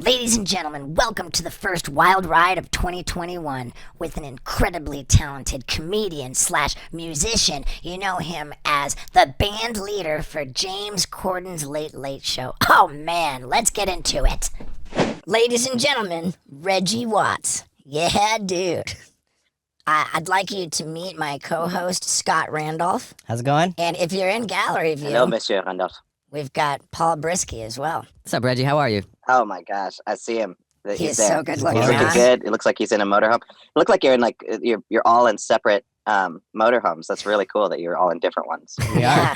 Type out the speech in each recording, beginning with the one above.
Ladies and gentlemen, welcome to the first wild ride of 2021 with an incredibly talented comedian slash musician. You know him as the band leader for James Corden's Late Late Show. Oh man, let's get into it. Ladies and gentlemen, Reggie Watts. Yeah, dude. I'd like you to meet my co-host, Scott Randolph. How's it going? And if you're in gallery view, Hello, Monsieur Randolph. we've got Paul Brisky as well. What's up, Reggie? How are you? Oh my gosh, I see him. He's there. so good looking. He's looking huh? good. It looks like he's in a motorhome. It looks like you're in you're all in separate motorhomes. That's really cool that you're all in different ones. We are Yeah.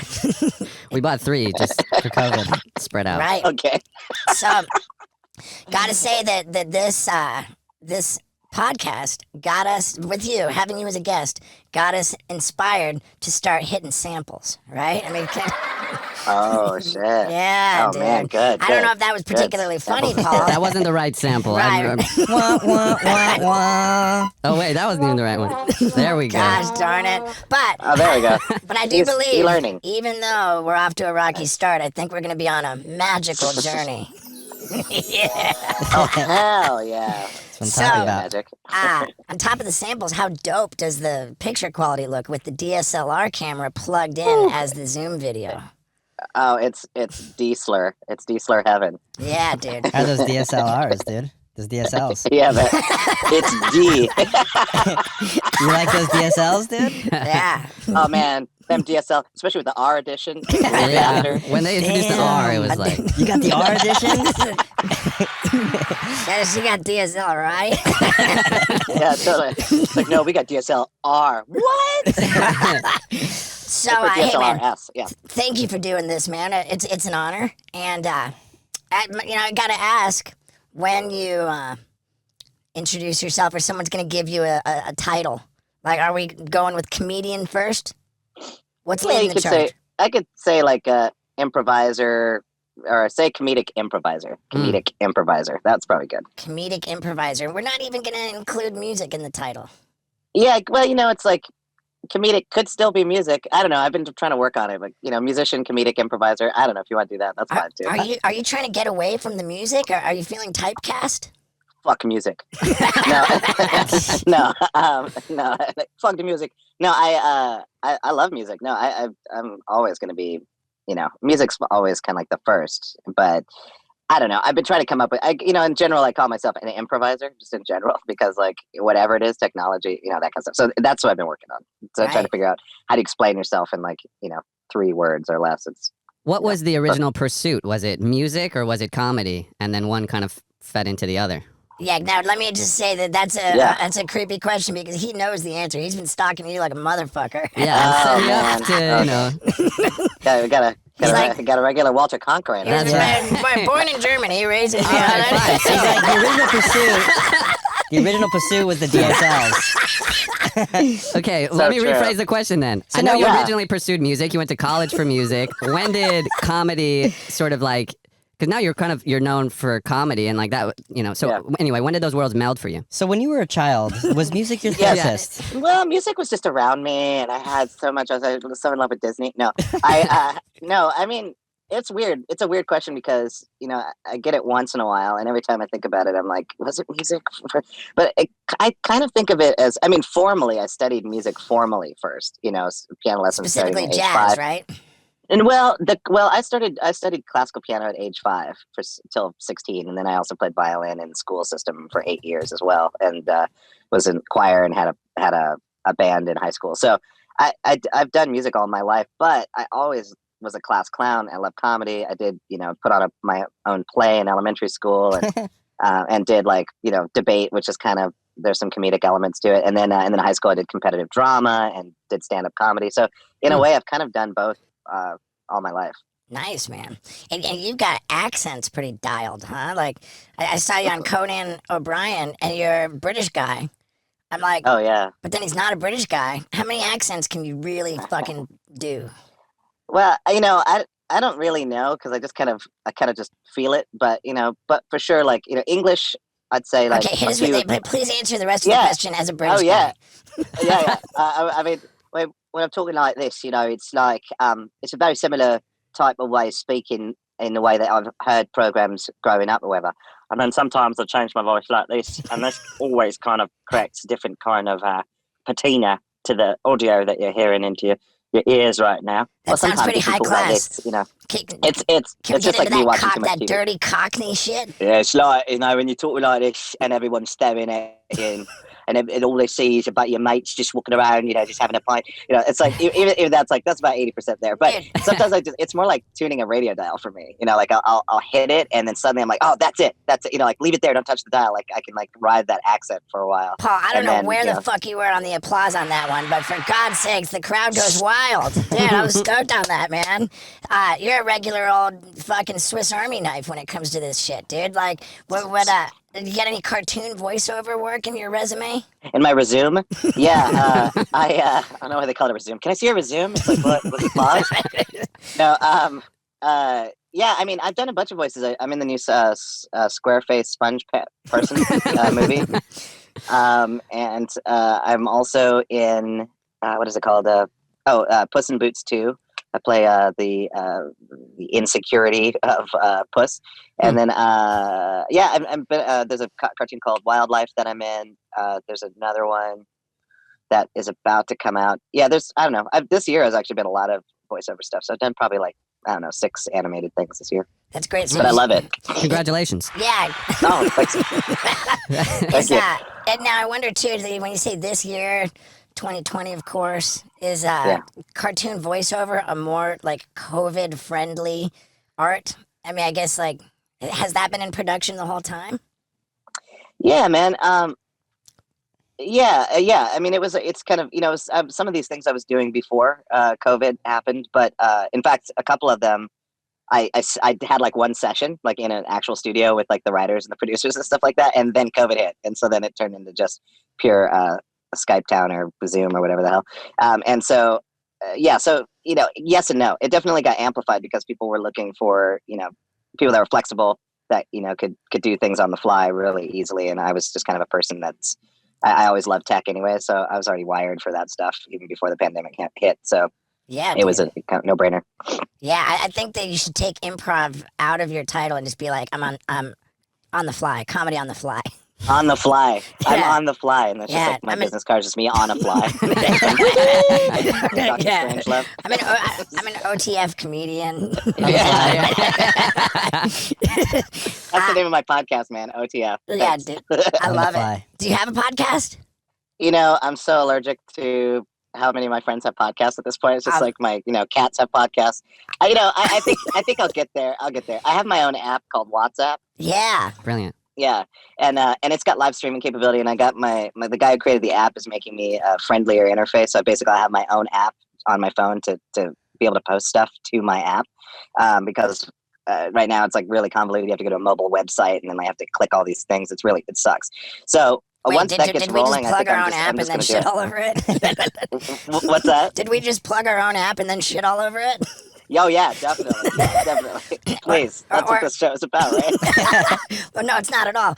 We bought 3 just for COVID. spread out. Right. Okay. So, gotta say that this podcast got us, with you, having you as a guest, got us inspired to start hitting samples, right? I mean, Oh shit. yeah, Oh dude. man, good. I don't know if that was particularly funny, Paul. That wasn't the right sample. Right. Wah, wah, wah, wah. Oh, wait, that wasn't even the right one. There we go. Gosh darn it. But, Oh, there we go. but I do He's believe, learning. even though we're off to a rocky start, I think we're going to be on a magical journey. Yeah. Oh hell yeah. That's what I'm talking about. Magic. On top of the samples, how dope does the picture quality look with the DSLR camera plugged in as the Zoom video? Oh, it's D-slur. It's D-slur heaven. Yeah, dude. How are those DSLRs, dude? Those DSLs. Yeah, but it's D. You like those DSLs, dude? Yeah. Oh man, them DSL, especially with the R edition. Yeah. When they introduced the R, it was like, You got the R edition? Yeah, she got DSL, right? Yeah, totally. It's like, no, we got DSL R. What? So, Or hey, man, DSLR-S, yeah. thank you for doing this, man. It's an honor. And, I got to ask, when you introduce yourself or someone's going to give you a title, like, are we going with comedian first? What's Yeah, leading you the could charge? say, I could say like improviser, or say comedic improviser. Comedic improviser. That's probably good. Comedic improviser. We're not even going to include music in the title. Yeah, well, it's like comedic could still be music. I don't know. I've been trying to work on it, but musician, comedic improviser. I don't know if you want to do that. That's fine too. Are you trying to get away from the music? Or are you feeling typecast? Fuck music. No, no, fuck the music. No, I love music. No, I'm always going to be, music's always kind of like the first, but I don't know. I've been trying to come up with, in general, I call myself an improviser, just in general, because like whatever it is, technology, that kind of stuff. So that's what I've been working on. So trying to figure out how to explain yourself in like, 3 words or less. what was the original pursuit? Was it music or was it comedy? And then one kind of fed into the other. Yeah, now let me just say that's a creepy question because he knows the answer. He's been stalking you like a motherfucker. Yeah, Oh, so you have man. to, We got a regular Walter Cronkite. He was That's born in Germany, raised in All right, fine. So he's like, the original pursuit was the DSLs. Okay, So let me true. rephrase the question then. I know you originally pursued music. You went to college for music. When did comedy sort of like, because now you're known for comedy and like that, so Yeah. anyway, when did those worlds meld for you? So when you were a child, was music your Yeah. therapist? Well, music was just around me, and I had so much. I was so in love with Disney. No, no. I mean, it's weird. It's a weird question because I get it once in a while, and every time I think about it, I'm like, was it music? But I kind of think of it as, formally, I studied music formally first. Piano lessons specifically starting at age jazz, 5. right? And I studied classical piano at age 5 till 16, and then I also played violin in the school system for 8 years as well, and was in choir and had a band in high school. So I've done music all my life, but I always was a class clown. I love comedy. I did put on my own play in elementary school and did debate, which is kind of, there's some comedic elements to it, and then in high school I did competitive drama and did stand-up comedy. So in a way, I've kind of done both. All my life. Nice, man. And you've got accents pretty dialed, huh? Like, I saw you on Conan O'Brien, and you're a British guy. I'm like, Oh yeah. but then he's not a British guy. How many accents can you really fucking do? Well, I don't really know because I kind of just feel it, but for sure, like English, I'd say like. Okay, hit us with it, but please answer the rest of Yeah. the question as a British Oh yeah, guy. yeah. I mean, when I'm talking like this, it's like it's a very similar type of way of speaking in the way that I've heard programs growing up or whatever. And then sometimes I change my voice like this, and this always kind of creates a different kind of patina to the audio that you're hearing into your ears right now. That sounds pretty high class. Like this, Can it's we just get like into me that watching too much that TV. dirty Cockney shit? Yeah, it's like, when you talk like this and everyone's staring at you and all they see is about your mates just walking around, just having a pint. It's like, even that's about 80% there. But sometimes it's more like tuning a radio dial for me. Like I'll hit it and then suddenly I'm like, oh, that's it. Like leave it there. Don't touch the dial. Like I can like ride that accent for a while. Paul, I don't know where the fuck you were on the applause on that one, but for God's sakes, the crowd goes wild. Dude, I was stoked on that, man. You're a regular old fucking Swiss Army knife when it comes to this shit, dude. Like, what did you get any cartoon voiceover work in your resume? In my resume? Yeah, I don't know why they call it a resume. Can I see your resume? It's like, what? Was it pause? No, yeah, I mean, I've done a bunch of voices. I'm in the new Squareface Sponge Person movie. And I'm also in, what is it called? Puss in Boots 2. I play the insecurity of Puss, and then there's a cartoon called Wildlife that I'm in. There's another one that is about to come out. Yeah, I don't know. This year has actually been a lot of voiceover stuff, so I've done probably 6 animated things this year. That's great. But I love it. Congratulations. Yeah. Oh, thanks. Thank you. And now I wonder too, when you say this year, 2020, of course, is cartoon voiceover a more like COVID friendly art? I mean, I guess has that been in production the whole time? Yeah, man. Yeah. I mean, it's kind of, some of these things I was doing before COVID happened, but in fact, a couple of them, I had one session in an actual studio with the writers and the producers and stuff like that, and then COVID hit, and so then it turned into just pure Skype Town or Zoom or whatever the hell. And so, so, yes and no. It definitely got amplified because people were looking for, people that were flexible, that, could do things on the fly really easily. And I was just kind of a person I always loved tech anyway. So I was already wired for that stuff even before the pandemic hit. So yeah, it was a kind of no-brainer. Yeah, I think that you should take improv out of your title and just be like, I'm on the fly, comedy on the fly. On the fly. Yeah. I'm on the fly. And that's just my business card is just me on a fly. Yeah. I'm an OTF comedian. That's the name of my podcast, man. OTF. Yeah, dude. I love it. Do you have a podcast? I'm so allergic to how many of my friends have podcasts at this point. It's just my, cats have podcasts. I think I'll get there. I have my own app called WhatsApp. Yeah. Brilliant. Yeah, and it's got live streaming capability, and I got the guy who created the app is making me a friendlier interface. So basically, I have my own app on my phone to be able to post stuff to my app, because right now it's really convoluted. You have to go to a mobile website, and then I have to click all these things. It sucks. So once that gets rolling, I think I'm just going to shit all over it. What's that? Did we just plug our own app and then shit all over it? Oh yeah, definitely. Please, that's what this show is about, right? Well, no, it's not at all.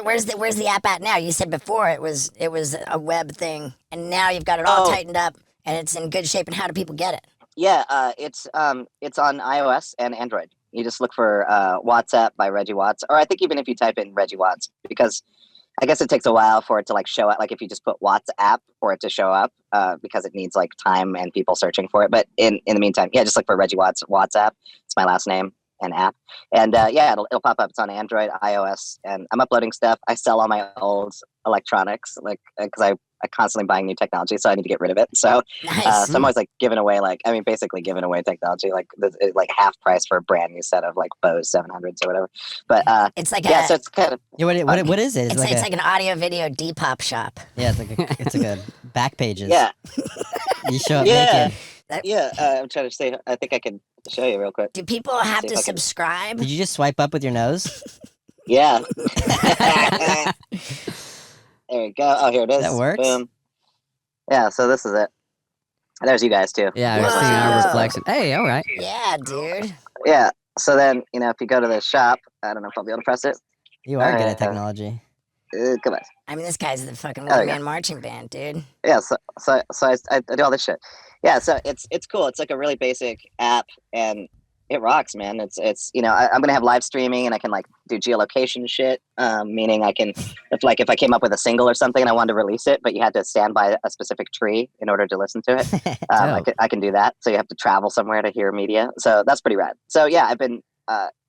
Where's the app at now? You said before it was a web thing, and now you've got it all tightened up and it's in good shape. And how do people get it? Yeah, it's on iOS and Android. You just look for WhatsApp by Reggie Watts, or I think even if you type in Reggie Watts, because I guess it takes a while for it to show up. If you just put WhatsApp for it to show up, because it needs time and people searching for it. But in the meantime, just look for Reggie Watts WhatsApp. It's my last name and app. And it'll pop up. It's on Android, iOS, and I'm uploading stuff. I sell all my old electronics, because I'm constantly buying new technology, so I need to get rid of it. So, nice. So I'm always giving away basically giving away technology, half price for a brand new set of Bose 700s or whatever. But it's so it's kind of what is it? It's like an audio video Depop shop. Yeah, it's like a back pages. Yeah. You show up Yeah. naked. Yeah, I'm trying to say. I think I can show you real quick. Do people have to subscribe? Did you just swipe up with your nose? Yeah. There you go. Oh, here it is. That works. Boom. Yeah, so this is it. There's you guys too. Yeah, we're seeing our reflection. Hey, all right. Yeah, dude. Yeah. So then, if you go to the shop, I don't know if I'll be able to press it. You are good at technology. Come on. I mean, this guy's the fucking one-man marching band, dude. Yeah. So I do all this shit. Yeah. So it's cool. It's a really basic app, and it rocks, man. It's I'm gonna have live streaming and I can like do geolocation shit. Meaning I can if I came up with a single or something and I wanted to release it, but you had to stand by a specific tree in order to listen to it. I can do that. So you have to travel somewhere to hear media. So that's pretty rad. So yeah, I've been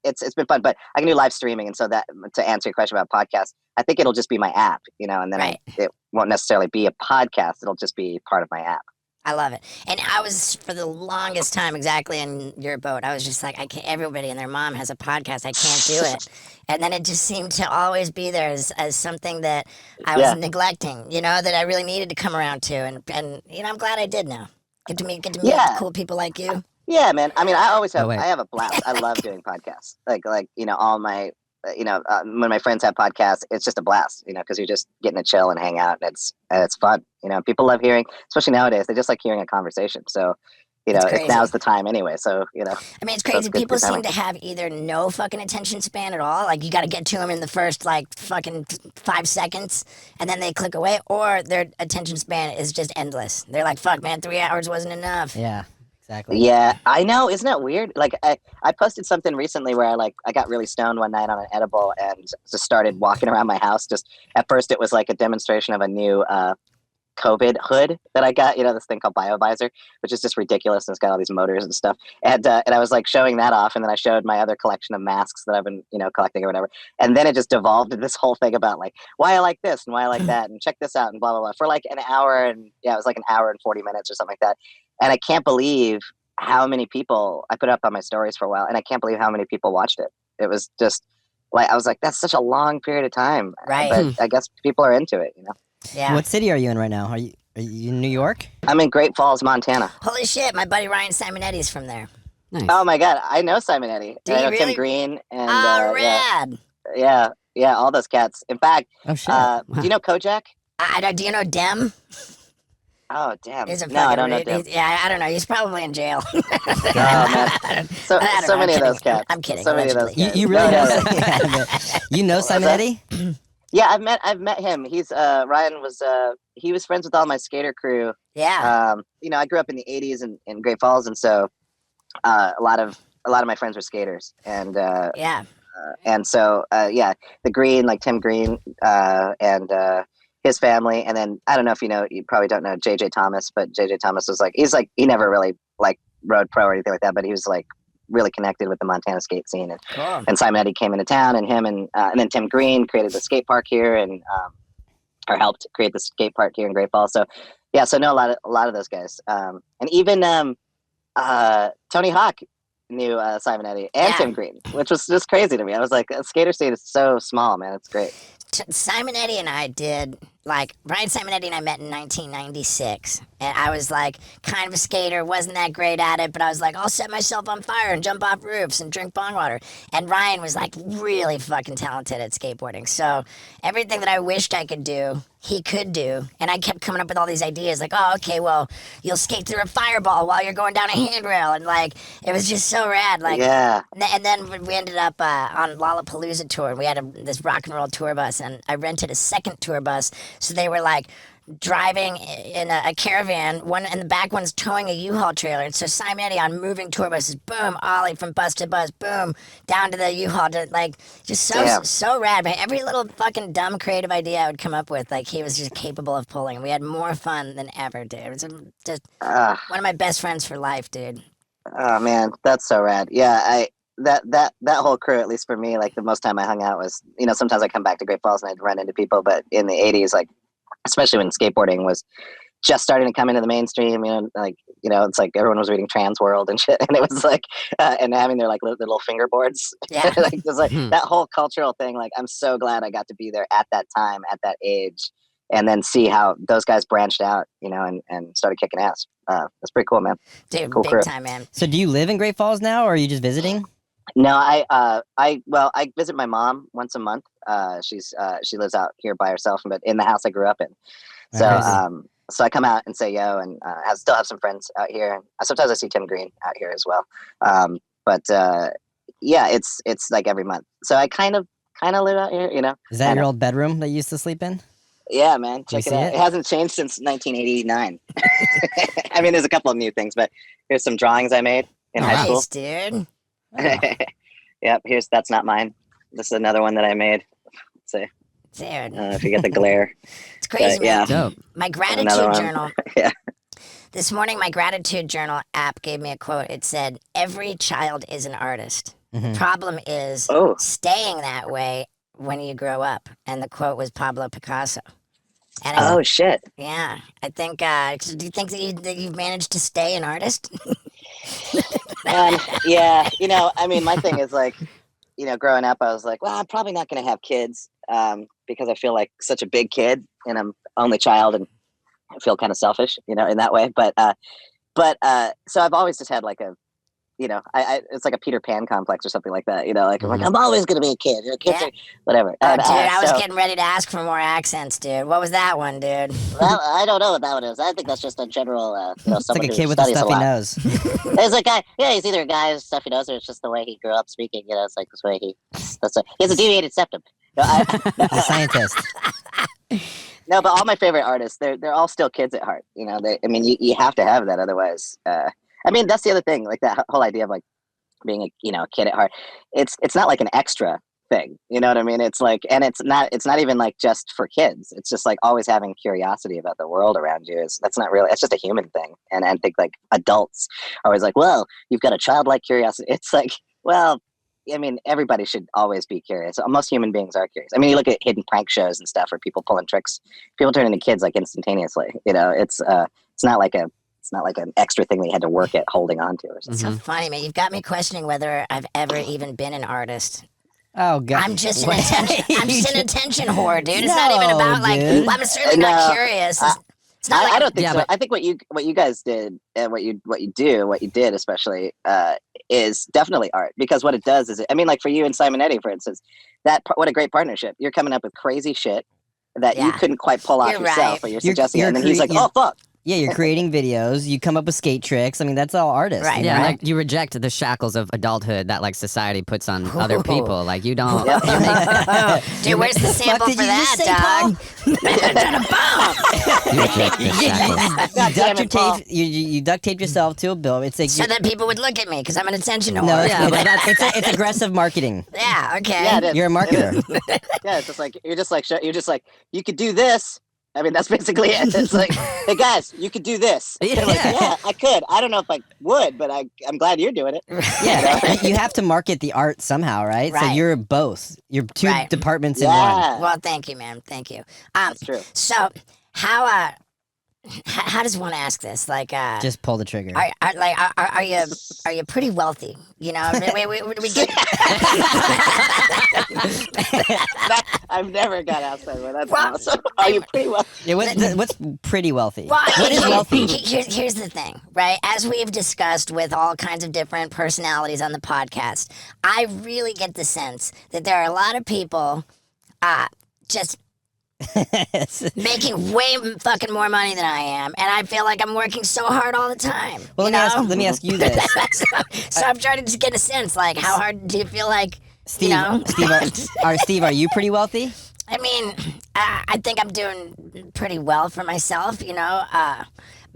it's been fun, but I can do live streaming, and so that to answer your question about podcasts, I think it'll just be my app, and then it won't necessarily be a podcast. It'll just be part of my app. I love it. And I was, for the longest time, exactly in your boat. I was just like, I can't, everybody and their mom has a podcast. I can't do it. And then it just seemed to always be there as something that I was neglecting, that I really needed to come around to. And I'm glad I did now. Get to meet cool people like you. Yeah, man. I mean, I have a blast. I love doing podcasts. All my, when my friends have podcasts, it's just a blast, because you're just getting to chill and hang out, and it's fun. People love hearing, especially nowadays, they just like hearing a conversation. So, now's the time anyway. So, I mean, it's crazy. People seem to have either no fucking attention span at all. Like, you got to get to them in the first, fucking 5 seconds, and then they click away, or their attention span is just endless. They're like, fuck, man, 3 hours wasn't enough. Yeah. Exactly. Yeah, I know. Isn't that weird? Like, I posted something recently where I got really stoned one night on an edible and just started walking around my house. Just at first, it was like a demonstration of a new COVID hood that I got. This thing called BioVisor, which is just ridiculous, and it's got all these motors and stuff. And I was like showing that off, and then I showed my other collection of masks that I've been collecting or whatever. And then it just devolved into this whole thing about like why I like this and why I like that, and check this out and blah blah blah for like an hour, and it was like an hour and 40 minutes or something like that. And I can't believe how many people, I put it up on my stories for a while, and I can't believe how many people watched it. It was just like, I was like, that's such a long period of time. Right. But I guess people are into it, Yeah. What city are you in right now? Are you in New York? I'm in Great Falls, Montana. Holy shit, my buddy Ryan Simonetti's from there. Nice. Oh my God, I know Simonetti. Do I know you Tim really? Green. And, Rad. Yeah, all those cats. In fact, Oh shit. do you know Kojak? Do you know Dem? Oh, damn. He's a No, I fucking don't know rude- Dem. I don't know. He's probably in jail. Oh, man. So I don't know, many I'm of those kidding. cats. I'm kidding, So many of those allegedly. cats. You really No, know? no. You know Simonetti? Yeah, I've met him. He's Ryan was he was friends with all my skater crew. Yeah. I grew up in the '80s in Great Falls, and so a lot of my friends were skaters, and Yeah. and so the Green, like Tim Green, and his family, and then I don't know if you probably don't know JJ Thomas, but JJ Thomas was he never really like rode pro or anything like that, but he was like really connected with the Montana skate scene, and Cool. and Simonetti came into town, and him and then Tim Green created the skate park here, and or helped create the skate park here in Great Falls. So yeah, so I know a lot of those guys, and even Tony Hawk knew Simonetti and Tim Green, which was just crazy to me. I was like, a skater scene is so small, man. It's great. Simonetti and I did, Ryan Simonetti and I met in 1996. And I was kind of a skater, wasn't that great at it, but I was like, I'll set myself on fire and jump off roofs and drink bong water. And Ryan was really fucking talented at skateboarding. So everything that I wished I could do, he could do. And I kept coming up with all these ideas oh, okay, well, you'll skate through a fireball while you're going down a handrail. And it was just so rad. Yeah. And then we ended up on Lollapalooza tour, and we had this rock and roll tour bus, and I rented a second tour bus. So they were driving in a caravan, one and the back one's towing a U-Haul trailer. And so Simonetti on moving tour buses, boom, ollie from bus to bus, boom, down to the U-Haul, just so rad. But every little fucking dumb creative idea I would come up with, he was just capable of pulling. And we had more fun than ever, dude. It was just one of my best friends for life, dude. Oh man, that's so rad. Yeah, that whole crew, at least for me, the most time I hung out was, sometimes I come back to Great Falls and I'd run into people, but in the '80s, especially when skateboarding was just starting to come into the mainstream, it's everyone was reading Trans World and shit, and it was and having their little fingerboards. Yeah. That whole cultural thing. I'm so glad I got to be there at that time, at that age, and then see how those guys branched out, and started kicking ass. That's pretty cool, man. Dude, cool big crew. time, man. So do you live in Great Falls now, or are you just visiting? No, I visit my mom once a month. She lives out here by herself, but in the house I grew up in. So Crazy. so I come out and say yo, and still have some friends out here. Sometimes I see Tim Green out here as well. But yeah, it's every month. So I kind of live out here, Is that your old bedroom that you used to sleep in? Yeah, man. Do you Check it see out. it? It hasn't changed since 1989. I mean, there's a couple of new things, but here's some drawings I made in high school. Nice, dude. Yep. That's not mine. This is another one that I made. Let's see. Dude, If you get the glare. it's crazy, But, yeah. man. Dope. My Another gratitude one. journal. Yeah. This morning, my gratitude journal app gave me a quote. It said, "Every child is an artist. The problem is Oh. staying that way when you grow up." And the quote was Pablo Picasso. And Oh shit. yeah, I think. Do you think that you've managed to stay an artist? Yeah. I mean, my thing is like, growing up, I was like, well, I'm probably not going to have kids because I feel like such a big kid and I'm only child and I feel kind of selfish, in that way. But so I've always just had like a, it's like a Peter Pan complex or something like that. Like I'm like, I'm always going to be a kid. Kids Yeah. are whatever. Oh, And, dude, I was so- getting ready to ask for more accents, dude. What was that one, dude? Well, I don't know what that one is. I think that's just a general, It's like someone a who kid with a studies stuffy lot. nose. There's a guy. Yeah, he's either a guy with stuffy nose or it's just the way he grew up speaking. It's like this way he has a deviated septum. He's a scientist. No, but all my favorite artists, they're all still kids at heart. You have to have that, otherwise. That's the other thing, like that whole idea of like being a kid at heart. It's not like an extra thing, you know what I mean? It's like, and it's not even like just for kids. It's just like always having curiosity about the world around you. That's not really. It's just a human thing. And I think like adults are always like, well, you've got a childlike curiosity. It's like, well. Everybody should always be curious. Most human beings are curious. You look at hidden prank shows and stuff, or people pulling tricks. People turn into kids like instantaneously. It's not like an extra thing that you had to work at holding on to or something. So funny, man. You've got me questioning whether I've ever even been an artist. Oh god. I'm just an attention. I'm just an attention whore, dude. It's not even No, about like. dude. Well, I'm certainly not curious. It's not like I don't think Yeah, so. but- I think what you guys did and what you did especially is definitely art, because what it does is like for you and Simonetti, for instance, what a great partnership. You're coming up with crazy shit that you Yeah. couldn't quite pull off You're yourself, right. or you're You're- suggesting it, you're and then he's like, you're- oh fuck. Yeah, you're creating videos. You come up with skate tricks. That's all artists. Right, Yeah, right. like you reject the shackles of adulthood that like society puts on other people. Like you don't. Yep. dude, where's the sample did for you that, just say, dog? You reject the shackles. God damn You it, Paul. you duct tape yourself to a bill. It's like So that people would look at me because I'm an attention whore. no, Yeah, but it's aggressive marketing. Yeah. Okay. Yeah, it is. You're a marketer. Yeah, it's just like you're just like you could do this. That's basically it. It's like, hey guys, you could do this. And I'm like, yeah, I could. I don't know if I would, but I'm glad you're doing it. Yeah, you have to market the art somehow, right? So Right. you're both. You're two Right. departments in one. Yeah, Well, thank you, man. Thank you. that's true. So how does one ask this? Like, Just pull the trigger. are you pretty wealthy? We get. I've never got asked that one. That's Well, awesome. Are you pretty well? Yeah, what's pretty wealthy? Well, What is wealthy? Here's the thing, right? As we've discussed with all kinds of different personalities on the podcast, I really get the sense that there are a lot of people just making way fucking more money than I am, and I feel like I'm working so hard all the time. Well, you let me ask you this, so I'm trying to just get a sense, like, how hard do you feel like, Steve. you know? Steve, are you pretty wealthy? I think I'm doing pretty well for myself, but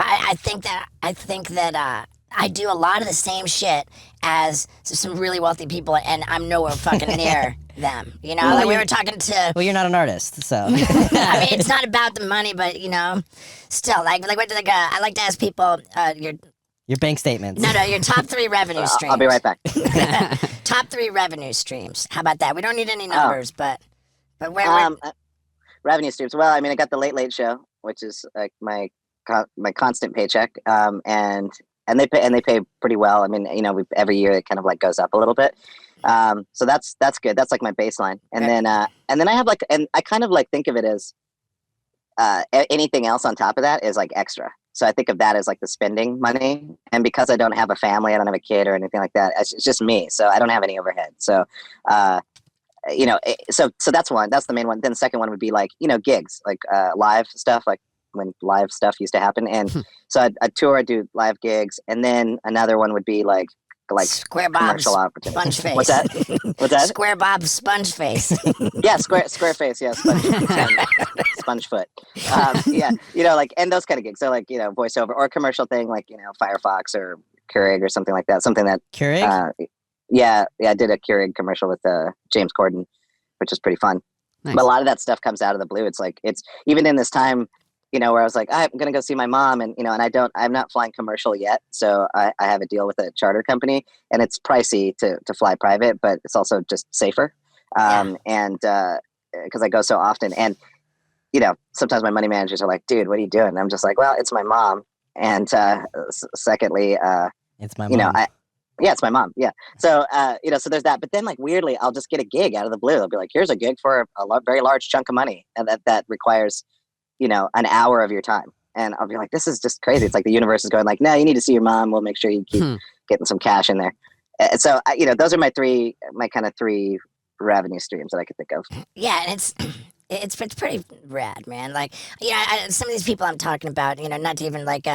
I think that I do a lot of the same shit as some really wealthy people, and I'm nowhere fucking near them. Like we were talking to. Well, you're not an artist, so. It's not about the money, but still, like I like to ask people Your bank statements. No, your top 3 revenue streams. I'll be right back. Top 3 revenue streams. How about that? We don't need any numbers, but where Revenue streams. Well, I got the Late Show, which is like my constant paycheck, and they pay pretty well. Every year it kind of like goes up a little bit. So that's good. That's like my baseline. And then I have like, and I kind of like think of it as anything else on top of that is like extra. So I think of that as like the spending money. And because I don't have a family, I don't have a kid or anything like that. It's just me. So I don't have any overhead. So, so that's one. That's the main one. Then the second one would be like, gigs, like live stuff, like when live stuff used to happen. And so I'd tour, I'd do live gigs. And then another one would be like Square Bob's commercial opportunity. sponge face. What's that? What's that? Square Bob's sponge face. Yeah, square face. Yeah, sponge foot. Yeah, and those kind of gigs. So like, voiceover or commercial thing, like Firefox or Keurig or something like that. Something that Keurig? Yeah, I did a Keurig commercial with James Corden, which is pretty fun. Nice. But a lot of that stuff comes out of the blue. It's like, it's even in this time, where I was like, I'm going to go see my mom, and, and I'm not flying commercial yet. So I have a deal with a charter company, and it's pricey to fly private, but it's also just safer. And because I go so often, and, sometimes my money managers are like, dude, what are you doing? And I'm just like, well, it's my mom. And secondly, It's my mom. yeah, it's my mom. Yeah. So, so there's that. But then, like, weirdly, I'll just get a gig out of the blue. I'll be like, here's a gig for a very large chunk of money. And that requires, an hour of your time. And I'll be like, this is just crazy. It's like the universe is going like, no, you need to see your mom. We'll make sure you keep getting some cash in there. So, those are my kind of three revenue streams that I could think of. Yeah, and it's pretty rad, man. Like, some of these people I'm talking about, not to even like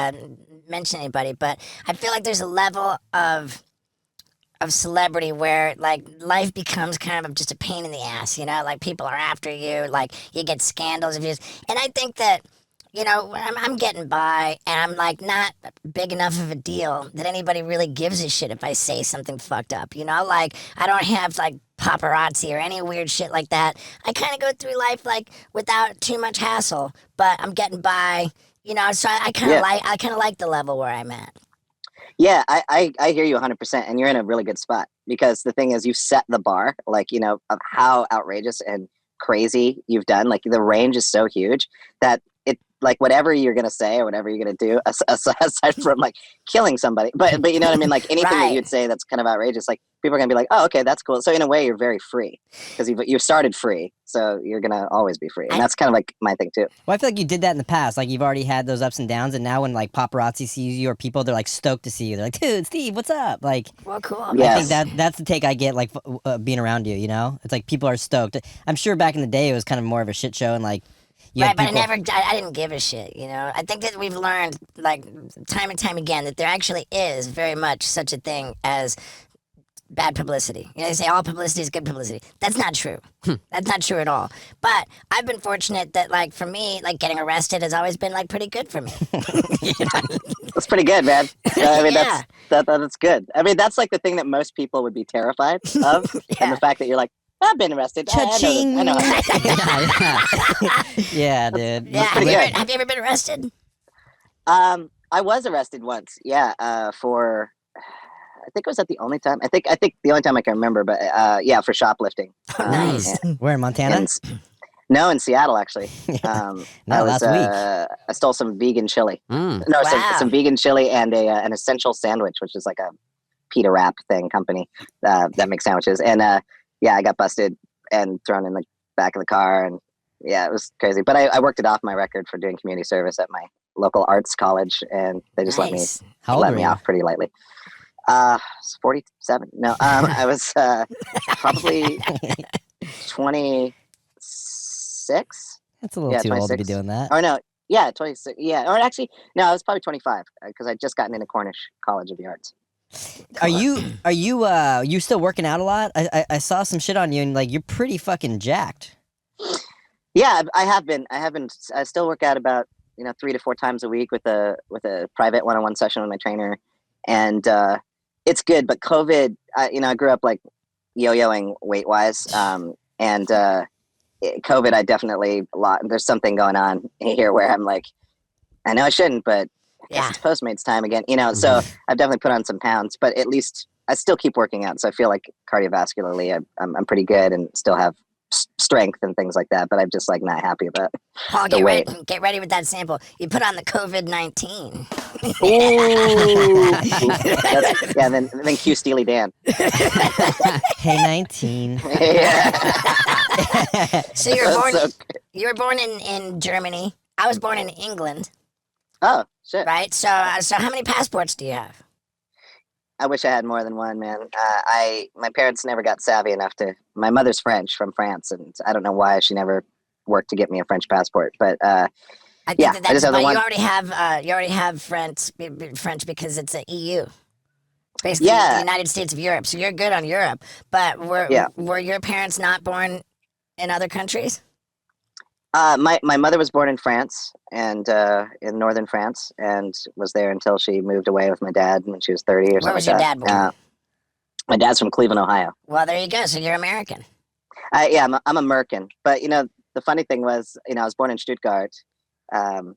mention anybody, but I feel like there's a level of celebrity where like life becomes kind of just a pain in the ass, like people are after you, like you get scandals of views, and I think that I'm getting by, and I'm like not big enough of a deal that anybody really gives a shit if I say something fucked up, like I don't have like paparazzi or any weird shit like that. I kind of go through life like without too much hassle, but I'm getting by, so I kind of like the level where I'm at. Yeah, I hear you 100%, and you're in a really good spot, because the thing is, you set the bar, like, of how outrageous and crazy you've done. Like, the range is so huge that like whatever you're gonna say or whatever you're gonna do, aside from like killing somebody, but you know what I mean, like anything that you'd say that's kind of outrageous, like people are gonna be like, oh, okay, that's cool. So in a way, you're very free, because you've started free, so you're gonna always be free, and that's kind of like my thing too. Well, I feel like you did that in the past. Like, you've already had those ups and downs, and now when like paparazzi sees you or people, they're like stoked to see you. They're like, dude, Steve, what's up? Like, well, cool. Yes. I think that's the take I get, like being around you. It's like people are stoked. I'm sure back in the day it was kind of more of a shit show, and like. Right, but I didn't give a shit, I think that we've learned, like, time and time again, that there actually is very much such a thing as bad publicity. They say all publicity is good publicity. That's not true. That's not true at all. But I've been fortunate that, like, for me, like, getting arrested has always been, like, pretty good for me. That's pretty good, man. I mean, that's good. I mean, that's like the thing that most people would be terrified of, and the fact that you're like, I've been arrested. Cha-ching. I know. Yeah, dude. Yeah, have you ever been arrested? I was arrested once. Yeah, for I think it was the only time. I think the only time I can remember. But for shoplifting. Nice. Where in Montana? No, in Seattle actually. Last week. I stole some vegan chili. Mm. No, Wow. some vegan chili and an essential sandwich, which is like a pita wrap company that makes sandwiches. And I got busted and thrown in the back of the car, and it was crazy. But I worked it off my record for doing community service at my local arts college, and they just let me off pretty lightly. 47. No, I was probably 26. That's a little too 26. old to be doing that. Or no, 26. Yeah, or actually, no, I was probably 25 because I'd just gotten into Cornish College of the Arts. Are you still working out a lot? I saw some shit on you, and like you're pretty fucking jacked. Yeah, I have been. I still work out about 3 to 4 times a week with a private one-on-one session with my trainer, and it's good. But COVID, I grew up like yo-yoing weight-wise, and COVID, I definitely there's something going on here where I'm like, I know I shouldn't, but I guess it's Postmates time again, so I've definitely put on some pounds, but at least I still keep working out. So I feel like cardiovascularly, I'm pretty good and still have strength and things like that, but I'm just like not happy about Paul, the weight. Get ready with that sample. You put on the COVID-19. Then cue Steely Dan. Hey, 19. So you were born in Germany. I was born in England. Oh, shit. Right? So how many passports do you have? I wish I had more than one, man. My parents never got savvy enough to. My mother's French from France, and I don't know why she never worked to get me a French passport. But I think that's the why one. You already have French because it's an EU. Basically, the United States of Europe. So you're good on Europe. But were your parents not born in other countries? My mother was born in France and in northern France, and was there until she moved away with my dad when she was 30 or something. Where was your dad born? My dad's from Cleveland, Ohio. Well, there you go. So you're American. Yeah, I'm American. But the funny thing was, I was born in Stuttgart, home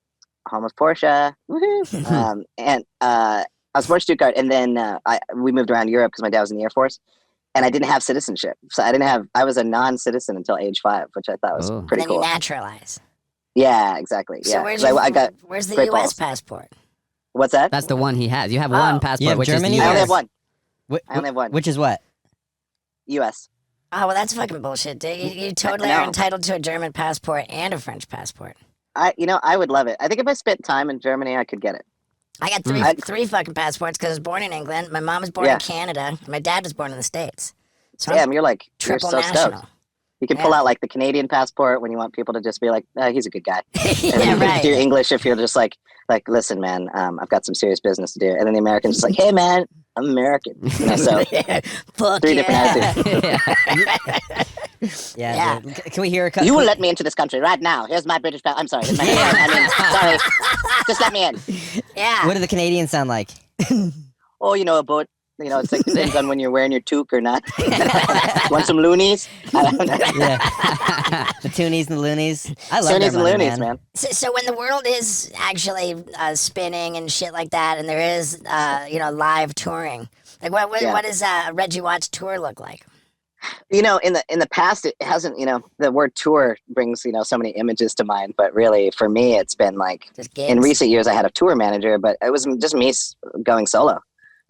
of Porsche. Woohoo! And I was born in Stuttgart, and then we moved around Europe because my dad was in the Air Force, and I didn't have citizenship, so I was a non-citizen until age 5, which I thought was pretty then cool. you naturalize. Yeah, exactly. So Yeah, where's the great U.S. balls. passport? What's that? That's the one he has. You have one passport, You have which Germany? is the I only US. have one. I only have one. Which is what? U.S. Oh, well, that's fucking bullshit, dude. You totally I are know. entitled to a German passport and a French passport. I would love it. I think if I spent time in Germany, I could get it. I got three fucking passports because I was born in England. My mom was born in Canada. My dad was born in the States. So Damn, you're triple so national. stoked. You can pull out like the Canadian passport when you want people to just be like, he's a good guy. And Yeah, you can right. do English if you're just like, listen, man, I've got some serious business to do. And then the American's just like, hey, man, I'm American. So Fuck 3 different attitudes. Yeah. dude. Can we hear a cut? You will let me into this country right now. Here's my British passport. I'm sorry. Here's my sorry. Just let me in. Yeah. What do the Canadians sound like? Oh, a boat. It's like depends on when you're wearing your toque or not. Want some loonies? I don't know. Yeah. The toonies and the loonies. I love Toonies their and money, loonies, man. man. So when the world is actually spinning and shit like that, and there is live touring, like what does a Reggie Watts tour look like? In the past, it hasn't. The word tour brings so many images to mind, but really for me, it's been like Just gigs? in recent years I had a tour manager, but it was just me going solo.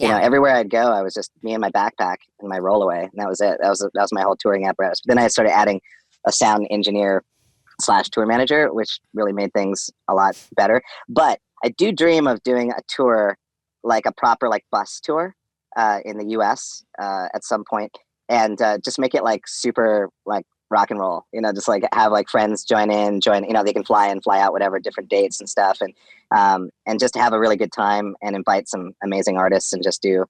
Everywhere I'd go, I was just me and my backpack and my rollaway, and that was it. That was my whole touring apparatus. But then I started adding a sound engineer / tour manager, which really made things a lot better. But I do dream of doing a tour, like a proper bus tour in the U.S. At some point, and just make it super rock and roll. Just have friends join in. They can fly in, fly out, whatever, different dates and stuff, and just have a really good time and invite some amazing artists and just do,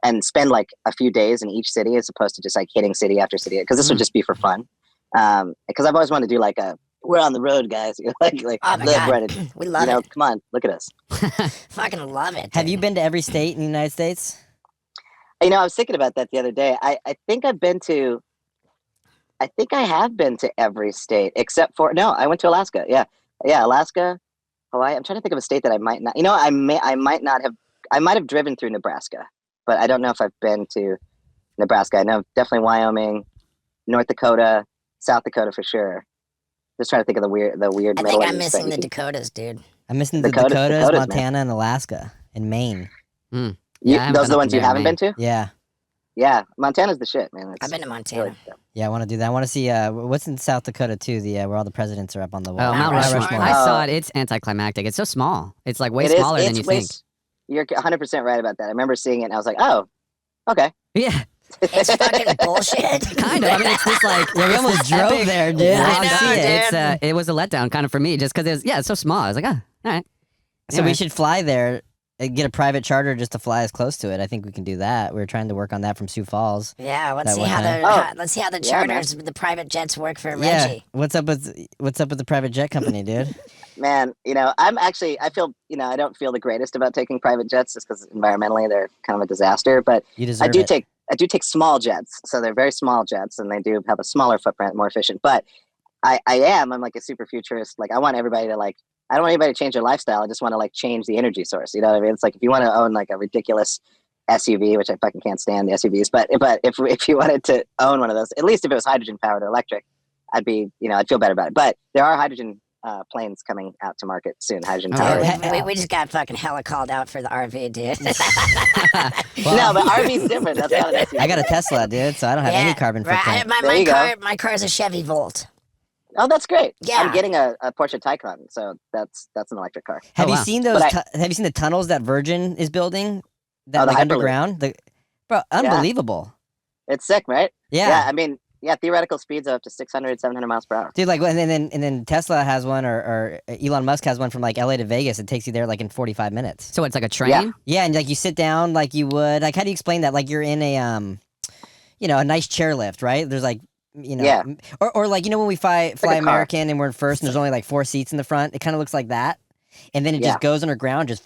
and spend a few days in each city as opposed to just hitting city after city, because this would just be for fun. Because I've always wanted to do we're on the road, guys. Oh my God. We love it. Come on, look at us. Fucking love it. Have dude. you been to every state in the United States? I was thinking about that the other day. I think I have been to every state except for I went to Alaska. Yeah, Alaska, Hawaii. I'm trying to think of a state that I might not. I might not have. I might have driven through Nebraska, but I don't know if I've been to Nebraska. I know definitely Wyoming, North Dakota, South Dakota for sure. Just trying to think of the weird. I Middle think I'm East missing thing. the Dakotas, dude. I'm missing the Dakotas, Montana, and Alaska, and Maine. Those are the ones you haven't been to? Yeah. Yeah, Montana's the shit, man. I've been to Montana. Really, Yeah, I want to do that. I want to see what's in South Dakota too. Where all the presidents are up on the wall. Oh, Mount Rushmore. Rushmore. I saw it. It's anticlimactic. It's so small. It's way smaller than you think. You're 100% right about that. I remember seeing it and I was like, oh, okay. Yeah. It's fucking bullshit. Kind of. I mean, it's just Yeah, we almost drove there, dude. I I know, see it. dude. It was a letdown kind of for me, just because it's so small. I was like, all right. So we should fly there and get a private charter just to fly as close to it. I think we can do that. We're trying to work on that from Sioux Falls. Yeah, let's That see one how time. let's see how the charters, the private jets work for Yeah. Reggie. What's up with the private jet company, dude? Man, I feel, I don't feel the greatest about taking private jets just because environmentally they're kind of a disaster, but You deserve I do it. take small jets. So they're very small jets and they do have a smaller footprint, more efficient. But I'm like a super futurist. I want everybody to I don't want anybody to change their lifestyle. I just want to change the energy source. You know what I mean? It's if you want to own a ridiculous SUV, which I fucking can't stand the SUVs, but if you wanted to own one of those, at least if it was hydrogen powered or electric, I'd feel better about it. But there are hydrogen planes coming out to market soon. Hydrogen powered. We just got fucking hella called out for the RV, dude. No, but RV's different. That's not an SUV. I got a Tesla, dude, so I don't have any carbon footprint. My car is a Chevy Volt. Oh, that's great. Yeah. I'm getting a Porsche Taycan, so that's an electric car. Have you wow. seen those? Have you seen the tunnels that Virgin is building? That the Hyperloop. underground. Bro, unbelievable. It's sick, right? Yeah. I mean, theoretical speeds up to 600, 700 miles per hour. Dude, and then Tesla has one, or Elon Musk has one from LA to Vegas. It takes you there in 45 minutes. So it's like a train? Yeah, and you sit down like you would. How do you explain that? You're in a a nice chairlift, right? There's or when we fly American and we're in first and there's only 4 seats in the front. It kind of looks like that, and then it just goes underground, just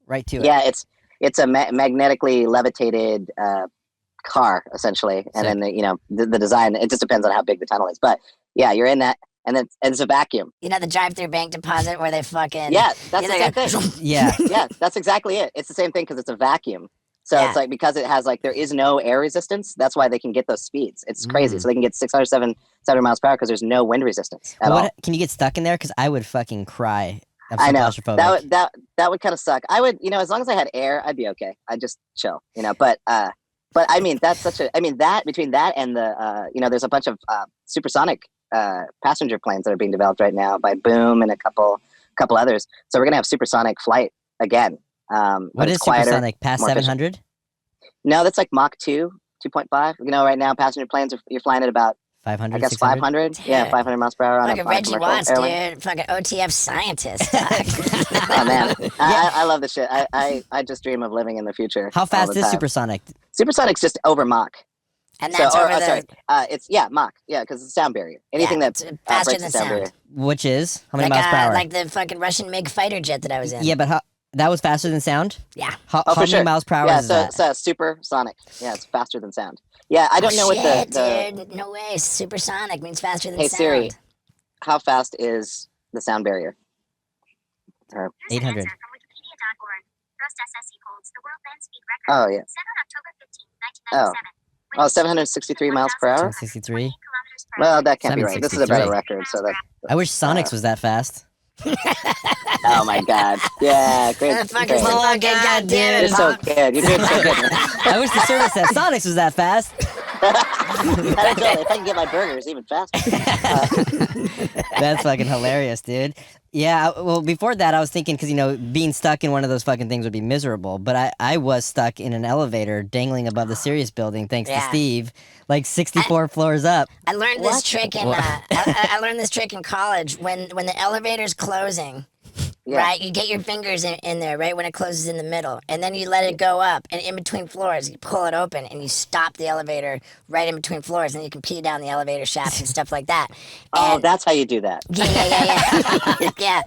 right to it. Yeah, it's a magnetically levitated car essentially, and then the design. It just depends on how big the tunnel is, but yeah, you're in that, and it's a vacuum. You know the drive-through bank deposit where they fucking that's the same thing. Yeah, that's exactly it. It's the same thing because it's a vacuum. So it's like because it has like there is no air resistance. That's why they can get those speeds. It's crazy. So they can get 600, 700 miles per hour because there's no wind resistance at all. Can you get stuck in there? Because I would fucking cry. I know that would kind of suck. I would, as long as I had air, I'd be okay. I'd just chill, But I mean, that's that between that and the there's a bunch of supersonic passenger planes that are being developed right now by Boom and a couple others. So we're gonna have supersonic flight again. What is quieter, supersonic? Past 700? No, that's like Mach 2, 2.5. Right now passenger planes you're flying at about 500. I guess 500. Yeah, 500 miles per hour on fucking Reggie Watts, dude. Fucking OTF scientist. Oh man, I love this shit. I just dream of living in the future. How fast is supersonic? Supersonic's just over Mach. And that's it's Mach. Yeah, because it's a sound barrier. Anything that's faster than sound. Barrier. Which is how many miles per hour? Like the fucking Russian MiG fighter jet that I was in. Yeah, but that was faster than sound? Yeah. How many miles per hour is that? Yeah, so supersonic. Yeah, it's faster than sound. Yeah, I don't know what dude. No way. Supersonic means faster than sound. Hey Siri, how fast is the sound barrier? 800. Oh, yeah. Oh, 763 miles per hour? 763? Well, that can't be right. This is a better record. So that. I wish Sonic's was that fast. Oh my god. Yeah, great. God damn it. You're so good. You're doing so good. I wish the service at Sonic's was that fast. If I can get my burgers even faster. That's fucking hilarious, dude. Yeah, well, before that, I was thinking, because, being stuck in one of those fucking things would be miserable, but I was stuck in an elevator dangling above the Sirius building, thanks to Steve, like 64 floors up. I learned this trick in I learned this trick in college. When the elevator's closing, right, you get your fingers in there, right, when it closes in the middle, and then you let it go up, and in between floors, you pull it open, and you stop the elevator right in between floors, and you can pee down the elevator shaft and stuff like that. Oh, that's how you do that. Yeah. Yeah.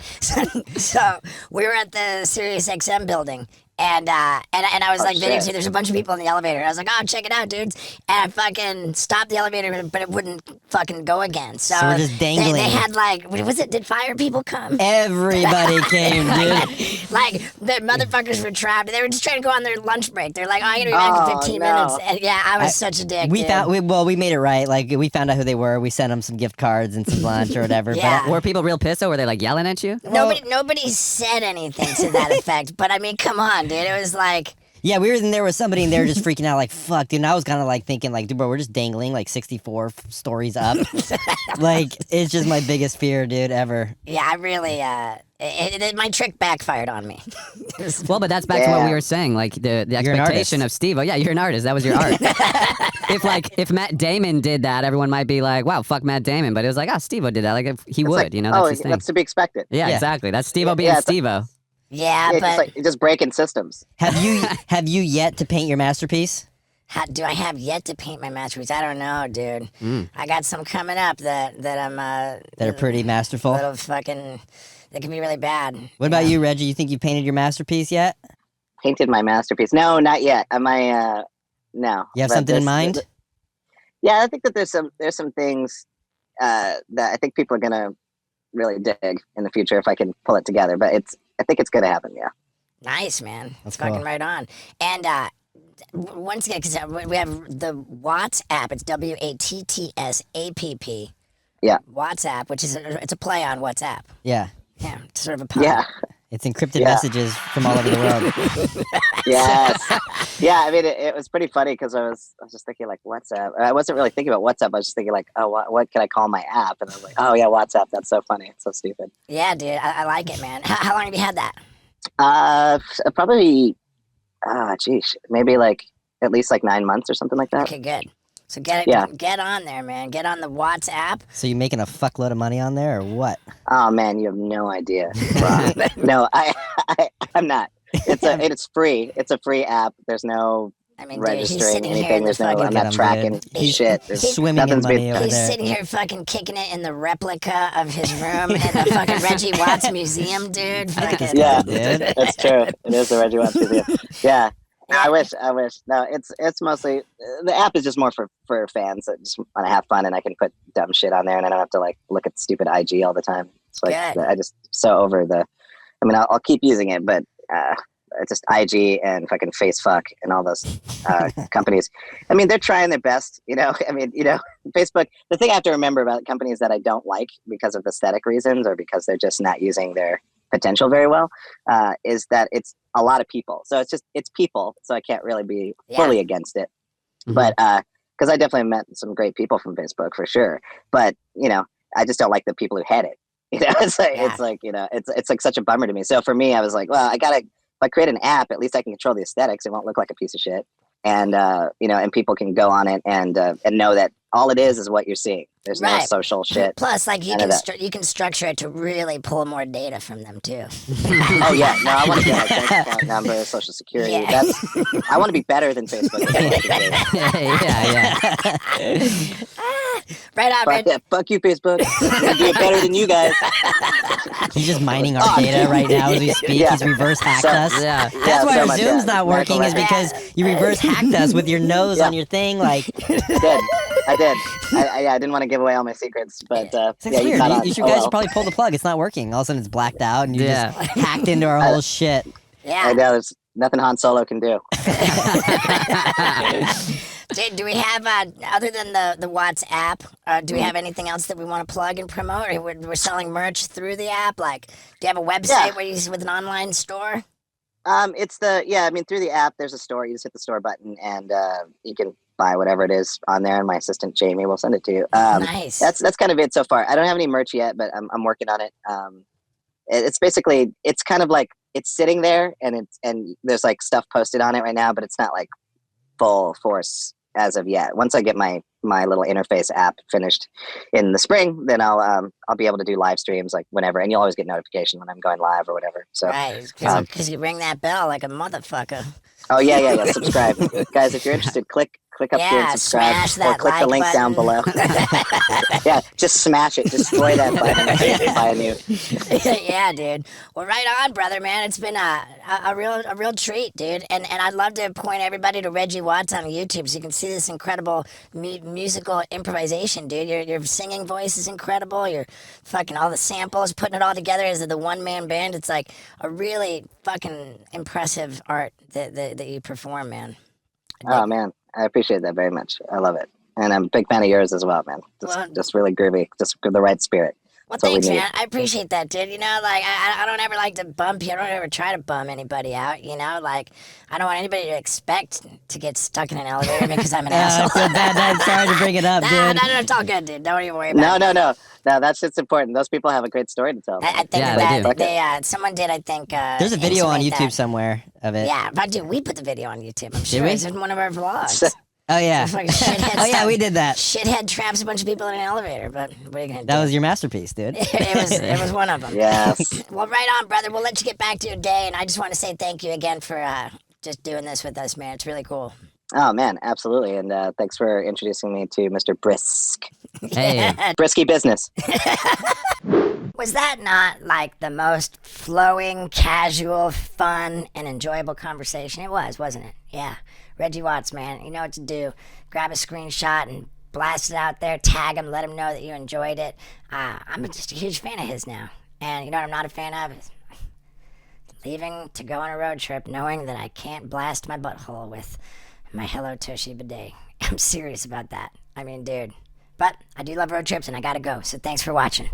So we were at the Sirius XM building, and I was videotaping. There's a bunch of people in the elevator. I was like, oh, check it out, dudes. And I fucking stopped the elevator, but it wouldn't fucking go again. So we're just dangling. They had did fire people come? Everybody came, dude. Like, the motherfuckers were trapped. They were just trying to go on their lunch break. They're like, oh, I'm going to be back in 15 minutes. And I was such a dick, we made it right. Like, we found out who they were. We sent them some gift cards and some lunch or whatever. Yeah. But, were people real pissed, or were they, yelling at you? Nobody said anything to that effect. But, I mean, come on, dude. It was like... Yeah, we were in there with somebody and they were just freaking out like, fuck, dude. And I was kind of thinking dude, bro, we're just dangling 64 stories up. It's just my biggest fear, dude, ever. Yeah, I really, my trick backfired on me. Well, but that's back to what we were saying, the expectation of Steve. Oh, yeah, you're an artist. That was your art. If Matt Damon did that, everyone might be like, wow, fuck Matt Damon. But it was like, oh, Steve-O did that. If he would, that's his thing. That's to be expected. Yeah, exactly. That's Steve-O being Steve-O. Yeah, but it's just breaking systems. Have you yet to paint your masterpiece? Do I have yet to paint my masterpiece? I don't know, dude. I got some coming up that I'm that are pretty masterful. Little fucking, that can be really bad. What about you, Reggie? You think you painted your masterpiece yet? Painted my masterpiece? No, not yet. No. You have something in mind? Yeah, I think that there's some things that I think people are gonna really dig in the future if I can pull it together. But I think it's gonna happen. Yeah. Nice, man. That's fucking cool. right on. And once again, because we have the Watts app. It's WATTSAPP. Yeah. WhatsApp, which is it's a play on WhatsApp. Yeah. Yeah. It's sort of a pun. Yeah. It's encrypted messages from all over the world. Yes. Yeah, I mean, it was pretty funny because I was just thinking WhatsApp. I wasn't really thinking about WhatsApp. I was just thinking oh, what can I call my app? And I was like, oh yeah, WhatsApp. That's so funny. It's so stupid. Yeah, dude. I like it, man. How long have you had that? Probably, maybe at least 9 months or something like that. Okay, good. So get on there, man. Get on the WhatsApp. So you making a fuckload of money on there, or what? Oh man, you have no idea. No, I'm not. It's free. It's a free app. There's no registering anything. There's no. I'm not tracking shit. He's swimming in money over there. He's sitting here fucking kicking it in the replica of his room in the fucking Reggie Watts Museum, dude. Yeah, dude. That's true. It is the Reggie Watts Museum. Yeah. I wish. No, it's mostly the app is just more for fans that just want to have fun, and I can put dumb shit on there, and I don't have to like look at stupid IG all the time. It's like I just so over the. I mean, I'll keep using it, but it's just IG and fucking Facebook and all those companies. I mean, they're trying their best. I mean, Facebook. The thing I have to remember about companies that I don't like because of aesthetic reasons or because they're just not using their potential very well is that it's a lot of people. So it's people. So I can't really be fully against it. Mm-hmm. But because I definitely met some great people from Facebook for sure. But I just don't like the people who head it. It's like such a bummer to me. So for me, I was like, well, if I create an app, at least I can control the aesthetics. It won't look like a piece of shit. And and people can go on it and know that all it is what you're seeing. There's no social shit. Plus, like you can structure it to really pull more data from them too. Oh yeah, no, I want to get my bank account number, social security. Yeah. I want to be better than Facebook. Right on, man. Yeah, fuck you, Facebook. I'm doing better than you guys. He's just mining our data right now as we speak. He's reverse hacked us. Yeah. That's why our Zoom's not working is because you reverse hacked us with your nose on your thing. Like I did. I didn't want to give away all my secrets, but it's weird. You guys should probably pull the plug. It's not working. All of a sudden, it's blacked out, and you just hacked into our whole shit. Yeah. I know. There's nothing Han Solo can do. Do we have, other than the WhatsApp, do we have anything else that we want to plug and promote? Or we're selling merch through the app? Like, do you have a website with an online store? It's through the app, there's a store. You just hit the store button, and you can buy whatever it is on there, and my assistant Jamie will send it to you. Nice. That's kind of it so far. I don't have any merch yet, but I'm working on it. It's basically, it's kind of like it's sitting there, and there's like stuff posted on it right now, but it's not like full force as of yet. Once I get my little interface app finished in the spring, then I'll be able to do live streams like whenever, and you'll always get notification when I'm going live or whatever. So right, because you ring that bell like a motherfucker. Oh yeah. Subscribe, guys. If you're interested, click up here and subscribe, or click the link down below. Yeah, just smash it, destroy that button, buy a new. Yeah, dude. Well, right on, brother, man. It's been a real treat, dude. And I'd love to point everybody to Reggie Watts on YouTube so you can see this incredible musical improvisation, dude. Your singing voice is incredible. Your fucking all the samples, putting it all together as the one-man band. It's like a really fucking impressive art that you perform, man. Oh man, I appreciate that very much. I love it, and I'm a big fan of yours as well, man. Just really groovy, just the right spirit. Well, thanks, man. I appreciate that, dude. Like, I don't ever like to bump you. I don't ever try to bum anybody out, Like, I don't want anybody to expect to get stuck in an elevator because I'm an asshole. I feel bad. I'm sorry to bring it up, dude. No, it's all good, dude. Don't even worry about it. No, that's just important. Those people have a great story to tell. I think someone did, I think. There's a video on YouTube somewhere of it. Yeah, but dude, we put the video on YouTube. I'm sure it's in one of our vlogs. Oh yeah. We did that. Shithead traps a bunch of people in an elevator, but what are you gonna do? That was your masterpiece, dude. It was one of them. Yes. Well, right on, brother. We'll let you get back to your day, and I just want to say thank you again for just doing this with us, man. It's really cool. Oh man, absolutely, and thanks for introducing me to Mr. Brisk. Hey, Brisky business. Was that not like the most flowing, casual, fun, and enjoyable conversation? It was, wasn't it? Yeah. Reggie Watts, man, you know what to do. Grab a screenshot and blast it out there. Tag him, let him know that you enjoyed it. I'm just a huge fan of his now. And you know what I'm not a fan of? Is leaving to go on a road trip knowing that I can't blast my butthole with my Hello Tushy bidet. I'm serious about that. I mean, dude. But I do love road trips and I gotta go. So thanks for watching.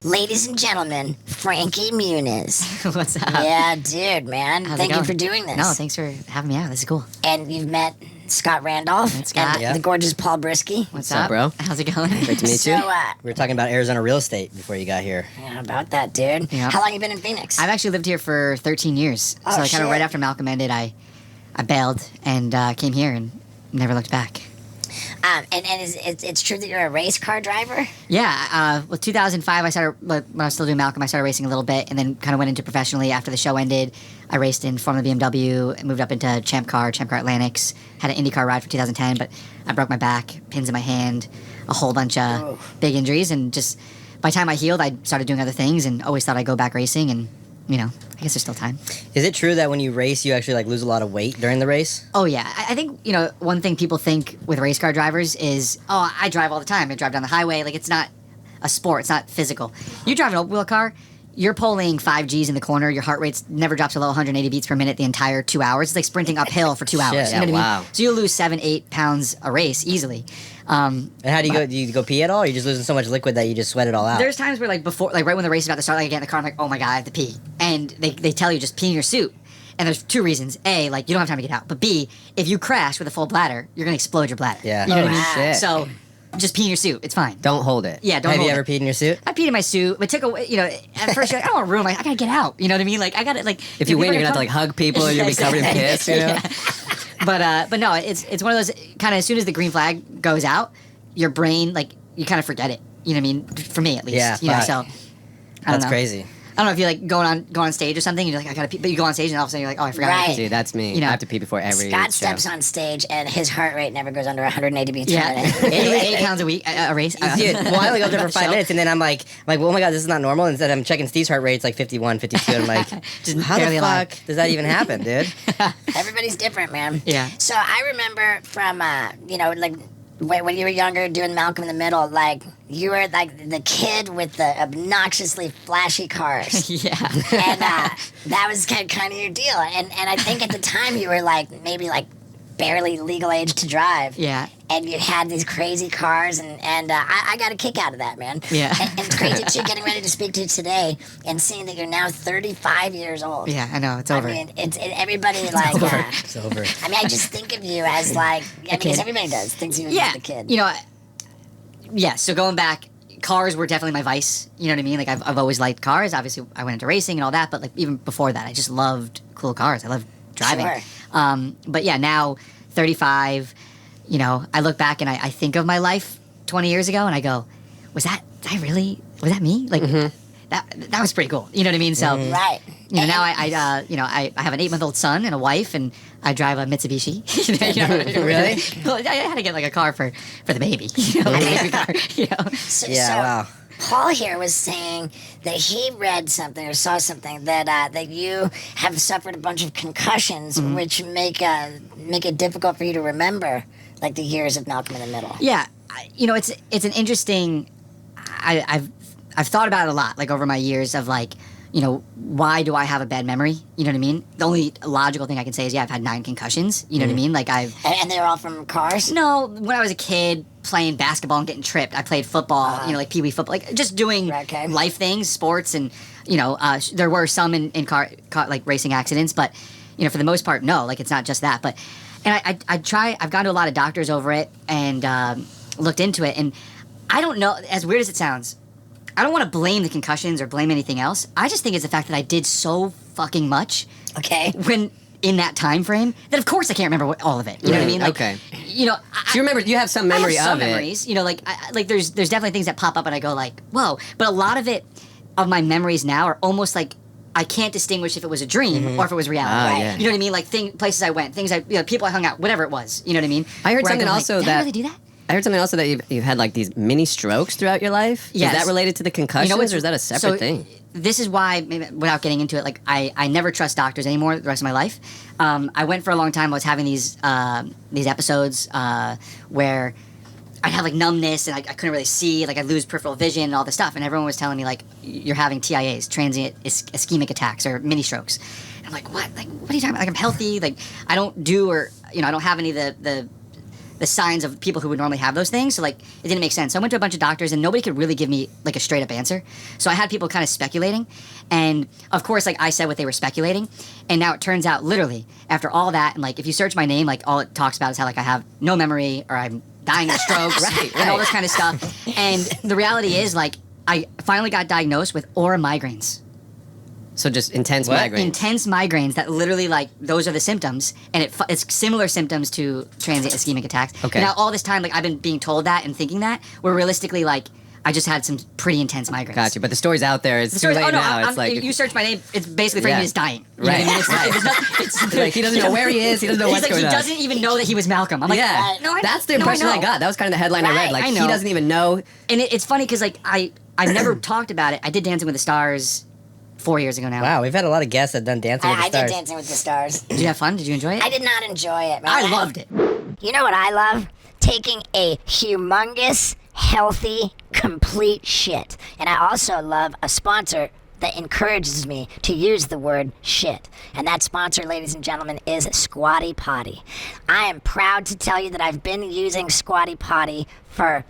Ladies and gentlemen, Frankie Muniz. What's up? Yeah, dude, man. Thank you for doing this. No, thanks for having me out. This is cool. And you've met Scott Randolph and Scott, the gorgeous Paul Brisky. What's up, bro? How's it going? Great to meet you. We were talking about Arizona real estate before you got here. Yeah, about that, dude. Yeah. How long you been in Phoenix? I've actually lived here for 13 years. Oh, so kind of right after Malcolm ended, I bailed and came here and never looked back. And it's true that you're a race car driver? Yeah. 2005, I started, when I was still doing Malcolm, I started racing a little bit and then kind of went into professionally after the show ended. I raced in Formula BMW, moved up into Champ Car Atlantics, had an IndyCar ride for 2010, but I broke my back, pins in my hand, a whole bunch of big injuries, and just by the time I healed, I started doing other things and always thought I'd go back racing. And, I guess there's still time. Is it true that when you race, you actually lose a lot of weight during the race? Oh, yeah. I think, one thing people think with race car drivers is, I drive all the time. I drive down the highway. Like, it's not a sport. It's not physical. You drive an open wheel car, you're pulling 5 Gs in the corner. Your heart rate never drops below 180 beats per minute the entire 2 hours. It's like sprinting uphill for 2 hours. Shit, you know what I wow. mean? So you'll lose 7-8 pounds a race easily. And how do you go? Do you go pee at all? Or you're just losing so much liquid that you just sweat it all out? There's times where right when the race is about to start, I get in the car, I'm like, oh my God, I have to pee. And they tell you just pee in your suit. And there's 2 reasons. A, you don't have time to get out. But B, if you crash with a full bladder, you're going to explode your bladder. Yeah. You know what I mean? Shit. So just pee in your suit. It's fine. Don't hold it. Yeah, don't Have hold you ever it. peed in your suit? I peed in my suit, but at first you're like, I don't want room. I gotta get out. You know what I mean? Like, I gotta, like... If you win, you're gonna have to hug people and you're gonna be covered in piss, Yeah. But no, it's one of those, kind of as soon as the green flag goes out, your brain, you kind of forget it. You know what I mean? For me, at least. Yeah, So, I don't That's know. crazy. I don't know if you go on stage or something, you're like, I gotta pee, but you go on stage and all of a sudden you're like, oh, I forgot. Right. Dude, that's me. You know. I have to pee before every Scott show. steps on stage and his heart rate never goes under 180 beats per Yeah, minute. 8 pounds a week, a race. Dude, well, I only go up there for 5 Show. minutes, and then I'm like, well, oh my God, this is not normal. Instead, I'm checking Steve's heart rate, it's like 51, 52, and I'm like, Just how the barely alive. fuck does that even happen, dude? Everybody's different, man. Yeah. So I remember from, when you were younger doing Malcolm in the Middle, you were the kid with the obnoxiously flashy cars. Yeah. And that was kind of your deal. And I think at the time you were maybe barely legal age to drive. Yeah. And you had these crazy cars, and I got a kick out of that, man. Yeah. And it's crazy too, getting ready to speak to you today and seeing that you're now 35 years old. Yeah, I know, it's over. I mean, everybody It's over. I mean, I just think of you as because everybody does thinks of you as a kid. Yeah, so going back, cars were definitely my vice. You know what I mean? I've always liked cars. Obviously, I went into racing and all that, but even before that, I just loved cool cars. I loved driving. Sure. But yeah, now 35, I look back and I think of my life 20 years ago and I go, was that me? That was pretty cool. You know what I mean? So Right. now I have an 8-month-old son and a wife, and I drive a Mitsubishi. Really? Well, I had to get a car for the baby. A baby car. So, Yeah, so wow. Paul here was saying that he read something or saw something that you have suffered a bunch of concussions, which make it difficult for you to remember the years of Malcolm in the Middle. Yeah, it's an interesting. I've thought about it a lot, over my years of why do I have a bad memory? You know what I mean? The only logical thing I can say is, I've had 9 concussions. You know what I mean? And they're all from cars? No, when I was a kid playing basketball and getting tripped, I played football, pee-wee football, just doing life things, sports, and, there were some in car racing accidents, but, for the most part, no, it's not just that. But, and I've gone to a lot of doctors over it and looked into it, and I don't know, as weird as it sounds, I don't want to blame the concussions or blame anything else. I just think it's the fact that I did so fucking much. Okay. When in that time frame, that of course I can't remember all of it. You know what I mean? Okay. So you remember? You have some memory I have some of memories. There's definitely things that pop up and I go whoa. But a lot of it, of my memories now, are almost I can't distinguish if it was a dream or if it was reality. Yeah. You know what I mean? Places I went, things people I hung out, whatever it was. You know what I mean? I heard Where something go, also did I really do that? I heard something also that you've had these mini strokes throughout your life. Yes. Is that related to the concussions, or is that a separate thing? This is why, maybe, without getting into it, I never trust doctors anymore the rest of my life. I went for a long time. I was having these episodes where I'd have numbness and I couldn't really see. I'd lose peripheral vision and all this stuff. And everyone was telling me you're having TIAs, transient ischemic attacks, or mini strokes. And I'm like, what? What are you talking about? I'm healthy. I don't do I don't have any of the signs of people who would normally have those things. So it didn't make sense. So I went to a bunch of doctors and nobody could really give me a straight up answer. So I had people kind of speculating. And of course, I said what they were speculating. And now it turns out literally after all that, and if you search my name, all it talks about is how I have no memory or I'm dying of strokes and all this kind of stuff. And the reality is I finally got diagnosed with aura migraines. So just intense What? migraines. Intense migraines that literally those are the symptoms, and it's similar symptoms to transient ischemic attacks. Okay. Now all this time I've been being told that and thinking that, where realistically I just had some pretty intense migraines. Gotcha. But the story's out there. It's too late now. It's you search my name, it's basically framed as dying. You know Right. what I mean? It's he doesn't know where he is. He doesn't know what's going on. He doesn't even know that he was Malcolm. I'm Yeah. no, that's the impression know. I got. That was kind of the headline I read. I He know. doesn't even know. And it's funny because I I've never talked about it. I did Dancing with the Stars 4 years ago now. Wow, we've had a lot of guests that done Dancing with the I Stars. did Dancing with the Stars. Did you have fun? Did you enjoy it? I did not enjoy it, man. I loved it. You know what I love? Taking a humongous, healthy, complete shit. And I also love a sponsor that encourages me to use the word shit. And that sponsor, ladies and gentlemen, is Squatty Potty. I am proud to tell you that I've been using Squatty Potty for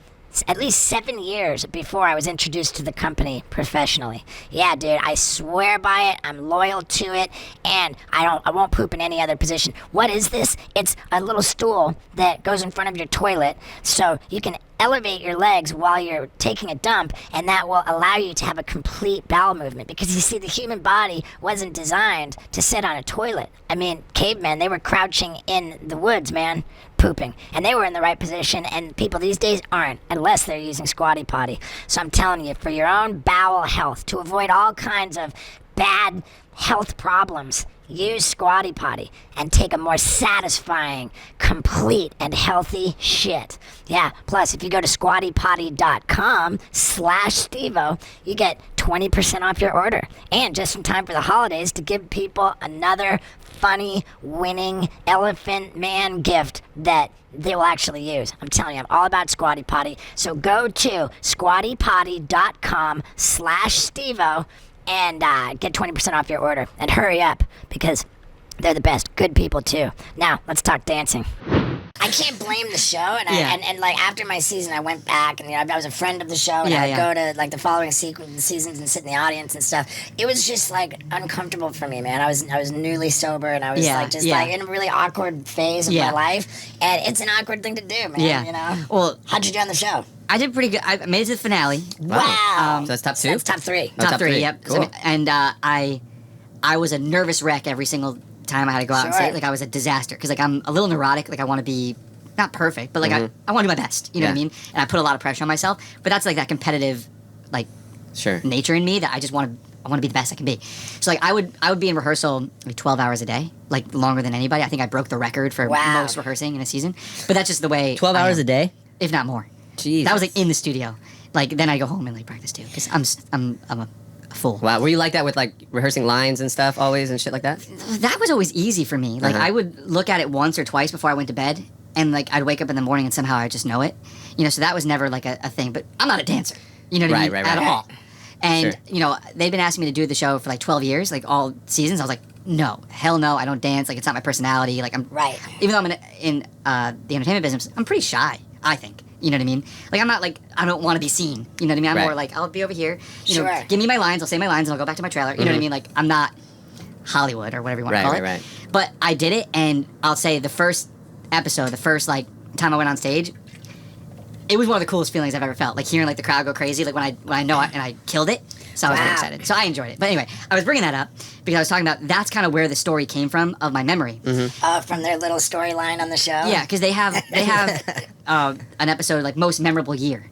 at least 7 years before I was introduced to the company professionally. Yeah, dude, I swear by it. I'm loyal to it, and I won't poop in any other position. What is this? It's a little stool that goes in front of your toilet, so you can elevate your legs while you're taking a dump, and that will allow you to have a complete bowel movement. Because you see, the human body wasn't designed to sit on a toilet. I mean, cavemen, they were crouching in the woods, man, pooping, and they were in the right position, and people these days aren't, unless they're using Squatty Potty. So I'm telling you, for your own bowel health, to avoid all kinds of bad health problems, use Squatty Potty and take a more satisfying, complete, and healthy shit. Yeah, plus if you go to squattypotty.com/Stevo, you get 20% off your order. And just in time for the holidays, to give people another funny, winning elephant man gift that they will actually use. I'm telling you, I'm all about Squatty Potty. So go to squattypotty.com/Stevo and get 20% off your order. And hurry up, because they're the best. Good people, too. Now, let's talk dancing. I can't blame the show, and like after my season, I went back, and I was a friend of the show, and I'd go to like the following seasons and sit in the audience and stuff. It was just like uncomfortable for me, man. I was newly sober, and I was like in a really awkward phase of my life, and it's an awkward thing to do, man. Yeah. You know. Well, how'd you do on the show? I did pretty good. I made it to the finale. Wow. So that's top 2? That's top 3. Top three. Yep. Cool. So, and I was a nervous wreck every single time I had to go out and say, like, I was a disaster, because like I'm a little neurotic. Like I want to be not perfect, but like I want to do my best. You know what I mean? And I put a lot of pressure on myself. But that's like that competitive, like, nature in me that I just want to be the best I can be. So like I would be in rehearsal like 12 hours a day, like longer than anybody. I think I broke the record for most rehearsing in a season. But that's just the way. 12 hours a day, if not more. Jeez. That was like in the studio. Like then I go home and like practice too, because I'm a fool. Wow, were you like that with like rehearsing lines and stuff always and shit like that? That was always easy for me. Like I would look at it once or twice before I went to bed, and like I'd wake up in the morning and somehow I just know it. You know, so that was never like a thing. But I'm not a dancer. You know what I mean? At all. And you know, they've been asking me to do the show for like 12 years, like all seasons. I was like, no, hell no, I don't dance. Like it's not my personality. Like I'm even though I'm in the entertainment business, I'm pretty shy, I think. You know what I mean? Like, I'm not like, I don't want to be seen. You know what I mean? I'm more like, I'll be over here. You know, give me my lines, I'll say my lines, and I'll go back to my trailer. You know what I mean? Like, I'm not Hollywood or whatever you want to call it. Right. But I did it, and I'll say the first episode, the first, like, time I went on stage, it was one of the coolest feelings I've ever felt. Like, hearing, like, the crowd go crazy, like, when I know it, and I killed it. So I was really excited. So I enjoyed it. But anyway, I was bringing that up because I was talking about that's kind of where the story came from of my memory. From their little storyline on the show? Yeah, because they have an episode like most memorable year.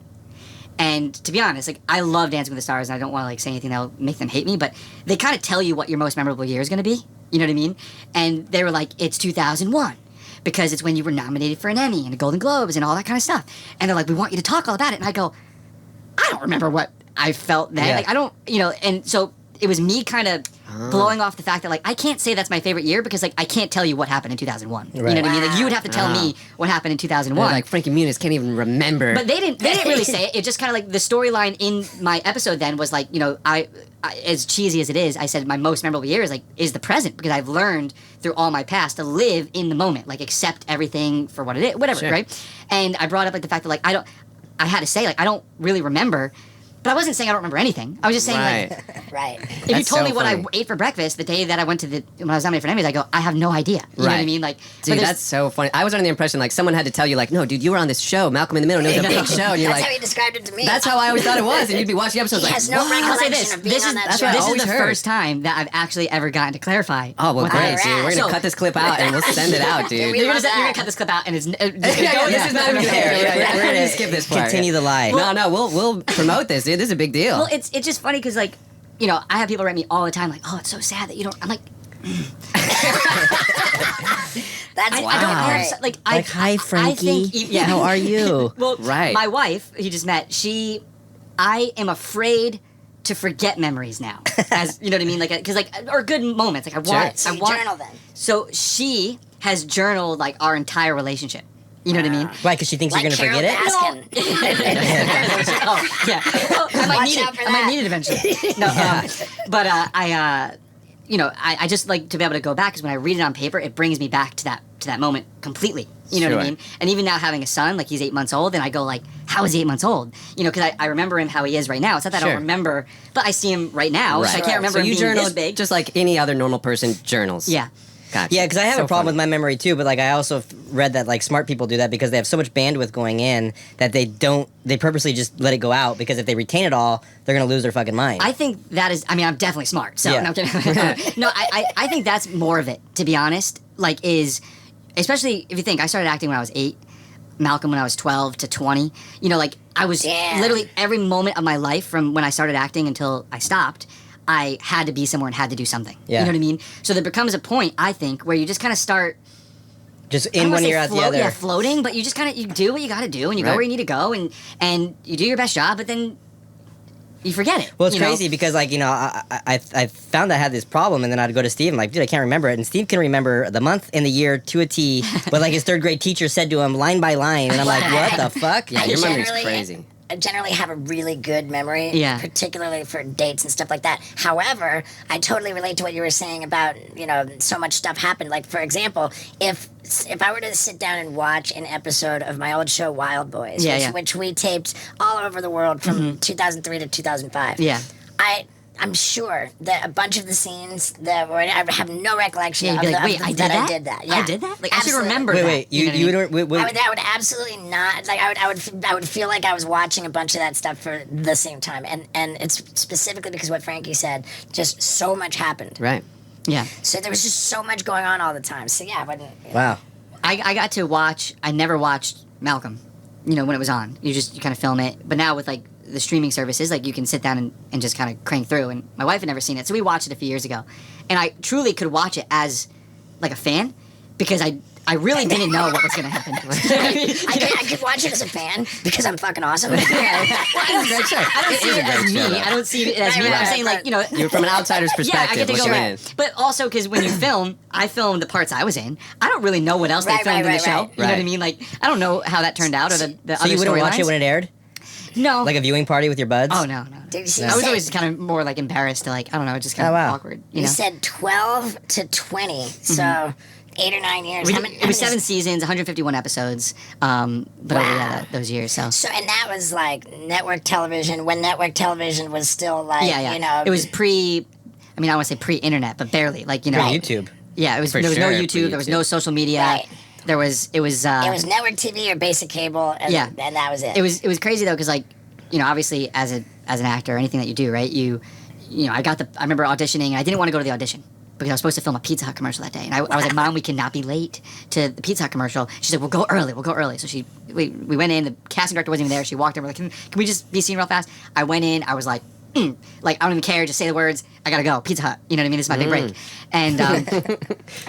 And to be honest, like I love Dancing with the Stars, and I don't want to like say anything that'll make them hate me, but they kind of tell you what your most memorable year is going to be. You know what I mean? And they were like, it's 2001. Because it's when you were nominated for an Emmy and a Golden Globes and all that kind of stuff. And they're like, we want you to talk all about it. And I go, I don't remember what I felt then. Like I don't, you know, and so it was me kind of blowing off the fact that like I can't say that's my favorite year because like I can't tell you what happened in 2001. You know what I mean? Like you would have to tell me what happened in 2001. Like Frankie Muniz can't even remember. But they didn't really say it. It just kind of like the storyline in my episode then was like, you know, I as cheesy as it is, I said my most memorable year is the present because I've learned through all my past to live in the moment, like accept everything for what it is, whatever, right? And I brought up like the fact that like I had to say like I don't really remember. But I wasn't saying I don't remember anything. I was just saying, like, if you told me what I ate for breakfast the day that I went to when I was nominated for Emmys, I go, I have no idea. You know what I mean? Like, dude, that's so funny. I was under the impression, like, someone had to tell you, like, no, dude, you were on this show, Malcolm in the Middle, and it was a big show. And you're that's like, how he described it to me. That's how I always thought it was. And you'd be watching episodes like, has no recollection of being on that show. This is the first time that I've actually ever gotten to clarify. Oh, well, great, dude. We're going to cut this clip out, and we'll send it out, dude. You're going to cut this clip out, and it's... This is not even there. We're going to skip this part. Continue the lie. No, we'll promote this, dude. This is a big deal. Well, it's just funny because, like, you know, I have people write me all the time, like, oh, it's so sad that you don't... I'm like... That's I don't know. Like, hi, Frankie. How are you? Well, my wife, you just met, she I am afraid to forget memories now. As you know what I mean? Like, because or good moments. Like So you journal then. So she has journaled like our entire relationship. You know what I mean? Why? Because she thinks Like you're going to Carol forget it? Baskin. Oh, yeah. Oh, I might Watch need out it. for I might that. need it eventually. No, but I just like to be able to go back because when I read it on paper, it brings me back to that moment completely. You know what I Sure. mean? And even now having a son, like he's 8 months old, and I go like, how is he 8 months old? You know, because I remember him how he is right now. It's not that I Sure. don't remember, but I see him right now, so I can't remember So him you being journal this big. just like any other normal person journals. Yeah. Gotcha. Yeah, because I have So a problem funny. with my memory too, but like I also read that like smart people do that because they have so much bandwidth going in that they purposely just let it go out because if they retain it all, they're going to lose their fucking mind. I think that is. I mean, I'm definitely smart. So Yeah. no, I'm kidding. No, I think that's more of it. To be honest, like is especially if you think I started acting when I was 8, Malcolm when I was 12 to 20. You know, like I was Damn. literally every moment of my life from when I started acting until I stopped. I had to be somewhere and had to do something. Yeah. You know what I mean? So there becomes a point, I think, where you just kind of start just I don't in wanna one say ear out the float- other. Yeah, floating, but you just kind of you do what you got to do, and you go Right. where you need to go, and you do your best job, but then you forget it. Well, it's you know? crazy because, like, you know, I found I had this problem, and then I'd go to Steve, and like, dude, I can't remember it. And Steve can remember the month and the year to a T, but like his third grade teacher said to him line by line, and I'm like, what the fuck? Yeah, I your memory's generally- crazy. I generally have a really good memory, Yeah. particularly for dates and stuff like that. However, I totally relate to what you were saying about, you know, so much stuff happened. Like, for example, if I were to sit down and watch an episode of my old show Wild Boys, which we taped all over the world from 2003 to 2005. Yeah. I'm sure that a bunch of the scenes that were, I have no recollection Yeah, of, you'd be like, the, wait, of I the, did that that? I did that. I Yeah. did that? Like, I should Absolutely. remember Wait, that. wait, You know what I mean? I would absolutely not like. I would feel like I was watching a bunch of that stuff for the same time, and it's specifically because what Frankie said. Just so much happened. Right. Yeah. So there was just so much going on all the time. So yeah, but Wow. I got to watch. I never watched Malcolm. You know when it was on. You kind of film it. But now with like the streaming services, like you can sit down and just kind of crank through. And my wife had never seen it, so we watched it a few years ago. And I truly could watch it as like a fan because I really didn't know what was going to happen. I could watch it as a fan because I'm fucking awesome. I don't see it as me. I don't see it as me. I'm saying like, you know, You're from an outsider's yeah, I perspective get to go looking in. in. But also because when you film, I filmed the parts I was in. I don't really know what else they Right, filmed right, in the right, show. right. You know what I Right. mean? Like I don't know how that turned out or the So other you wouldn't watch it storylines. when it aired? No. Like a viewing party with your buds? Oh no. Dude, you I was said- always kind of more like embarrassed to like I don't know, just kind Oh, of wow. awkward. You You know. said 12 to 20 , so 8 or 9 years. We How did- many- it was how many- 7 seasons, 151 episodes, but over Wow. those years. So So and that was like network television when network television was still like yeah. you know It was pre. I mean, I don't want to say pre-internet, but barely. Like you know. On YouTube. Yeah. It was. For There was no sure, YouTube. There was no pre-YouTube. social media. Right. There was. It was. it was network TV or basic cable and, Yeah. and that was it. It was crazy though because like you know obviously as an actor anything that you do right you know I remember auditioning and I didn't want to go to the audition because I was supposed to film a Pizza Hut commercial that day and I was like Mom we cannot be late to the Pizza Hut commercial. She said we'll go early so we went in, the casting director wasn't even there, she walked in, we're like can we just be seen real fast. I went in, I was like like I don't even care, just say the words, I gotta go Pizza Hut, you know what I mean, this is my big break. And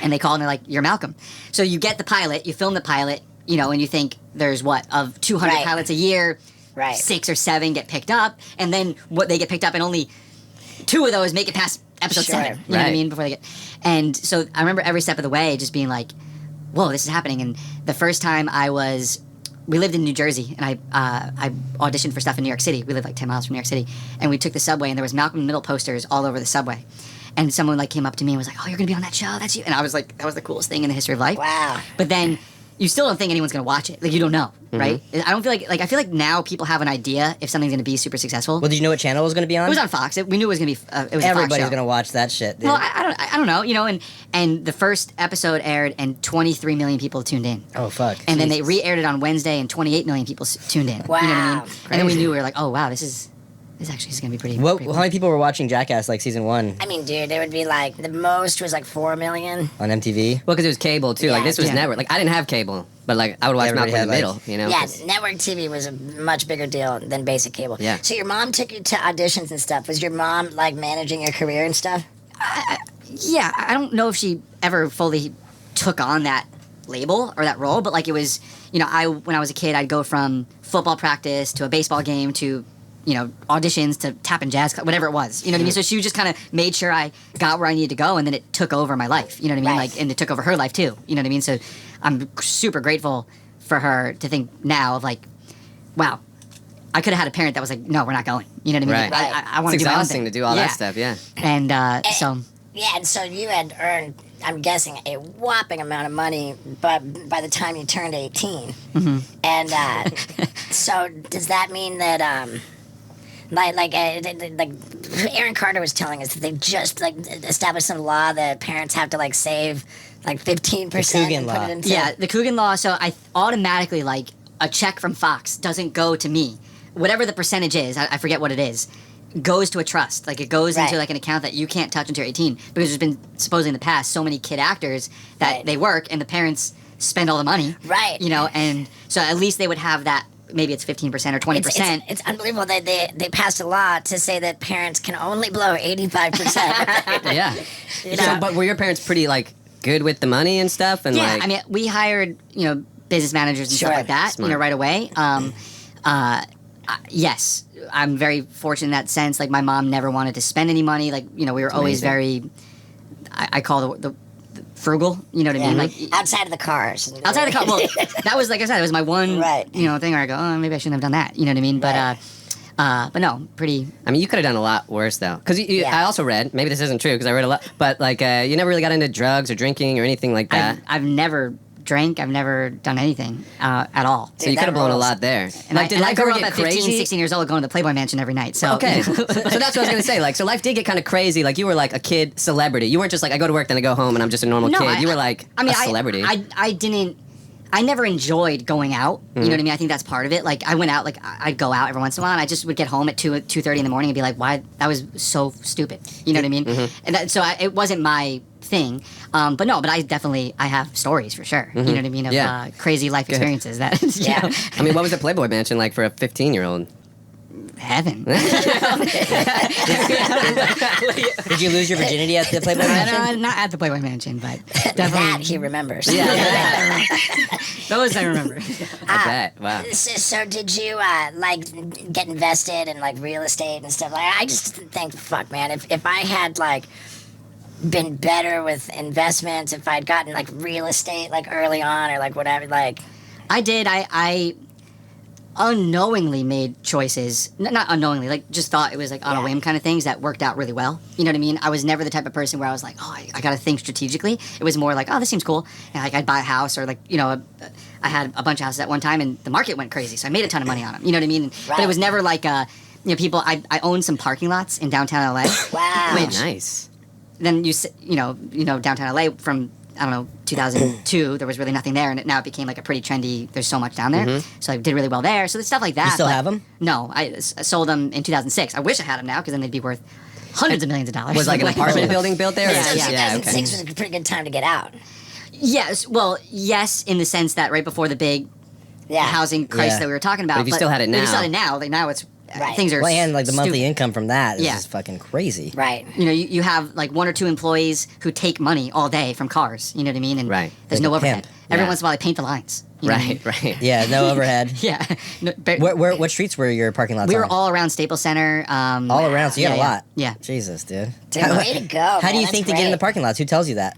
and they called and they're like you're Malcolm. So you get the pilot, you film the pilot, you know, and you think there's what of 200 Right. pilots a year, Right. 6 or 7 get picked up, and then what they get picked up, and only 2 of those make it past episode Sure. 7. You know what I Right. mean? Before they get, and so I remember every step of the way just being like, "Whoa, this is happening!" And the first time we lived in New Jersey, and I auditioned for stuff in New York City. We lived like 10 miles from New York City, and we took the subway, and there was Malcolm in the Middle posters all over the subway. And someone like came up to me and was like, "Oh, you're gonna be on that show? That's you!" And I was like, "That was the coolest thing in the history of life." Wow. But then you still don't think anyone's gonna watch it. Like you don't know, right? I don't feel like I feel like now people have an idea if something's gonna be super successful. Well, did you know what channel it was going to be on? It was on Fox. We knew it was gonna be. It was Everybody's a Fox show. going to watch that shit, dude. Well, I don't know, you know, and the first episode aired and 23 million people tuned in. Oh, fuck. And then they re-aired it on Wednesday and 28 million people tuned in. Wow. You know what I mean? And then we knew we were like, oh wow, this actually is gonna be pretty. What, pretty how cool. many people were watching Jackass like season 1 I mean, dude, it would be like the most was like 4 million. on MTV? Well, because it was cable too. Like Yeah, this was yeah. network. Like I didn't have cable, but like I would watch Everybody Malcolm in the had, Middle. like- You know. Yeah, 'cause- network TV was a much bigger deal than basic cable. Yeah. So your mom took you to auditions and stuff. Was your mom like managing your career and stuff? Yeah, I don't know if she ever fully took on that label or that role, but like it was, you know, when I was a kid, I'd go from football practice to a baseball game to auditions to tap in jazz, whatever it was. You know what I mean? So she just kind of made sure I got where I needed to go, and then it took over my life. You know what I mean? Right. Like, and it took over her life too. You know what I mean? So I'm super grateful for her to think now of like, wow, I could have had a parent that was like, no, we're not going. You know what I mean? Right. Like, I want to It's do my own exhausting thing. to do all that stuff, yeah. And so... Yeah, and so you had earned, I'm guessing, a whopping amount of money but by the time you turned 18. Mm-hmm. And so does that mean that, like Aaron Carter was telling us that they've just, like, established some law that parents have to, like, save, like, 15% Coogan and law. put it into... Yeah, the Coogan law, so I automatically, like, a check from Fox doesn't go to me. Whatever the percentage is, I forget what it is, goes to a trust. Like, it goes into, like, an account that you can't touch until you're 18. Because there's been, supposedly in the past, so many kid actors that they work and the parents spend all the money. Right. You know, and so at least they would have that, maybe it's 15% or 20%. It's unbelievable that they passed a law to say that parents can only blow 85%. Yeah. You So, know? but were your parents pretty, like, good with the money and stuff? And Yeah, like, I mean, we hired, business managers and Sure. stuff like that, Smart. right away. Yes, I'm very fortunate in that sense. Like, my mom never wanted to spend any money. Like, we were always very, I call the frugal, you know what I mean? Like, Outside of the cars. outside of the car, well, that was, like I said, it was my one, Right. thing where I go, oh, maybe I shouldn't have done that, you know what I mean? But no, pretty, I mean, you could have done a lot worse, though. Because Yeah. I also read, maybe this isn't true because I read a lot, but, like, you never really got into drugs or drinking or anything like that. I've never drank, I've never done anything at all. So you that could have blown a rules. lot there. And Like, did I life grew ever up get at 15, crazy? 16 years old going to the Playboy Mansion every night. So Okay. So that's what I was going to say. Like, so life did get kind of crazy. Like, you were like a kid celebrity. You weren't just like, I go to work, then I go home, and I'm just a normal kid. You were like a celebrity. I never enjoyed going out. You know what I mean? I think that's part of it. Like, I went out, like, I'd go out every once in a while, and I just would get home at 2:30 in the morning and be like, why? That was so stupid. You know what I mean? And so it wasn't my thing. But I have stories for sure. You know what I mean? Of Yeah. crazy life experiences that, Yeah. I mean, what was the Playboy Mansion like for a 15-year-old? heaven. Did you lose your virginity at the Playboy Mansion? Not at the Playboy Mansion, but That definitely. he remembers. Those I remember. I bet. Wow. So did you like get invested in like real estate and stuff? Like, I just think, fuck, man, if I had like been better with investments, if I'd gotten like real estate like early on or like whatever, like I did. I unknowingly made choices. Not unknowingly, like just thought it was like on a whim kind of things that worked out really well. You know what I mean? I was never the type of person where I was like, oh, I got to think strategically. It was more like, oh, this seems cool. And like I'd buy a house or like, I had a bunch of houses at one time and the market went crazy. So I made a ton of money on them. You know what I mean? But it was never like, people, I owned some parking lots in downtown LA. wow. Which- Nice. Then downtown LA from, I don't know, 2002, there was really nothing there, and now it became like a pretty trendy, there's so much down there. So I did really well there. So there's stuff like that. You still but have them? No, I sold them in 2006. I wish I had them now, because then they'd be worth hundreds of millions of dollars. Was like an apartment building built there? Yeah, So yeah. 2006 was a pretty good time to get out. Yes, well, yes, in the sense that right before the big Yeah. housing crisis Yeah. that we were talking about. But if you still had it If you still now. had it now, like now it's, Right. things are Well, and like the monthly stupid. income from that is Yeah. just fucking crazy. Right. You have like one or two employees who take money all day from cars. You know what I mean? And Right. there's Like no a overhead. pimp. Every Yeah. once in a while they paint the lines. You know what I mean? Right, right. Yeah, no overhead. Yeah. No, What streets were your parking lots we were on? all around Staples Center. All around, so you had a yeah, lot. Yeah. Jesus, dude. Dude, way to go. How man. do you That's think to get in great. the parking lots? Who tells you that?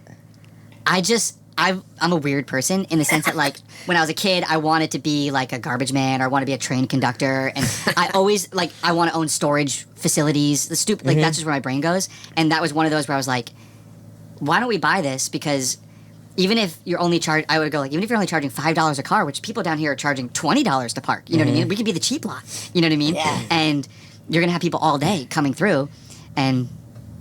I'm a weird person in the sense that, like, when I was a kid, I wanted to be like a garbage man or I want to be a train conductor, and I always like I want to own storage facilities. The stupid, like that's just where my brain goes. And that was one of those where I was like, why don't we buy this? Because even if you're only I would go like, even if you're only charging $5 a car, which people down here are charging $20 to park. You know what I mean? We could be the cheap lot. You know what I mean? Yeah. And you're gonna have people all day coming through, and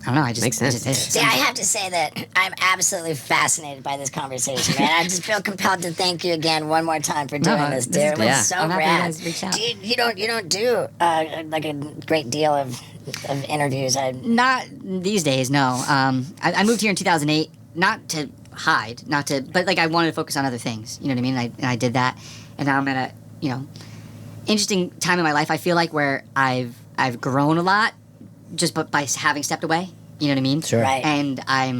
I don't know. I just Makes sense. I just did it. See, I have to say that I'm absolutely fascinated by this conversation, man. I just feel compelled to thank you again one more time for doing this, dude. It was Yeah. so I'm happy you rad. guys reached out. Dude, you don't do like a great deal of interviews. Not these days, no. I moved here in 2008, not to hide, but like I wanted to focus on other things. You know what I mean? And I did that, and now I'm at a interesting time in my life. I feel like where I've grown a lot, just by having stepped away. You know what I mean? Sure. Right. And I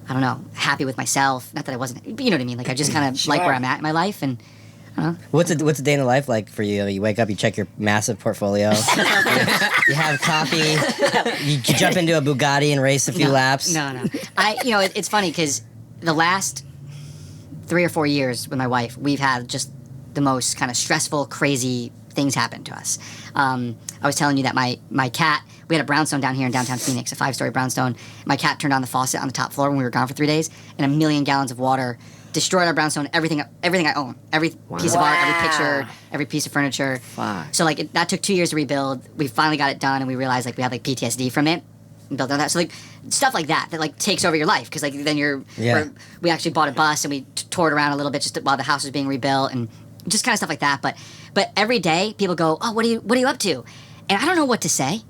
don't know, happy with myself. Not that I wasn't, but you know what I mean? Like I just kind of like Sure. where I'm at in my life, and What's a day in the life like for you? You wake up, you check your massive portfolio, you have coffee, you jump into a Bugatti and race a few laps. No. It's funny because the last 3 or 4 years with my wife, we've had just the most kind of stressful, crazy things happen to us. I was telling you that my cat, we had a brownstone down here in downtown Phoenix, a 5-story brownstone. My cat turned on the faucet on the top floor when we were gone for 3 days, and 1 million gallons of water destroyed our brownstone, everything I own, every piece of art, every picture, every piece of furniture. Fuck. So that took 2 years to rebuild. We finally got it done, and we realized we had PTSD from it. And built on that. So stuff like that takes over your life because then we actually bought a bus and we tore it around a little bit just while the house was being rebuilt and just kind of stuff like that. But every day people go, oh, what are you up to? And I don't know what to say.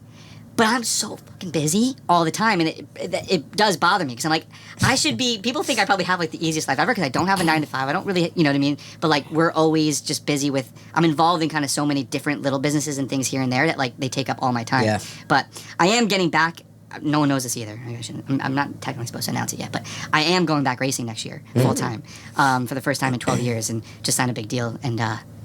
But I'm so fucking busy all the time, and it does bother me because I'm like, I should be. People think I probably have the easiest life ever because I don't have a 9 to 5. I don't really, you know what I mean. But we're always just busy with. I'm involved in kind of so many different little businesses and things here and there that they take up all my time. Yeah. But I am getting back. No one knows this either. I'm not technically supposed to announce it yet, but I am going back racing next year full time for the first time in 12 years, and just signed a big deal and.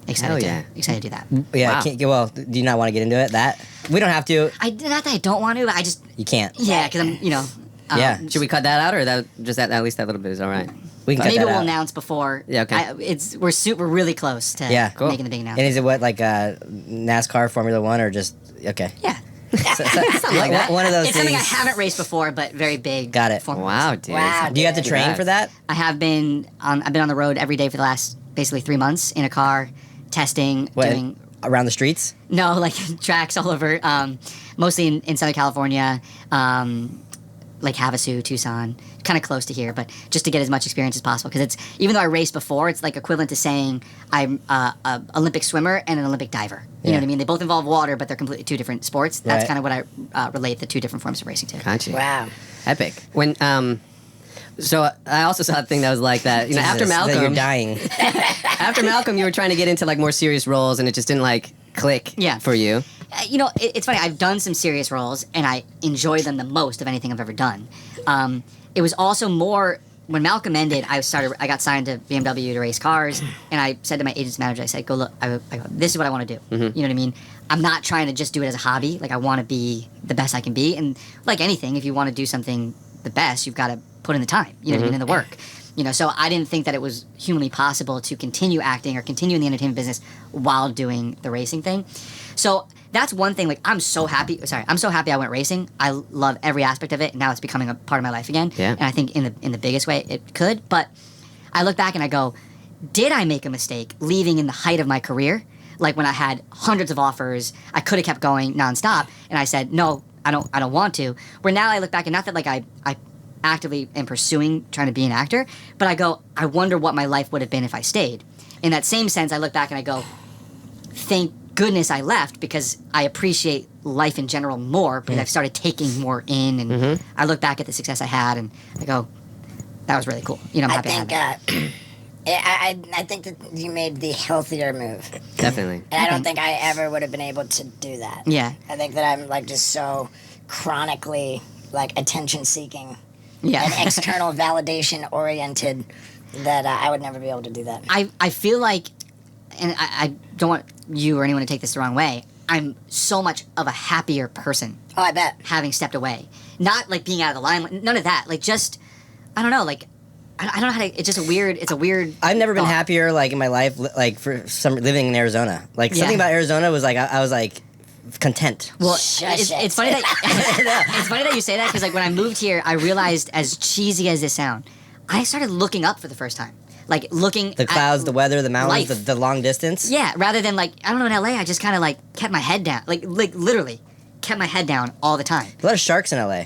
Excited to do that. Yeah, wow. Well, do you not want to get into it? That we don't have to. Not that I don't want to, but I just you can't. Yeah, because I'm yeah. Should we cut that out, or that just at least that little bit is all right? We can cut maybe that we'll out. Announce before. Yeah, okay. We're really close to making the big announcement. And is it NASCAR, Formula One, or just okay? Yeah. Something like that. One of those it's things. something I haven't raced before, but very big. Got it. Wow, dude. Wow. Do you have to train for that? I have been. I've been on the road every day for the last basically 3 months in a car, testing, doing around the streets. No, tracks all over. Mostly in Southern California, Havasu, Tucson, kind of close to here, but just to get as much experience as possible. Because it's even though I raced before, it's equivalent to saying I'm an Olympic swimmer and an Olympic diver. You know what I mean? They both involve water, but they're completely two different sports. That's kind of what I relate the two different forms of racing to. Gotcha. Wow. Epic. When so I also saw a thing that was like that. Jesus, after Malcolm, you're dying. After Malcolm, you were trying to get into more serious roles, and it just didn't click for you. It's funny. I've done some serious roles, and I enjoy them the most of anything I've ever done. It was also more when Malcolm ended. I got signed to BMW to race cars, and I said to my agent's manager, I said, "Go look. I go, this is what I want to do. Mm-hmm. You know what I mean? I'm not trying to just do it as a hobby. I want to be the best I can be. And like anything, if you want to do something the best, you've got to put in the time. You know what I mean? In the work." So I didn't think that it was humanly possible to continue acting or continue in the entertainment business while doing the racing thing. So that's one thing. I'm so happy I went racing. I love every aspect of it, and now it's becoming a part of my life again. Yeah. And I think in the biggest way it could. But I look back and I go, did I make a mistake leaving in the height of my career? When I had hundreds of offers, I could have kept going nonstop, and I said, no, I don't want to. Where now I look back, and not that I actively am pursuing trying to be an actor, but I go, I wonder what my life would have been if I stayed. In that same sense, I look back and I go, thank goodness I left, because I appreciate life in general more because I've started taking more in, and I look back at the success I had and I go, that was really cool. I'm happy I had that. I think that you made the healthier move. Definitely. And I don't think I ever would have been able to do that. Yeah. I think that I'm just so chronically attention seeking. Yeah. And external validation oriented that I would never be able to do that. I feel like, and I don't want you or anyone to take this the wrong way, I'm so much of a happier person. Oh, I bet. Having stepped away. Not being out of the limelight, none of that. Just, I don't know, I don't know how to, it's just a weird I've never been thought. happier in my life for some living in Arizona. Something about Arizona was I was content. Well, it's funny that it's funny that you say that, because when I moved here, I realized, as cheesy as this sounds, I started looking up for the first time. Looking the clouds, the weather, the mountains, life. the long distance. Yeah, rather than I don't know, in LA, I just kind of kept my head down, literally kept my head down all the time. A lot of sharks in LA.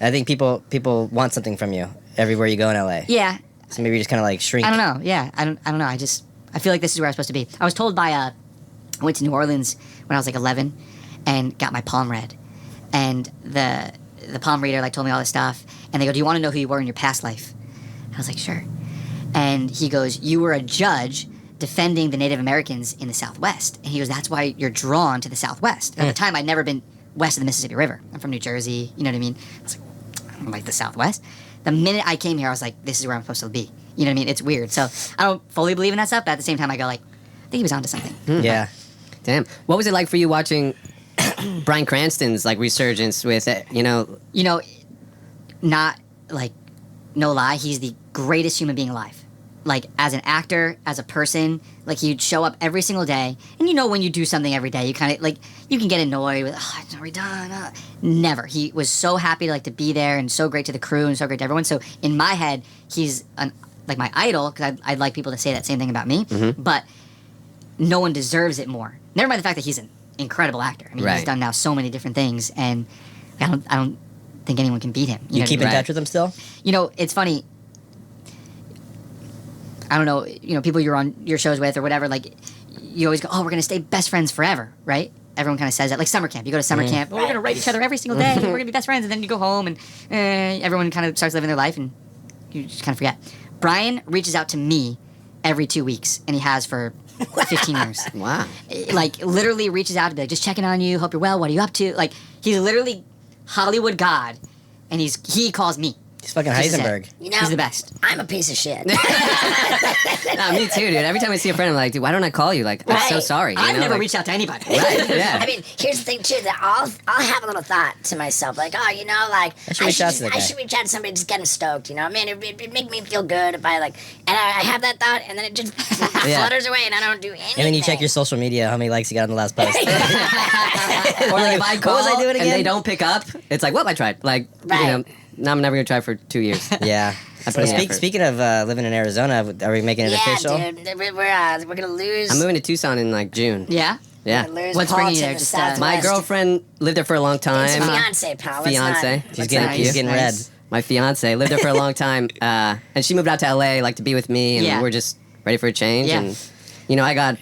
I think people want something from you everywhere you go in LA. Yeah. So maybe you just kind of shrink. I don't know. Yeah, I don't know. I feel like this is where I'm supposed to be. I was told by I went to New Orleans when I was 11 and got my palm read, and the palm reader told me all this stuff, and they go, "Do you want to know who you were in your past life?" And I was like, "Sure." And he goes, "You were a judge defending the Native Americans in the Southwest." And he goes, "That's why you're drawn to the Southwest." And at the time, I'd never been west of the Mississippi River. I'm from New Jersey. You know what I mean? I was like, I don't like the Southwest. The minute I came here, I was like, this is where I'm supposed to be. You know what I mean? It's weird. So I don't fully believe in that stuff, but at the same time, I go like, I think he was onto something. Yeah. Damn. What was it like for you watching Bryan Cranston's like resurgence with it? You know, Not like, no lie, he's the greatest human being alive. Like, as an actor, as a person, like, he'd show up every single day. And you know when you do something every day, you kind of, like, you can get annoyed with, it's already done. Never. He was so happy to be there and so great to the crew and so great to everyone. So, in my head, he's, like, my idol, because I'd like people to say that same thing about me. Mm-hmm. But no one deserves it more. Never mind the fact that he's an incredible actor. I mean, Right. he's done now so many different things, and I don't think anyone can beat him. You know keep what I in mean? touch with him still? You know, it's funny. I don't know, people you're on your shows with or whatever, like, you always go, we're going to stay best friends forever, right? Everyone kind of says that. Like summer camp. You go to summer camp, we're going to write each other every single day, we're going to be best friends, and then you go home, and everyone kind of starts living their life, and you just kind of forget. Brian reaches out to me every 2 weeks, and he has for 15 years. wow. Like, literally reaches out to be like, just checking on you, hope you're well, what are you up to? Like, he's literally Hollywood God, and he calls me. He's fucking This is it. Heisenberg. You know, He's the best. I'm a piece of shit. Nah, me too, dude. Every time I see a friend, I'm like, dude, why don't I call you? Like, I'm so Right. sorry. You I've know? never like, reached out to anybody. Right, yeah. I mean, here's the thing too, that I'll have a little thought to myself, like, like I should reach out to the guy. I should reach out to somebody, just get him stoked, you know. I mean, it'd make me feel good if I and I have that thought, and then it just flutters away, and I don't do anything. And then you check your social media, how many likes you got on the last post. Or like if I call was I doing and again? they don't pick up, it's like, well, I tried. Like, Right. now I'm never gonna try for 2 years. Yeah. I put in the effort. Speaking of living in Arizona, are we making it official? dude, we're gonna lose. I'm moving to Tucson in like June. Yeah? Yeah. We're gonna lose What's Paul bringing to you there? the Just, Southwest. My girlfriend lived there for a long It's time. fiance, pal. Let's Fiance. not- She's let's getting, not- he's getting red. My fiance lived there for a long time, and she moved out to LA like to be with me, and Yeah. we're just ready for a change. Yeah. And I got.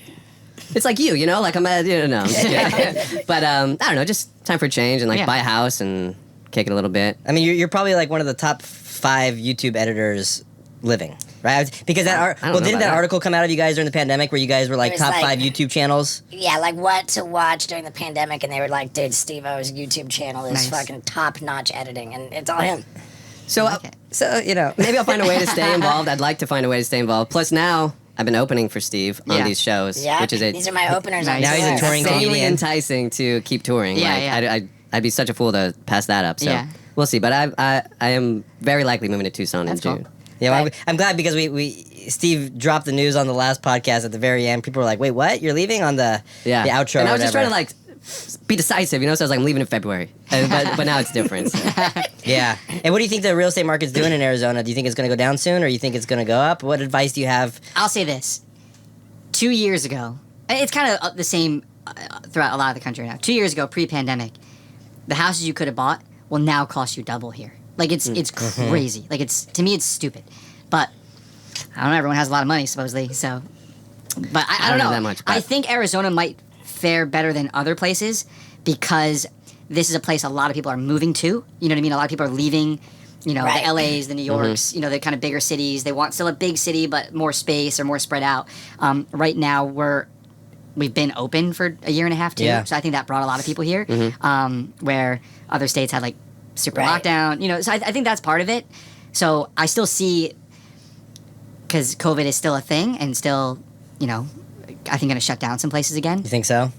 It's like like I'm at, no, I'm just kidding. But I don't know, just time for a change and like Yeah. buy a house and kick it a little bit. I mean, you're probably like one of the top 5 YouTube editors living, right? Because I don't know didn't about that that. article come out of you guys during the pandemic where you guys were like It was top like- 5 YouTube channels? Yeah, like what to watch during the pandemic, and they were like, dude, Steve-O's YouTube channel is Nice. fucking top-notch editing, and it's all him. So, like it. maybe I'll find a way to stay involved. I'd like to find a way to stay involved. Plus, now I've been opening for Steve on Yeah. these shows, Yeah, which is these are my openers. on Nice. Now he's a tour. touring insanely comedian. enticing to keep touring. Yeah, like, yeah. I'd be such a fool to pass that up. So Yeah. we'll see. But I am very likely moving to Tucson That's in cool. June. Yeah, well, I'm glad because Steve dropped the news on the last podcast at the very end. People were like, "Wait, what? You're leaving?" On the outro. And or I was just trying to whatever. be decisive, So I was like, I'm leaving in February. But now it's different. So. Yeah. And what do you think the real estate market's doing in Arizona? Do you think it's going to go down soon, or you think it's going to go up? What advice do you have? I'll say this. 2 years ago, and it's kind of the same throughout a lot of the country now. 2 years ago, pre-pandemic, the houses you could have bought will now cost you double here. Like, it's crazy. Like, to me, it's stupid. But, I don't know, everyone has a lot of money, supposedly, so. But I don't know. know that much, but- I think Arizona might fare better than other places because this is a place a lot of people are moving to. You know what I mean? A lot of people are leaving, Right. the LAs, the New Yorks, the kind of bigger cities. They want still a big city, but more space or more spread out. Right now, we've been open for a year and a half, too. Yeah. So I think that brought a lot of people here, where other states had, like, super Right. lockdown. So I think that's part of it. So I still see, because COVID is still a thing and still, I think going to shut down some places again. You think so?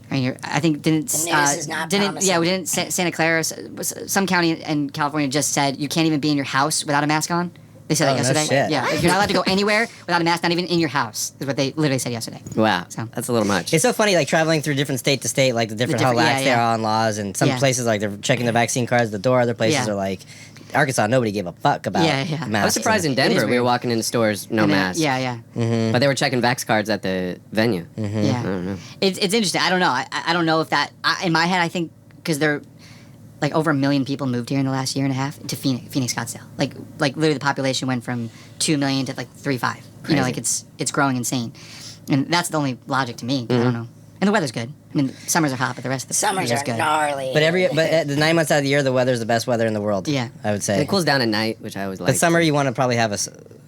I mean, I think didn't The news is not promising. yeah, we didn't Santa Clara, some county in California just said you can't even be in your house without a mask on. They said Oh, that no yesterday. shit. Yeah, like, you're not allowed to go anywhere without a mask, not even in your house. Is what they literally said yesterday. Wow. So- That's a little much. It's so funny, like traveling through different state to state, like the different how different- lax yeah, they yeah. are on laws, and some Yeah. places like they're checking the vaccine cards at the door. Other places Yeah. are like, Arkansas, nobody gave a fuck about Yeah, yeah. masks. I was surprised in Denver. We were walking into stores, no And then- mask. Yeah, But they were checking Vax cards at the venue. yeah. I don't know. It's interesting. I don't know. I don't know if that in my head. I think because they're like over 1 million people moved here in the last year and a half to Phoenix, Scottsdale. Like literally the population went from 2 million to like 3.5. Like it's growing insane, and that's the only logic to me. I don't know. And the weather's good. I mean, summers are hot, but the rest of the Summers year's are good. gnarly. But the 9 months out of the year, the weather's the best weather in the world. Yeah. I would say. And it cools down at night, which I always like. But summer, you want to probably have a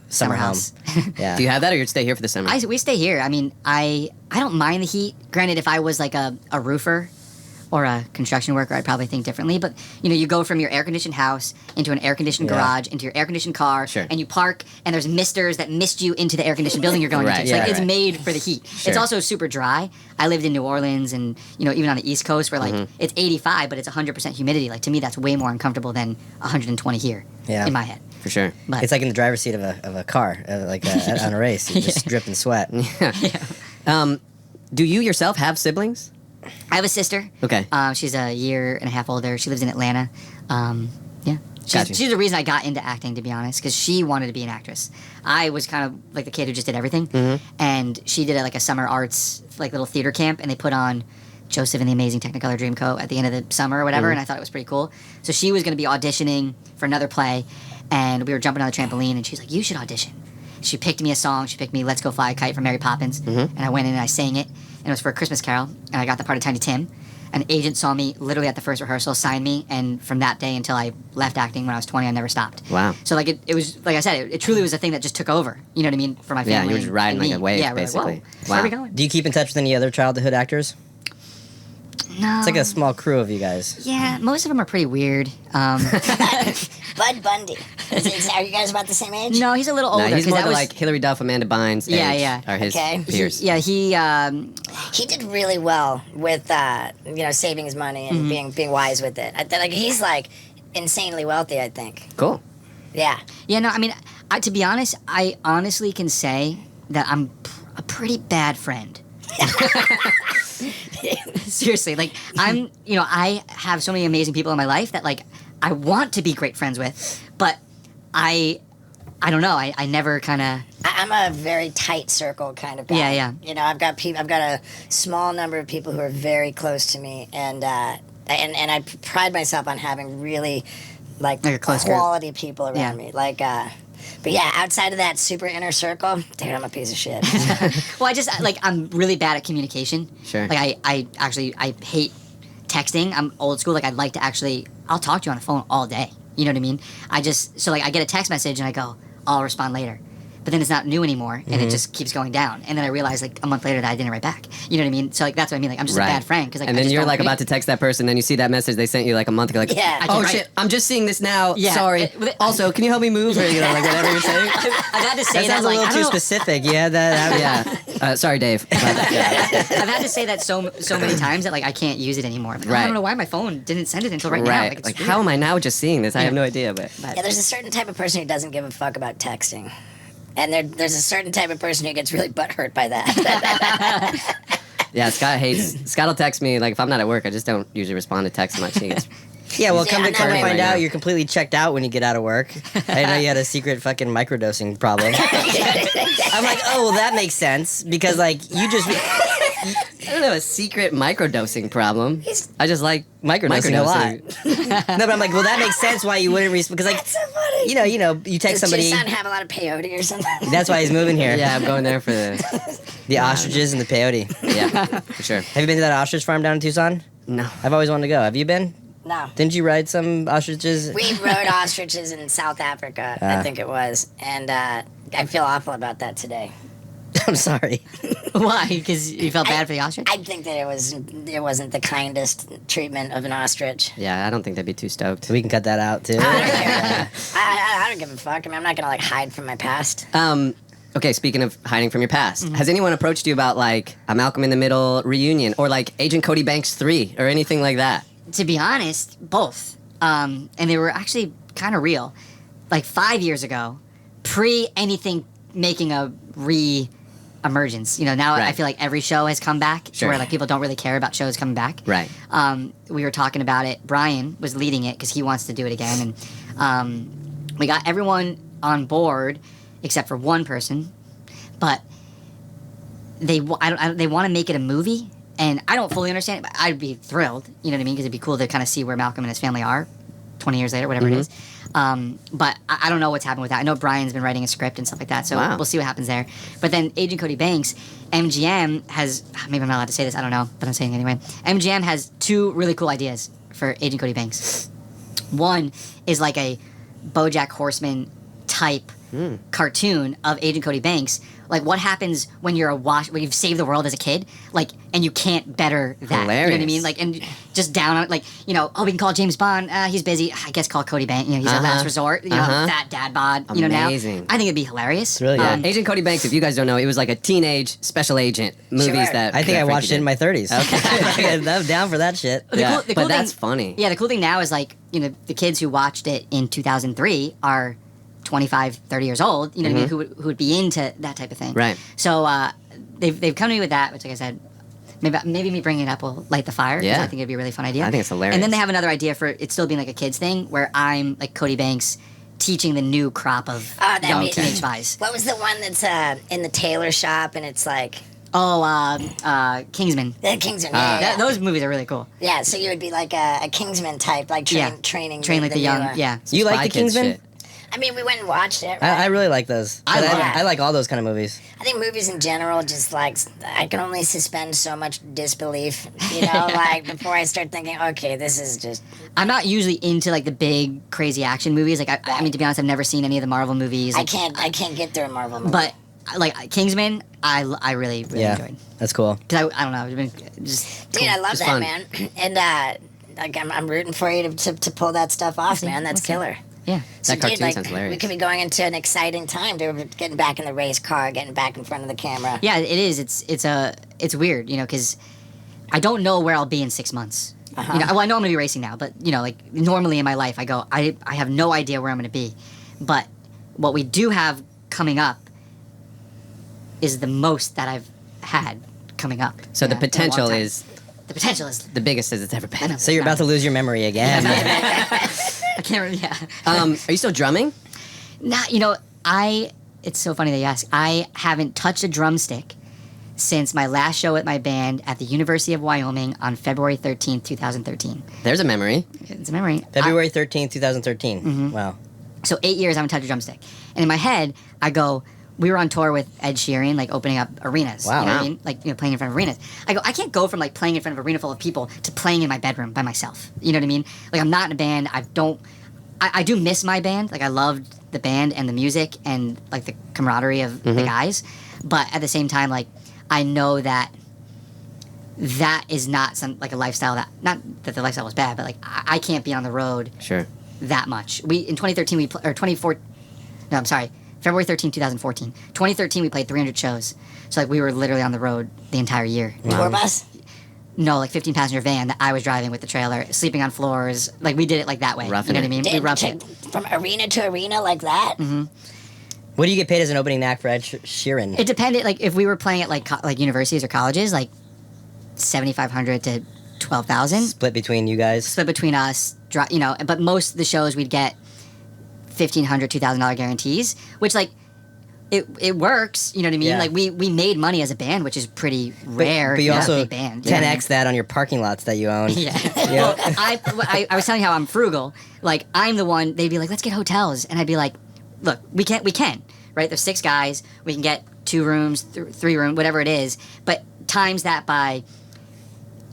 summer home. house. Yeah. Do you have that, or you stay here for the summer? We stay here. I mean, I don't mind the heat. Granted, if I was like a roofer or a construction worker, I'd probably think differently. But you go from your air-conditioned house into an air-conditioned garage, into your air-conditioned car, and you park, and there's misters that mist you into the air-conditioned building you're going into. So it's made for the heat. Sure. It's also super dry. I lived in New Orleans, and even on the East Coast, where like it's 85, but it's 100% humidity. Like to me, that's way more uncomfortable than 120 here in my head. For sure. But it's like in the driver's seat of a car, on a race. You just drip and sweat. Do you yourself have siblings? I have a sister. Okay. She's a year and a half older. She lives in Atlanta. She's the reason I got into acting, to be honest, because she wanted to be an actress. I was kind of like the kid who just did everything, and she did a summer arts little theater camp, and they put on Joseph and the Amazing Technicolor Dreamcoat at the end of the summer or whatever, and I thought it was pretty cool. So she was going to be auditioning for another play, and we were jumping on the trampoline, and she's like, "You should audition." She picked me a song. She picked me "Let's Go Fly a Kite" from Mary Poppins, and I went in and I sang it, and it was for A Christmas Carol, and I got the part of Tiny Tim. An agent saw me literally at the first rehearsal, signed me, and from that day until I left acting when I was 20, I never stopped. Wow. So it was, like I said, it truly was a thing that just took over, you know what I mean, for my family. Yeah, you were just riding like a wave, basically. Where are we going? Do you keep in touch with any other childhood actors? No. It's like a small crew of you guys. Yeah, most of them are pretty weird. Bud Bundy. Are you guys about the same age? No, he's a little older. No, he's more like Hillary Duff, Amanda Bynes. Are his peers. He did really well with saving his money and being wise with it. He's insanely wealthy, I think. Cool. Yeah. Yeah. No, I mean, to be honest, I honestly can say that I'm a pretty bad friend. Seriously, I'm, I have so many amazing people in my life that I want to be great friends with, but I don't know. I never kind of. I'm a very tight circle kind of guy. Yeah. I've got a small number of people who are very close to me, and I pride myself on having really a close quality group. People around me. But yeah, outside of that super inner circle, dude, I'm a piece of shit. Well, I'm really bad at communication. Sure. I hate texting. I'm old school. I'd like to I'll talk to you on the phone all day. You know what I mean? I get a text message and I go, I'll respond later. But then it's not new anymore, and it just keeps going down. And then I realize a month later that I didn't write back. You know what I mean? So that's what I mean. I'm just a bad friend. Cause, and then you're about to text that person, then you see that message they sent you a month ago. Oh shit! I'm just seeing this now. Yeah. Sorry. Also, can you help me move? Or whatever you're saying. I've had to say that sounds a little too specific. Yeah. Yeah. Sorry, Dave. I've had to say that so many times that I can't use it anymore. I don't know why my phone didn't send it until right now. How am I now just seeing this? I have no idea. But there's a certain type of person who doesn't give a fuck about texting. And there's a certain type of person who gets really butthurt by that. Yeah, Scott will text me, if I'm not at work, I just don't usually respond to text much. Yeah, well, come to find out, you're completely checked out when you get out of work. I didn't know you had a secret fucking microdosing problem. I'm like, oh, well, that makes sense, because, you just... I don't have a secret microdosing problem. I just like microdosing a lot. No, but I'm like, well, that makes sense why you wouldn't respond. Because, that's so funny. You text somebody. Does your son have a lot of peyote or something? That's why he's moving here. Yeah, I'm going there for the ostriches and the peyote. Yeah, for sure. Have you been to that ostrich farm down in Tucson? No. I've always wanted to go. Have you been? No. Didn't you ride some ostriches? We rode ostriches in South Africa, I think it was. And I feel awful about that today. I'm sorry. Why? Because you felt bad for the ostrich? I think that it wasn't the kindest treatment of an ostrich. Yeah, I don't think they'd be too stoked. We can cut that out, too. I don't give a fuck. I mean, I'm not going to, hide from my past. Okay, speaking of hiding from your past, has anyone approached you about, a Malcolm in the Middle reunion or, Agent Cody Banks 3 or anything like that? To be honest, both. And they were actually kind of real. 5 years ago, pre-anything making a emergence. Now I feel like every show has come back where people don't really care about shows coming back. Right. We were talking about it. Brian was leading it because he wants to do it again, and we got everyone on board except for one person, but they want to make it a movie, and I don't fully understand it, but I'd be thrilled. You know what I mean? Because it'd be cool to kind of see where Malcolm and his family are 20 years later, whatever it is. But I don't know what's happened with that. I know Brian's been writing a script and stuff like that, so we'll see what happens there. But then Agent Cody Banks, MGM has, maybe I'm not allowed to say this, I don't know, but I'm saying it anyway. MGM has two really cool ideas for Agent Cody Banks. One is a BoJack Horseman type cartoon of Agent Cody Banks, Like, what happens when when you've saved the world as a kid, like, and you can't better that? Hilarious. You know what I mean? Like, and just down on, like, we can call James Bond. He's busy. I guess call Cody Banks. He's our last resort. That dad bod. Amazing. Now I think it'd be hilarious. It's really good. Agent Cody Banks, if you guys don't know, it was like a teenage special agent movies that I think I Frankie watched it in my 30s. Okay. I'm down for that shit. The cool that's thing, funny. Yeah, the cool thing now is, like, the kids who watched it in 2003 are 25, 30 years old, you know what I mean, who would be into that type of thing. Right. So they've come to me with that, which, like I said, maybe me bringing it up will light the fire. 'Cause Yeah. I think it'd be a really fun idea. I think it's hilarious. And then they have another idea for it still being like a kids thing, where I'm like Cody Banks teaching the new crop of young teenage spies. What was the one that's in the tailor shop and it's like... Kingsman. Kingsman, Those movies are really cool. Yeah, so you would be like a Kingsman type, like training like the young, newer. yeah. You like the Kingsman? Shit. I mean, we went and watched it. Right? I really like those. I like all those kind of movies. I think movies in general, just like, I can only suspend so much disbelief, like before I start thinking, okay, this is just... I'm not usually into like the big crazy action movies. Like I mean, to be honest, I've never seen any of the Marvel movies. I can't get through a Marvel movie. But like Kingsman, I really enjoyed. That's cool. Because I don't know, it's been just Dude, I love that, fun. man. And like I'm rooting for you to pull that stuff off, man. That's killer. yeah. So, That cartoon dude, like, sounds hilarious. we could be going into an exciting time, dude. Getting back in the race car, getting back in front of the camera. Yeah, it is. It's weird, because I don't know where I'll be in 6 months. Uh-huh. Well, I know I'm gonna be racing now, but like normally in my life, I have no idea where I'm gonna be. But what we do have coming up is the most that I've had coming up. So the in a long potential time. is The potential is. the biggest as it's ever been. So you're about to lose your memory again. I can't really. Yeah. Are you still drumming? It's so funny that you ask. I haven't touched a drumstick since my last show with my band at the University of Wyoming on February 13th, 2013. There's a memory. It's a memory. February 13th, 2013. Wow. So 8 years I haven't touched a drumstick. And in my head, I go, we were on tour with Ed Sheeran, like opening up arenas. Wow. You know what I mean? Like, playing in front of arenas. I go, I can't go from like playing in front of an arena full of people to playing in my bedroom by myself. You know what I mean? Like, I'm not in a band. I do miss my band. Like, I loved the band and the music and like the camaraderie of the guys. But at the same time, like, I know that is not like a lifestyle that, not that the lifestyle was bad, but like, I can't be on the road Sure. that much. In 2013 February 13, 2014. 2013 we played 300 shows. So like we were literally on the road the entire year. Tour bus? No, like 15 passenger van that I was driving with the trailer, sleeping on floors. Like we did it like that way. Roughing you know what I mean? We roughed it. From arena to arena like that? Mm-hmm. What do you get paid as an opening act for Ed Sheeran? It depended, like if we were playing at like universities or colleges, like 7,500 to 12,000. Split between you guys? Split between us, but most of the shows we'd get $1,500, $2,000 guarantees, which like it works, you know what I mean? Yeah. Like we made money as a band, which is pretty rare. But you for a also big band, you know what I 10x that on your parking lots that you own. mean? Yeah. Well, I was telling you how I'm frugal. Like I'm the one. They'd be like, "Let's get hotels," and I'd be like, "Look, we can, right? There's 6 guys. We can get 2 rooms, 3 rooms, whatever it is. But times that by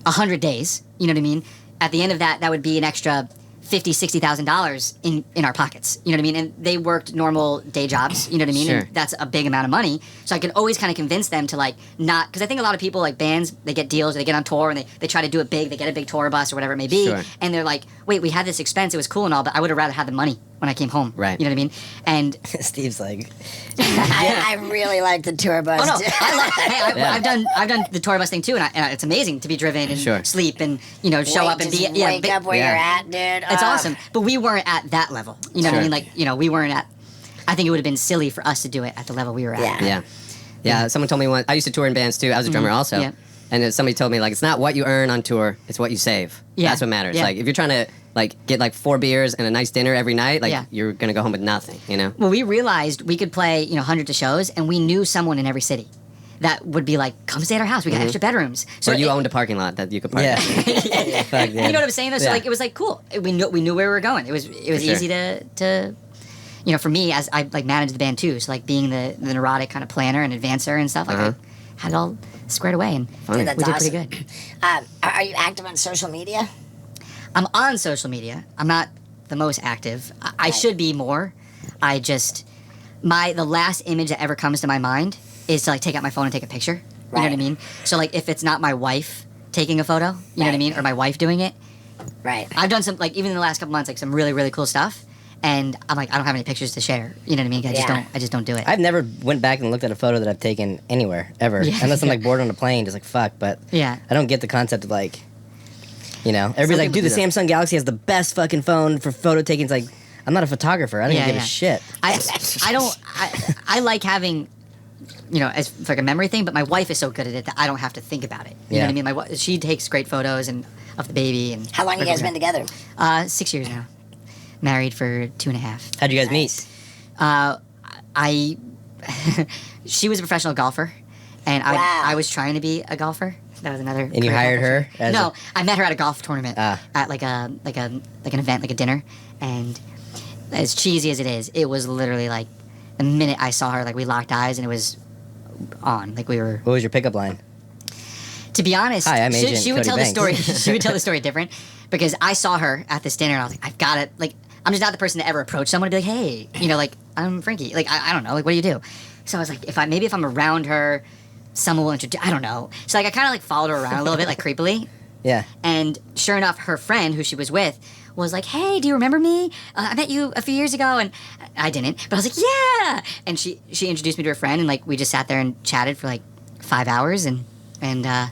100 days. You know what I mean? At the end of that would be an extra $50,000, $60,000 in our pockets. You know what I mean? And they worked normal day jobs. You know what I mean? Sure. And that's a big amount of money. So I could always kind of convince them to like not, because I think a lot of people like bands, they get deals, or they get on tour and they try to do it big. They get a big tour bus or whatever it may be, Sure. and they're like, wait, we had this expense. It was cool and all, but I would have rather had the money when I came home. Right. You know what I mean? And Steve's like, I really like the tour bus. oh no, too. I've done the tour bus thing too, and it's amazing to be driven and Sure. sleep and show up and Just be wake up where yeah. you're at, dude. It's awesome, but we weren't at that level. You know what I Sure. mean? Like, we weren't at. I think it would have been silly for us to do it at the level we were at. Yeah. Yeah. Someone told me once. I used to tour in bands too. I was a drummer also. Yeah. And then somebody told me like it's not what you earn on tour, it's what you save. Yeah. That's what matters. Yeah. Like if you're trying to like get like 4 beers and a nice dinner every night, like Yeah. you're gonna go home with nothing. You know. Well, we realized we could play hundreds of shows, and we knew someone in every city that would be like, "Come stay at our house. We got extra bedrooms." So you owned a parking lot that you could park. yeah. in. Fuck, dude. You know what I'm saying? Though? So Yeah. like it was like cool. We knew where we were going. It was sure. easy to for me, as I like managed the band too. So like being the neurotic kind of planner and advancer and stuff, like I had it all squared away, and Dude, that's we did awesome. pretty good. Are you active on social media? I'm on social media. I'm not the most active. I should be more. The last image that ever comes to my mind is to like take out my phone and take a picture. You know what I mean? So like if it's not my wife taking a photo, you know what I mean, or my wife doing it. Right. I've done some like even in the last couple months like some really really cool stuff, and I'm like I don't have any pictures to share. You know what I mean? I just don't do it. I've never went back and looked at a photo that I've taken anywhere ever, unless I'm like bored on a plane, just like fuck. But I don't get the concept of like, you know, everybody's like, dude, the Samsung Galaxy has the best fucking phone for photo taking. It's like I'm not a photographer. I don't give a shit. I like having. You know, as like a memory thing, but my wife is so good at it that I don't have to think about it. You know what I mean? My wife, she takes great photos and of the baby. And how long you guys been together? 6 years now. Married for 2.5. How'd you guys meet? She was a professional golfer, and I was trying to be a golfer. That was another. And you hired her? No, I met her at a golf tournament at like an event, like a dinner, and as cheesy as it is, it was literally like the minute I saw her, like we locked eyes, and it was on. Like we were. What was your pickup line? To be honest, hi, I'm Agent she would Cody tell Banks. the story. She would tell the story different because I saw her at this dinner and I was like, I've got it. Like I'm just not the person to ever approach someone and be like, hey, you know, like I'm Frankie. Like I don't know, like what do you do? So I was like, if I'm around her, someone will introduce. I don't know. So like I kind of like followed her around a little bit, like creepily. Yeah. And sure enough, her friend who she was with was like, hey, do you remember me? I met you a few years ago, and I didn't. But I was like, yeah. And she introduced me to her friend, and like we just sat there and chatted for like 5 hours, and yeah.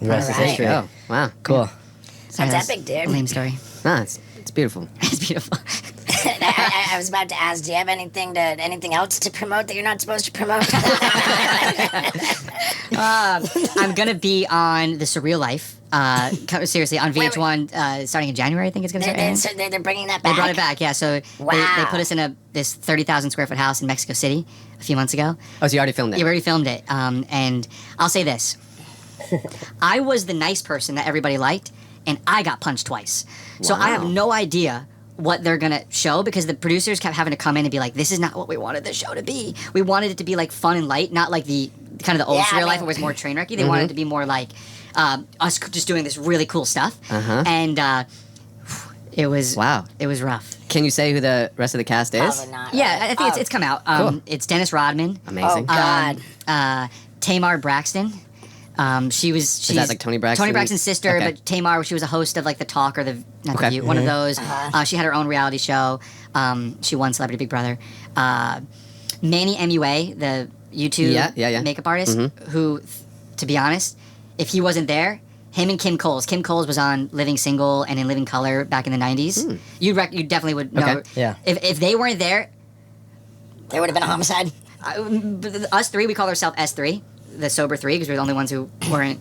The rest is history. Oh, wow. Cool. That's epic, dude. Lame story. No, it's beautiful. It's beautiful. I was about to ask, do you have anything else to promote that you're not supposed to promote? I'm gonna be on The Surreal Life. Seriously, on VH1 starting in January. I think it's gonna start. They're bringing that back. They brought it back, yeah. So they put us in this 30,000 square foot house in Mexico City a few months ago. Oh, so you already filmed it? Yeah, we already filmed it. And I'll say this: I was the nice person that everybody liked, and I got punched twice. So I have no idea what they're gonna show because the producers kept having to come in and be like, "This is not what we wanted the show to be. We wanted it to be like fun and light, not like the kind of the old Surreal Life where it was more train wrecky. They wanted it to be more like us just doing this really cool stuff." And it was it was rough. Can you say who the rest of the cast is? Probably not. Yeah, I think it's come out. Cool. It's Dennis Rodman. Amazing. Oh God. Tamar Braxton. She's that like Tony Braxton? Tony Braxton's sister, Okay. but Tamar, she was a host of like The Talk or the Okay. View, one of those. She had her own reality show. She won Celebrity Big Brother. Manny MUA, the YouTube makeup artist, who, to be honest, if he wasn't there, him and Kim Coles was on Living Single and in Living Color back in the 90s. You definitely would know. Okay. Yeah. If they weren't there, There would have been a homicide. us three, we call ourselves S3, the sober three, because we're the only ones who weren't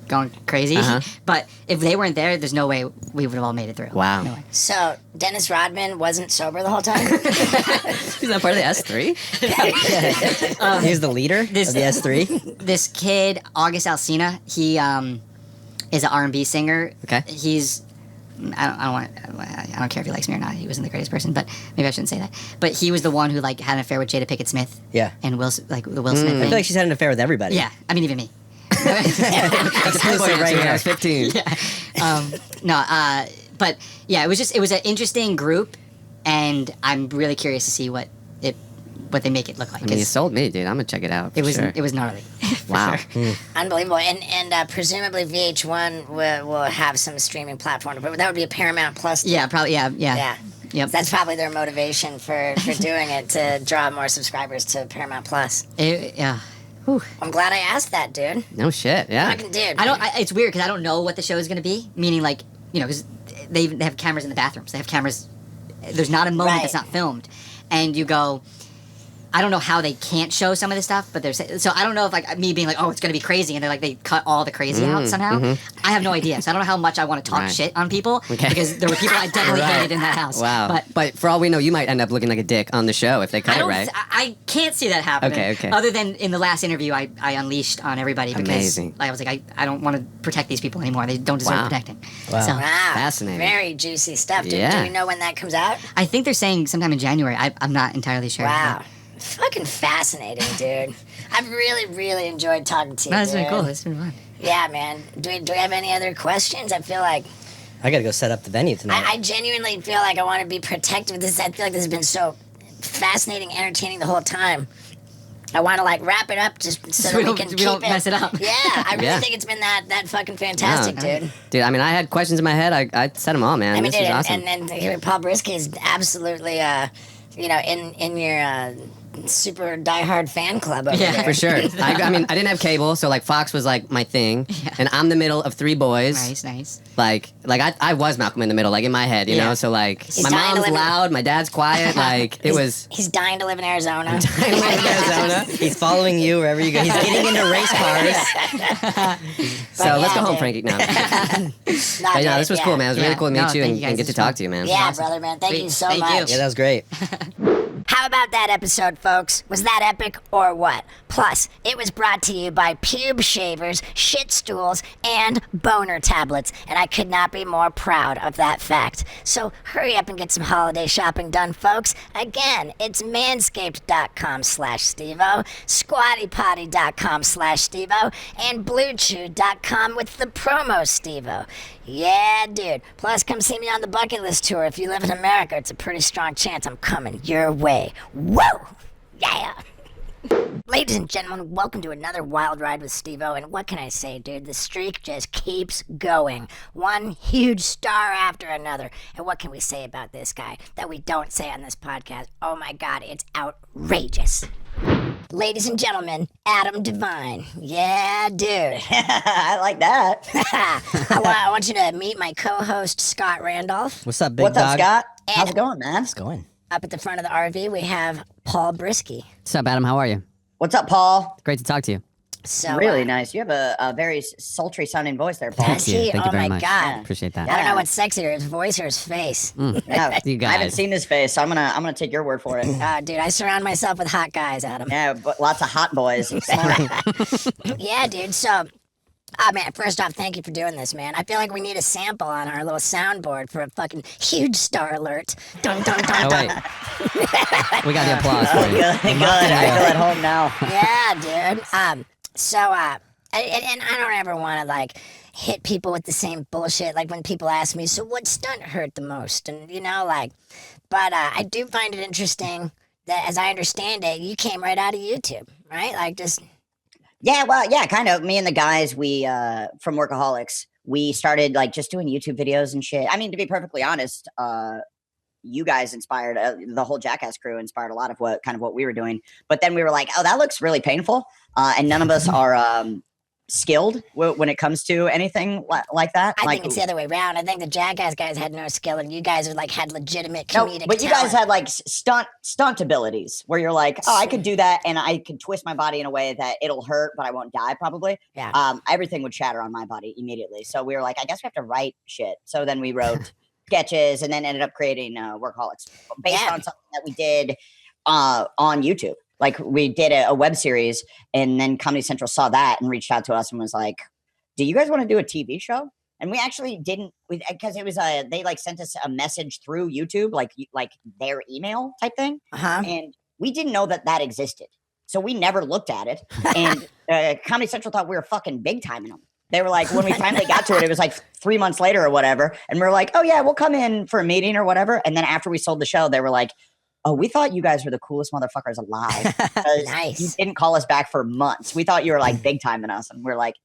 going crazy. But if they weren't there, there's no way we would have all made it through. Wow. No way. So Dennis Rodman wasn't sober the whole time. He's not part of the S3? He's the leader of the S3. This kid, August Alsina, he is an R&B singer. Okay. He's I don't care if he likes me or not. He wasn't the greatest person, but maybe I shouldn't say that. But he was the one who like had an affair with Jada Pinkett Smith. Yeah. And Will Smith I thing. feel like she's had an affair with everybody. Yeah, I mean even me. Exclusive right When I here. was 15. But yeah, it was an interesting group, and I'm really curious to see what they make it look like. I mean, you 'cause sold me, dude. I'm going to check it out. it was sure. it was gnarly. Wow. Unbelievable. And presumably VH1 will have some streaming platform, but that would be a Paramount Plus deal. Yeah, probably. Yeah. Yeah. Yep. That's probably their motivation for doing it, to draw more subscribers to Paramount Plus. Yeah. I'm glad I asked that, dude. No shit, yeah. Fucking dude. It's weird because I don't know what the show is going to be. Meaning, like, you know, because they have cameras in the bathrooms. They have cameras. There's not a moment Right. that's not filmed, and you go. I don't know how they can't show some of this stuff, but so I don't know if like me being like, oh, it's gonna be crazy, and they're like they cut all the crazy out somehow. I have no idea, so I don't know how much I want to talk Right. shit on people because there were people I definitely hated in that house. Wow. But for all we know, you might end up looking like a dick on the show if they cut I it don't. right. I can't see that happening. Okay. Other than in the last interview, I unleashed on everybody because Amazing. I was like, I don't want to protect these people anymore. They don't deserve Wow. protecting. Wow. So Wow. Fascinating. Very juicy stuff. Do Yeah. we know when that comes out? I think they're saying sometime in January. I'm not entirely sure. Wow. Fucking fascinating, dude. I've really, really enjoyed talking to you. No, it's been dude. cool. It's been fun. Yeah, man. Do we have any other questions? I feel like I gotta go set up the venue tonight. I genuinely feel like I want to be protective of this. I feel like this has been so fascinating, entertaining the whole time. I want to like wrap it up just so that we can keep don't mess it up. Yeah, I really think it's been that fucking fantastic, dude. Dude, I mean, I had questions in my head. I said them all, man. I mean, this is awesome. and Paul Brisky is absolutely, in your super diehard fan club over there. For sure. I mean, I didn't have cable, so like Fox was like my thing, and I'm the middle of 3 boys. Nice. Like I was Malcolm in the Middle, like in my head, you know. So like, my mom's loud, my dad's quiet. Like He's dying to live in Arizona. He's following you wherever you go. He's getting into race cars. So let's go home, Frankie. No. But no, this was cool, man. It was really cool to meet you and get to talk to you, man. Yeah, brother, man. Thank you so much. Yeah, that was great. How about that episode, folks? Was that epic or what? Plus, it was brought to you by pube shavers, shit stools, and boner tablets, and I could not be more proud of that fact. So hurry up and get some holiday shopping done, folks. Again, it's manscaped.com/Stevo, squattypotty.com/Stevo, and bluechew.com with the promo Stevo. Yeah, dude. Plus, come see me on the bucket list tour. If you live in America, it's a pretty strong chance I'm coming your way. Whoa! Yeah! Ladies and gentlemen, welcome to another Wild Ride with Stevo, and what can I say, dude? The streak just keeps going. One huge star after another. And what can we say about this guy that we don't say on this podcast? Oh my god, it's outrageous. Ladies and gentlemen, Adam Devine. Yeah, dude. I like that. I want you to meet my co-host, Scott Randolph. What's up, big What's dog? up, Scott? And How's it going, man? It's going. up at the front of the RV, we have Paul Brisky. What's up, Adam? How are you? What's up, Paul? Great to talk to you. So Really nice. You have a very sultry sounding voice there, Paul. Thank you. Thank you Oh very my much. God. Appreciate that. I don't know what's sexier, his voice or his face. Yeah, You I haven't guys. seen his face, so I'm gonna take your word for it. Dude, I surround myself with hot guys, Adam. Yeah, but lots of hot boys. Smart. Yeah, dude. So, oh man, first off, thank you for doing this, man. I feel like we need a sample on our little soundboard for a fucking huge star alert. Dun dun dun Oh, dun. wait. We got the applause for you. Good. I feel at home now. Yeah, dude. And I don't ever want to like hit people with the same bullshit. Like when people ask me, so what stunt hurt the most? And but I do find it interesting that, as I understand it, you came right out of YouTube, right? Like just. Yeah, well, yeah, kind of. Me and the guys, we from Workaholics, we started like just doing YouTube videos and shit. I mean, to be perfectly honest, you guys inspired the whole Jackass crew inspired a lot of what we were doing. But then we were like, oh, that looks really painful, and none of us are skilled when it comes to anything like that. I think it's the other way around. I think the Jackass guys had no skill, and you guys had legitimate comedic but you guys talent. had like stunt abilities where you're like, oh, I could do that, and I could twist my body in a way that it'll hurt, but I won't die probably. Yeah. Everything would shatter on my body immediately. So we were like, I guess we have to write shit. So then we wrote sketches, and then ended up creating Workaholics based on something that we did on YouTube. Like we did a web series, and then Comedy Central saw that and reached out to us and was like, do you guys want to do a TV show? And we actually didn't, because it was they like sent us a message through YouTube, like their email type thing. Uh-huh. And we didn't know that existed. So we never looked at it. And Comedy Central thought we were fucking big timing them. They were like, when we finally got to it, it was like 3 months later or whatever. And we were like, oh yeah, we'll come in for a meeting or whatever. And then after we sold the show, they were like, oh, we thought you guys were the coolest motherfuckers alive. Nice. You didn't call us back for months. We thought you were like big timing us. And we're like,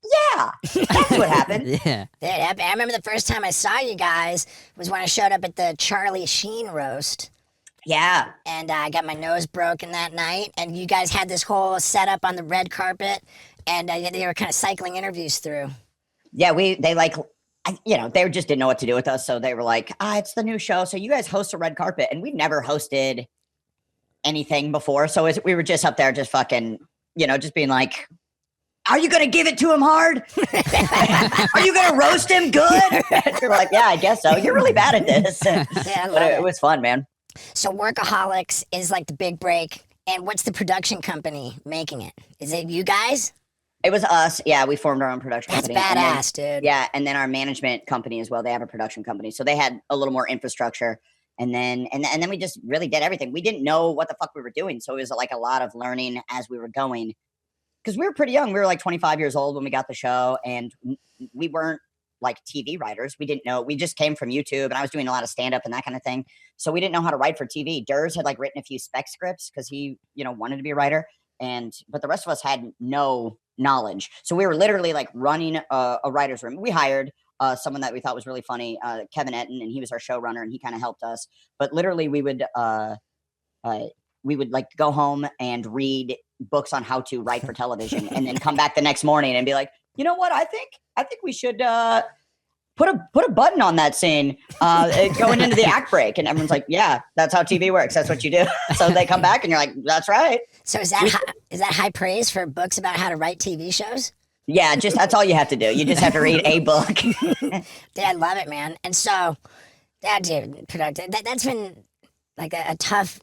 yeah, that's what happened. Yeah. Dude, I remember the first time I saw you guys was when I showed up at the Charlie Sheen roast. Yeah. And I got my nose broken that night. And you guys had this whole setup on the red carpet. And they were kind of cycling interviews through. Yeah, they just didn't know what to do with us. So they were like, it's the new show. So you guys host a red carpet. And we'd never hosted anything before. So we were just up there just fucking, just being like, are you going to give it to him hard? Are you going to roast him good? You're like, yeah, I guess so. You're really bad at this. Yeah, but it was fun, man. So Workaholics is like the big break. And what's the production company making it? Is it you guys? It was us. Yeah, we formed our own production That's company. badass, dude. Yeah, and then our management company as well. They have a production company. So they had a little more infrastructure. And then we just really did everything. We didn't know what the fuck we were doing. So it was like a lot of learning as we were going. Because we were pretty young. We were like 25 years old when we got the show. And we weren't like TV writers. We didn't know. We just came from YouTube. And I was doing a lot of stand-up and that kind of thing. So we didn't know how to write for TV. Durs had like written a few spec scripts because he, wanted to be a writer. but the rest of us had no knowledge. So we were literally like running a writer's room. We hired someone that we thought was really funny, Kevin Etten, and he was our showrunner, and he kind of helped us. But literally, we would like go home and read books on how to write for television, and then come back the next morning and be like, you know what, I think we should put a button on that scene going into the act break. And everyone's like, yeah, that's how TV works. That's what you do. So they come back and you're like, that's right. So is that high praise for books about how to write TV shows? Yeah, just that's all you have to do. You just have to read a book. Dude, I love it, man. And so, dude, that's been like a tough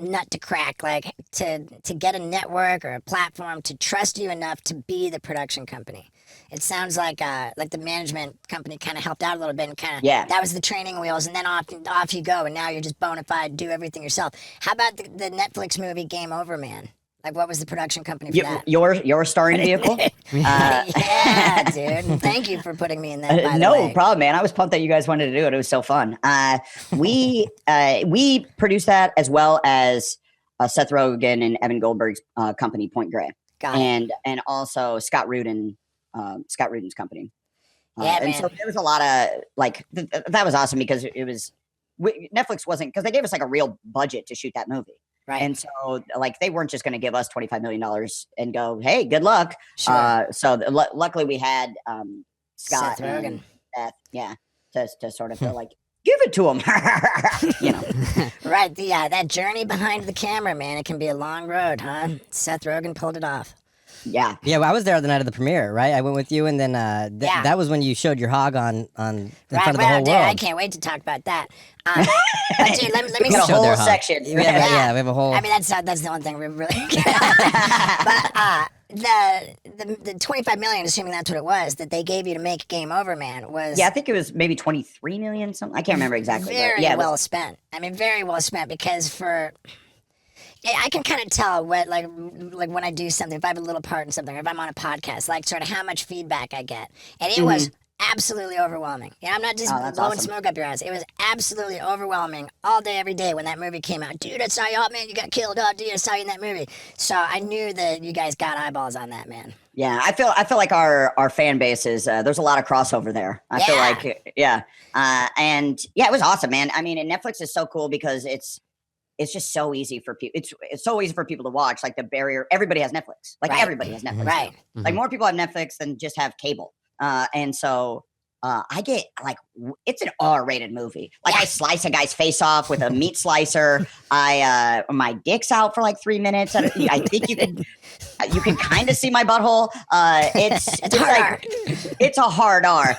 nut to crack, like to get a network or a platform to trust you enough to be the production company. It sounds like the management company kind of helped out a little bit and kind of that was the training wheels, and then off you go, and now you're just bona fide, do everything yourself. How about the Netflix movie Game Over, Man? Like, what was the production company for that? Your starring vehicle? Yeah, dude. Thank you for putting me in that. By the way. No problem, man. I was pumped that you guys wanted to do it. It was so fun. We produced that as well as Seth Rogen and Evan Goldberg's company, Point Grey, and also Scott Rudin's company. And man. So there was a lot of like that was awesome because Netflix wasn't, because they gave us like a real budget to shoot that movie. Right. And so, like, they weren't just going to give us $25 million and go, hey, good luck. Sure. So luckily we had Scott and Beth, to sort of feel like, give it to them. Right. That journey behind the camera, man, it can be a long road, huh? Seth Rogen pulled it off. Yeah. Yeah, well, I was there the night of the premiere, right? I went with you, and then that was when you showed your hog in front of the whole dude, world. I can't wait to talk about that. But dude, let me got a whole section. We have a whole. I mean, that's the one thing we really. But the $25 million, assuming that's what it was, that they gave you to make Game Over, Man, was. Yeah, I think it was maybe 23 million. Something I can't remember exactly. Very well spent. I mean, very well spent, because I can kind of tell what, like when I do something, if I have a little part in something, or if I'm on a podcast, like sort of how much feedback I get. And it was absolutely overwhelming. Yeah, I'm not just blowing smoke up your ass. It was absolutely overwhelming all day, every day when that movie came out. Dude, I saw you. Oh, man, you got killed. Oh, dude, I saw you in that movie. So I knew that you guys got eyeballs on that, man. Yeah, I feel like our fan base is there's a lot of crossover there. I feel like and it was awesome, man. I mean, and Netflix is so cool because it's just so easy for people. It's so easy for people to watch. Like the barrier, everybody has Netflix. Like everybody has Netflix. Right. Mm-hmm. Like more people have Netflix than just have cable. And so I get like, it's an R-rated movie. Like I slice a guy's face off with a meat slicer. My dick's out for like 3 minutes. I think you can kind of see my butthole. It's hard R. It's a hard R.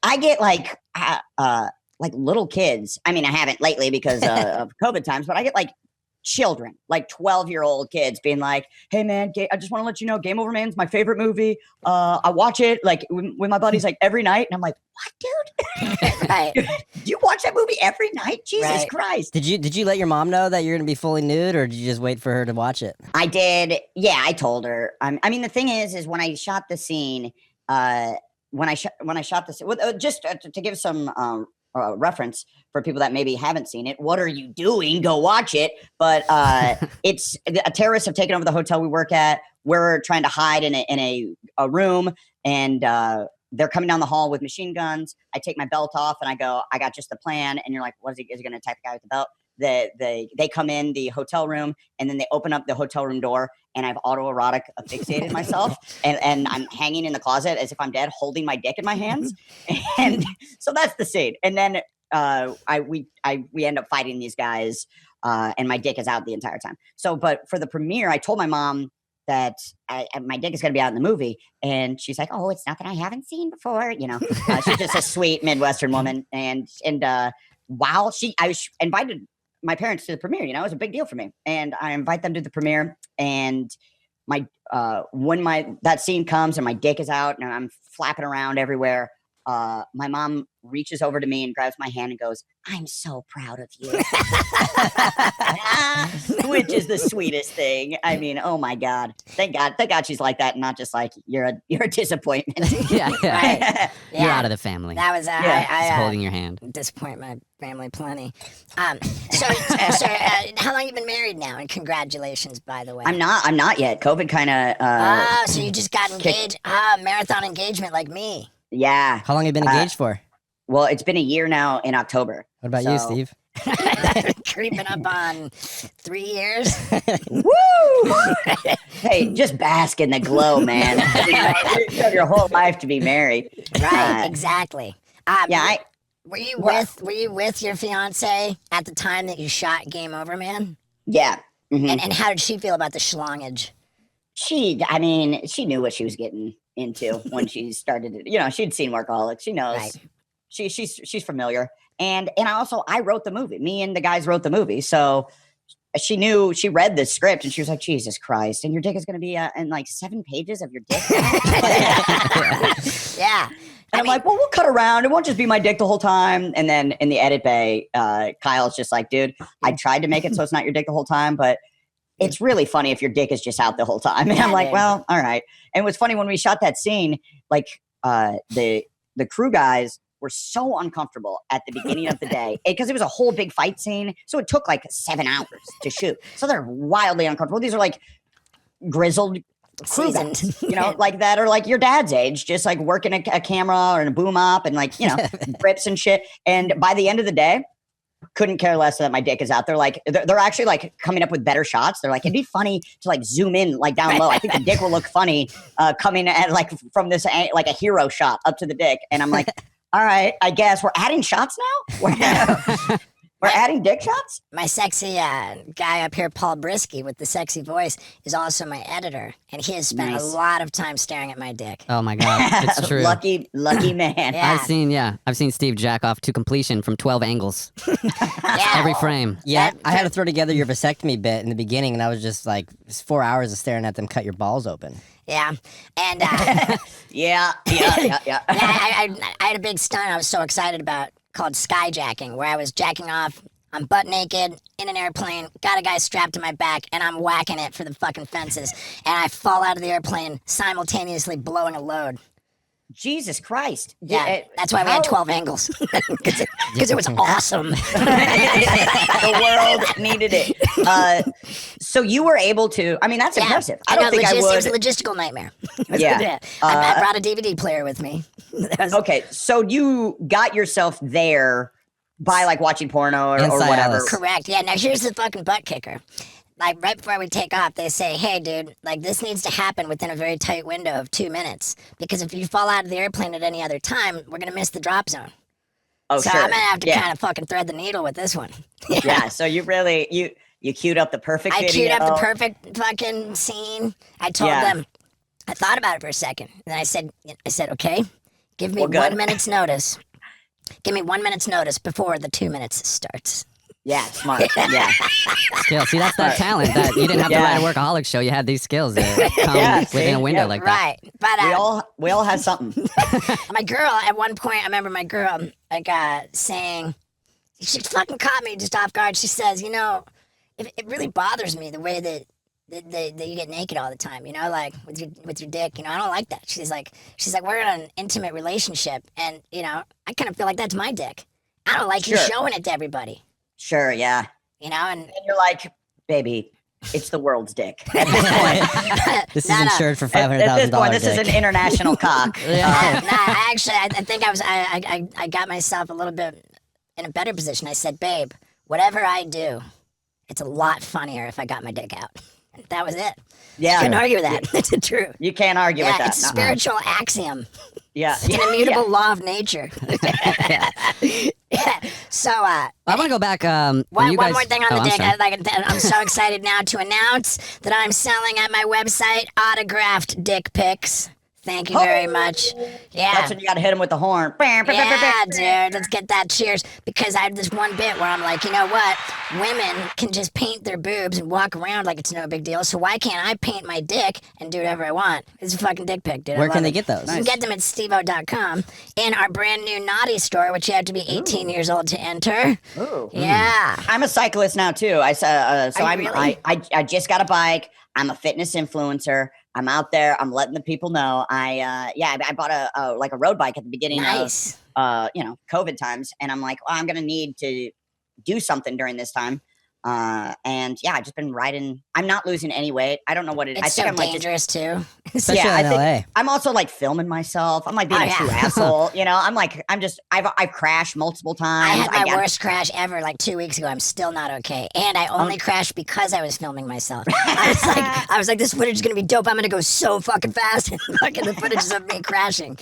I get like little kids. I mean, I haven't lately because of COVID times, but I get like children, like 12-year-old kids being like, hey man, I just want to let you know Game Over Man's my favorite movie. I watch it like with my buddies like every night. And I'm like, what, dude? Right. You watch that movie every night? Jesus Christ. Did you let your mom know that you're going to be fully nude, or did you just wait for her to watch it? I did. Yeah, I told her. I mean, the thing is when I shot the scene, just to give some reference for people that maybe haven't seen it. What are you doing? Go watch it. But it's terrorists have taken over the hotel we work at. We're trying to hide in a room, and they're coming down the hall with machine guns. I take my belt off and I go, I got just the plan. And you're like, what is he going to attack the guy with the belt? They come in the hotel room, and then they open up the hotel room door, and I've autoerotic asphyxiated myself, and I'm hanging in the closet as if I'm dead, holding my dick in my hands. And so that's the scene. And then we end up fighting these guys, and my dick is out the entire time. So, but for the premiere, I told my mom that my dick is going to be out in the movie, and she's like, "Oh, it's nothing I haven't seen before." You know, she's just a sweet Midwestern woman, and while I was invited my parents to the premiere, you know, it was a big deal for me. And I invite them to the premiere, and when that scene comes and my dick is out and I'm flapping around everywhere, my mom reaches over to me and grabs my hand and goes, "I'm so proud of you," which is the sweetest thing. I mean, oh my God, thank God she's like that, and not just like you're a disappointment. Yeah, Right. You're out of the family. That was Just holding your hand. disappoint my family plenty. So how long you been married now? And congratulations, by the way. I'm not yet. COVID kind of. So you just got engaged? Marathon engagement like me. Yeah. How long have you been engaged for? Well, it's been a year now in October. What about you, Steve? Creeping up on 3 years. Woo! Hey, just bask in the glow, man. You have your whole life to be married. Right, exactly. Yeah, were you with your fiance at the time that you shot Game Over, Man? yeah. Mhm. And how did she feel about the schlongage? She knew what she was getting into when she started it. She'd seen Workaholics. She knows. Right. She's familiar. And I wrote the movie. Me and the guys wrote the movie. So she knew, she read the script and she was like, Jesus Christ. And your dick is going to be in like 7 pages of your dick. Yeah. And I'm like, well, we'll cut around. It won't just be my dick the whole time. And then in the edit bay, Kyle's just like, dude, I tried to make it so it's not your dick the whole time, but it's really funny if your dick is just out the whole time. And I'm like, well, all right. And it was funny when we shot that scene, like the crew guys were so uncomfortable at the beginning of the day because it was a whole big fight scene. So it took like 7 hours to shoot. So they're wildly uncomfortable. These are like grizzled crew guys, like that, or like your dad's age, just like working a camera or a boom op and like, grips and shit. And by the end of the day, couldn't care less that my dick is out. They're like, they're actually like coming up with better shots. They're like, it'd be funny to like zoom in like down low. I think the dick will look funny coming at like from this like a hero shot up to the dick. And I'm like, all right, I guess we're adding shots now. We're adding dick shots? My sexy guy up here, Paul Brisky, with the sexy voice, is also my editor, and he has spent a lot of time staring at my dick. Oh my God, it's true. Lucky man. Yeah. I've seen Steve jack off to completion from 12 angles. Every frame. Yeah, I had to throw together your vasectomy bit in the beginning, and I was just like, it's 4 hours of staring at them cut your balls open. Yeah, and yeah. I had a big stunt I was so excited about called skyjacking, where I was jacking off. I'm butt naked in an airplane, got a guy strapped to my back, and I'm whacking it for the fucking fences, and I fall out of the airplane simultaneously blowing a load. Jesus Christ. Yeah, that's why we had 12 angles. Because it was awesome. The world needed it. So you were able to, that's impressive. I don't think I would. It was a logistical nightmare. Yeah. I brought a DVD player with me. Okay, so you got yourself there by like watching porno or whatever. Correct. Yeah, now here's the fucking butt kicker. Like right before we take off, they say, hey, dude, like this needs to happen within a very tight window of 2 minutes. Because if you fall out of the airplane at any other time, we're going to miss the drop zone. Oh, so sure. I'm going to have to kind of fucking thread the needle with this one. Yeah, so you really, you queued up the perfect video. I queued up the perfect fucking scene. I told them, I thought about it for a second. And then I said, okay, give me 1 minute's notice. Give me 1 minute's notice before the 2 minutes starts. Yeah, smart. Yeah. Skills. See, that's that talent that you didn't have to write a workaholic show. You had these skills that come within a window like that. Right. But we all have something. My girl, at one point, I remember my girl saying, she fucking caught me just off guard. She says, it really bothers me the way that you get naked all the time, like with your dick, I don't like that. She's like, we're in an intimate relationship, and I kind of feel like that's my dick. I don't like you showing it to everybody. Sure, yeah. And you're like, baby, it's the world's dick. At this point. This is insured for $500,000. At this point, this is an international cock. I think I got myself a little bit in a better position. I said, babe, whatever I do, it's a lot funnier if I got my dick out. That was it. Yeah. You can't argue with that. It's true. You can't argue with that. It's a spiritual axiom. Yeah. It's an immutable law of nature. So, I want to go back. One more thing on the dick. I'm so excited now to announce that I'm selling at my website autographed dick pics. Thank you very much. Yeah. That's when you gotta hit him with the horn. Yeah, dude, let's get that cheers. Because I have this one bit where I'm like, you know what? Women can just paint their boobs and walk around like it's no big deal. So why can't I paint my dick and do whatever I want? It's a fucking dick pic, dude. Where can they get those? You can get them at stevo.com in our brand new Naughty store, which you have to be 18 years old to enter. Ooh. Yeah. I'm a cyclist now too. I Really? I just got a bike. I'm a fitness influencer. I'm out there. I'm letting the people know. I bought a road bike at the beginning Nice. of COVID times, and I'm like, well, I'm gonna need to do something during this time. And yeah, I've just been riding. I'm not losing any weight. I don't know what it is. It's so dangerous too. Especially in LA. I'm also like filming myself. I'm like being a true asshole. I've crashed multiple times. I had my worst crash ever like 2 weeks ago. I'm still not okay. And I only crashed because I was filming myself. I was like, this footage is going to be dope. I'm going to go so fucking fast. And fucking the footage is of me crashing.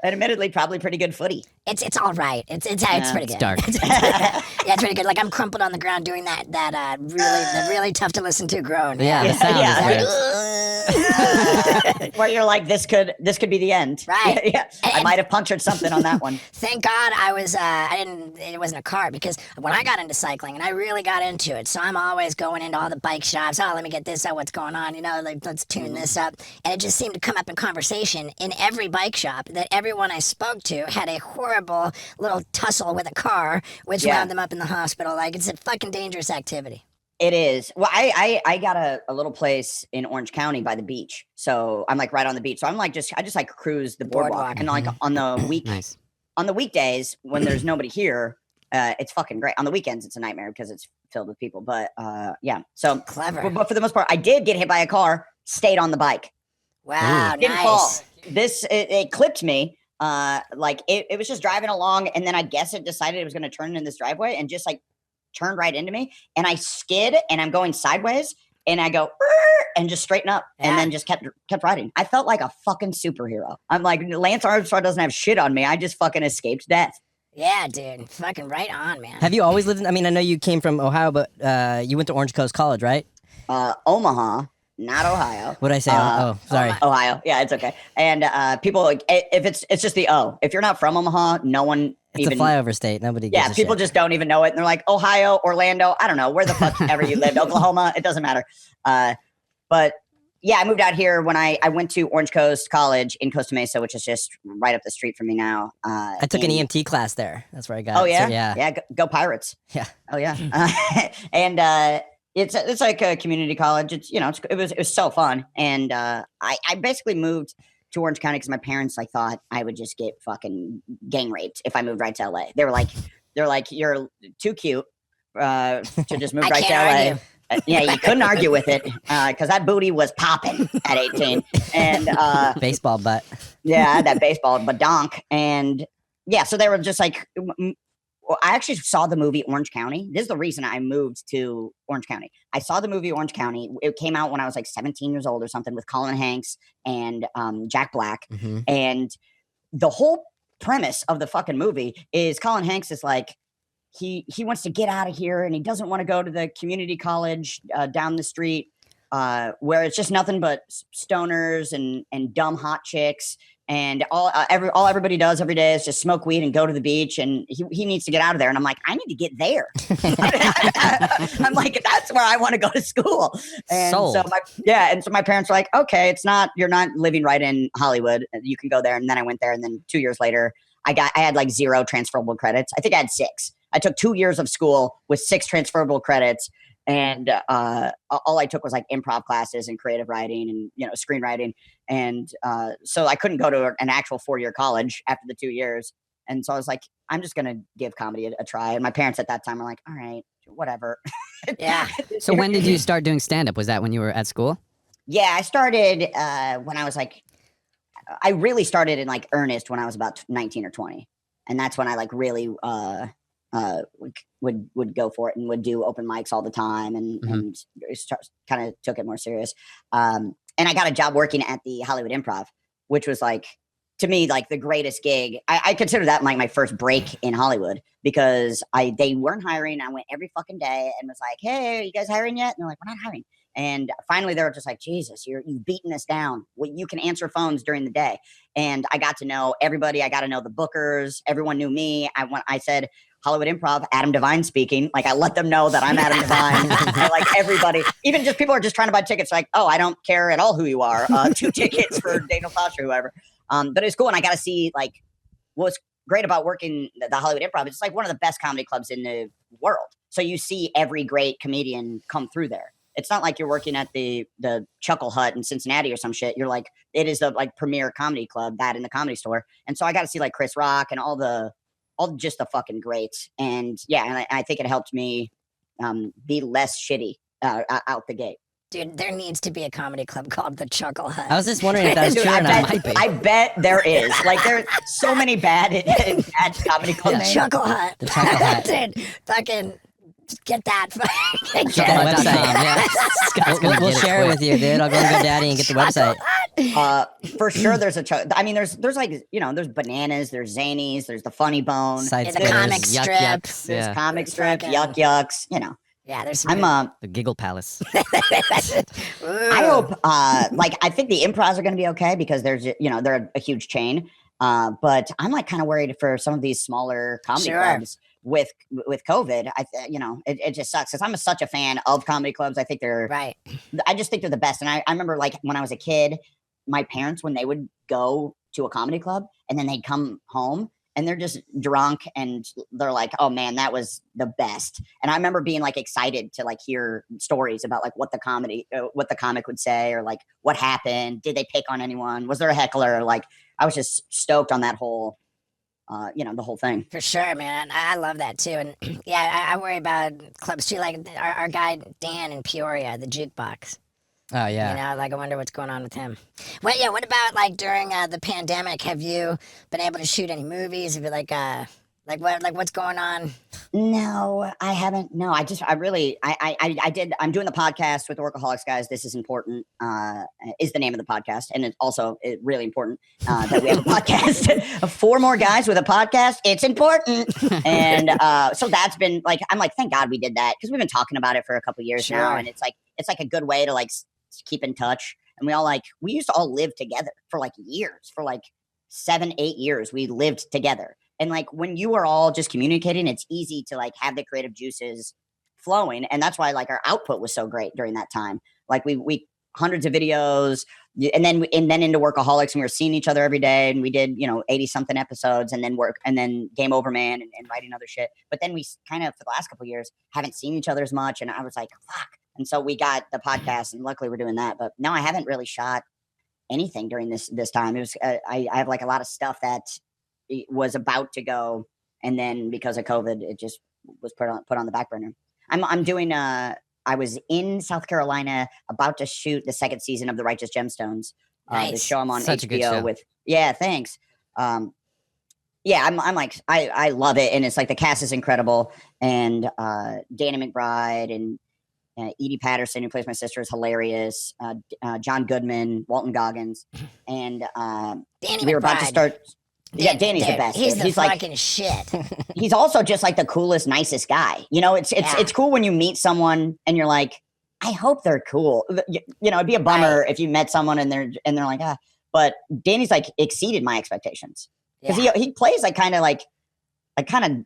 Admittedly, probably pretty good footy. It's all right. It's pretty good. It's dark. Yeah, it's pretty good. Like I'm crumpled on the ground doing that really tough to listen to groan. Yeah, the sound is weird. Where you're like, this could be the end. Right. Yeah. I might have punctured something on that one. Thank God it wasn't a car, because when I got into cycling, and I really got into it, so I'm always going into all the bike shops. Oh, let me get this out. What's going on? Like, let's tune this up. And it just seemed to come up in conversation in every bike shop that everyone I spoke to had a horrible little tussle with a car, which wound them up in the hospital. Like, it's a fucking dangerous activity. It is. Well, I got a little place in Orange County by the beach. So I'm like right on the beach. So I'm like I just like cruise the boardwalk. And like on the weekdays when there's nobody here, it's fucking great. On the weekends it's a nightmare because it's filled with people. But yeah. So clever. But for the most part, I did get hit by a car, stayed on the bike. Wow, Didn't nice. fall. It clipped me. Like it was just driving along, and then I guess it decided it was going to turn in this driveway and just like turned right into me, and I skid, and I'm going sideways, and I go and just straighten up, and then just kept riding. I felt like a fucking superhero. I'm like, Lance Armstrong doesn't have shit on me. I just fucking escaped death. Yeah, dude. Fucking right on, man. Have you always lived in, I mean, I know you came from Ohio, but you went to Orange Coast College, right? Omaha, not Ohio. What did I say? Sorry. Ohio. Yeah, it's okay. And people, like, if it's just the O. If you're not from Omaha, no one It's a flyover state. Nobody gives a people shit. just don't even know it. And they're like, Ohio, Orlando, I don't know, where the fuck ever you lived, Oklahoma, it doesn't matter. But yeah, I moved out here when I went to Orange Coast College in Costa Mesa, which is just right up the street from me now. I took an EMT class there. That's where I got. Oh yeah, so, yeah. Yeah. Go Pirates. Yeah. Oh yeah. And it's like a community college. It's it was so fun. And I basically moved to Orange County because my parents thought I would just get fucking gang raped if I moved right to LA. They're like, you're too cute to just move right to LA. Yeah, you couldn't argue with it because that booty was popping at 18. And baseball butt. Yeah, that baseball badonk. And yeah, so they were just like, I actually saw the movie Orange County. This is the reason I moved to Orange County. I saw the movie Orange County. It came out when I was like 17 years old or something, with Colin Hanks and Jack Black. Mm-hmm. And the whole premise of the fucking movie is Colin Hanks is like, he wants to get out of here, and he doesn't want to go to the community college down the street where it's just nothing but stoners and dumb hot chicks. And all everybody does every day is just smoke weed and go to the beach, and he needs to get out of there. And I'm like, I need to get there. I'm like, that's where I want to go to school. And Sold. So my parents were like, okay, you're not living right in Hollywood. You can go there. And then I went there, and then 2 years later, I had like 0 transferable credits. I think I had 6. I took 2 years of school with 6 transferable credits. And all I took was like improv classes and creative writing and screenwriting, and so I couldn't go to an actual 4-year college after the 2 years. And so I was like, I'm just gonna give comedy a try. And my parents at that time were like, all right, whatever. Yeah. So when did you start doing stand up? Was that when you were at school? Yeah, I started when I was like, I really started in like earnest when I was about 19 or 20, and that's when I like really would go for it and would do open mics all the time and kind of took it more serious. And I got a job working at the Hollywood Improv, which was like, to me, like the greatest gig. I consider that like my first break in Hollywood, because they weren't hiring. I went every fucking day and was like, hey, are you guys hiring yet? And they're like, we're not hiring. And finally, they're just like, Jesus, you've beaten us down. Well, you can answer phones during the day. And I got to know everybody. I got to know the bookers. Everyone knew me. I said, Hollywood Improv, Adam Devine speaking. Like, I let them know that I'm Adam Devine. And, like, everybody, even just people are just trying to buy tickets. Like, oh, I don't care at all who you are. 2 tickets for Daniel Foster, whoever. But it's cool. And I got to see, like, what's great about working the Hollywood Improv. It's like one of the best comedy clubs in the world. So you see every great comedian come through there. It's not like you're working at the Chuckle Hut in Cincinnati or some shit. You're like, it is the like premier comedy club, that in the Comedy Store. And so I got to see like Chris Rock and all just the fucking greats. And yeah, and I think it helped me be less shitty out the gate. Dude, there needs to be a comedy club called the Chuckle Hut. I was just wondering if that's true or not. I bet there is. Like, there's so many bad comedy clubs. The Chuckle Hut. The Chuckle Hut. Dude, fucking get that. Yeah. We'll share it with you, dude. I'll go to GoDaddy and get the website. For sure, there's I mean, there's like, you know, there's Bananas, there's Zanies, there's the Funny Bone, the comic strip, there's comic strip, Yuck Yucks, you know. Yeah, there's. The Giggle Palace. I hope, like, I think the improvs are going to be okay because there's, you know, they're a huge chain. But I'm like kind of worried for some of these smaller comedy clubs with COVID. You know, it just sucks because I'm such a fan of comedy clubs. I think they're right. I just think they're the best. And I remember like when I was a kid, my parents, when they would go to a comedy club and then they'd come home and they're just drunk and they're like, oh man, that was the best. And I remember being like excited to like hear stories about like what the comic would say or like what happened. Did they pick on anyone? Was there a heckler? Like I was just stoked on that whole, you know, the whole thing. For sure, man. I love that too. And yeah, I worry about clubs too. Like our guy Dan in Peoria, the Jukebox. Oh yeah. You know, like I wonder what's going on with him. Well, yeah. What about like during the pandemic? Have you been able to shoot any movies? Have you what's going on? No, I haven't. No, I did. I'm doing the podcast with the Workaholics guys. This is important. Is the name of the podcast, and it's also really important that we have a podcast. 4 more guys with a podcast. It's important, and so that's been like I'm like thank God we did that because we've been talking about it for a couple of years now, and it's like a good way to like keep in touch. And we used to all live together for like years, for like 7-8 years. We lived together. And like when you are all just communicating, it's easy to like have the creative juices flowing. And that's why like our output was so great during that time. Like we hundreds of videos and then into Workaholics and we were seeing each other every day. And we did, you know, 80 something episodes and then Game Over Man and writing other shit. But then we kind of for the last couple of years haven't seen each other as much. And I was like, fuck. And so we got the podcast and luckily we're doing that. But no, I haven't really shot anything during this time. It was, I have like a lot of stuff that was about to go. And then because of COVID, it just was put on the back burner. I'm doing, I was in South Carolina about to shoot the 2nd season of The Righteous Gemstones. Nice. The show I'm on Such a good HBO show. with. Yeah, thanks. Yeah, I'm like, I love it. And it's like the cast is incredible. And Danny McBride and Edie Patterson, who plays my sister, is hilarious. John Goodman, Walton Goggins. And Danny we were about to McBride. start. Yeah, Danny's the best. He's the fucking like, shit. He's also just like the coolest, nicest guy. You know, it's cool when you meet someone and you're like, I hope they're cool. You know, it'd be a bummer if you met someone and they're like, ah. But Danny's like exceeded my expectations because he plays like kind of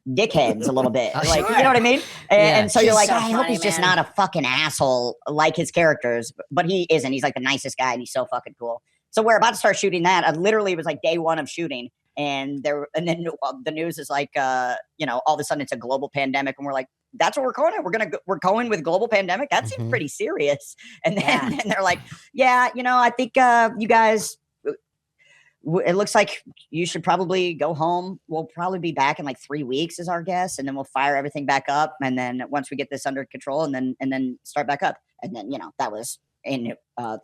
dickheads a little bit. Oh, like, sure. you know what I mean? And so He's you're like, so I hope funny, he's just man. not a fucking asshole like his characters, but he isn't. He's like the nicest guy and he's so fucking cool. So we're about to start shooting that. I literally was like day 1 of shooting. And then the news is like, you know, all of a sudden it's a global pandemic, and we're like, that's what we're going at. We're going with global pandemic. That seems pretty serious. And then and they're like, yeah, you know, I think you guys, it looks like you should probably go home. We'll probably be back in like 3 weeks is our guess, and then we'll fire everything back up. And then once we get this under control, and then start back up. And then you know that was in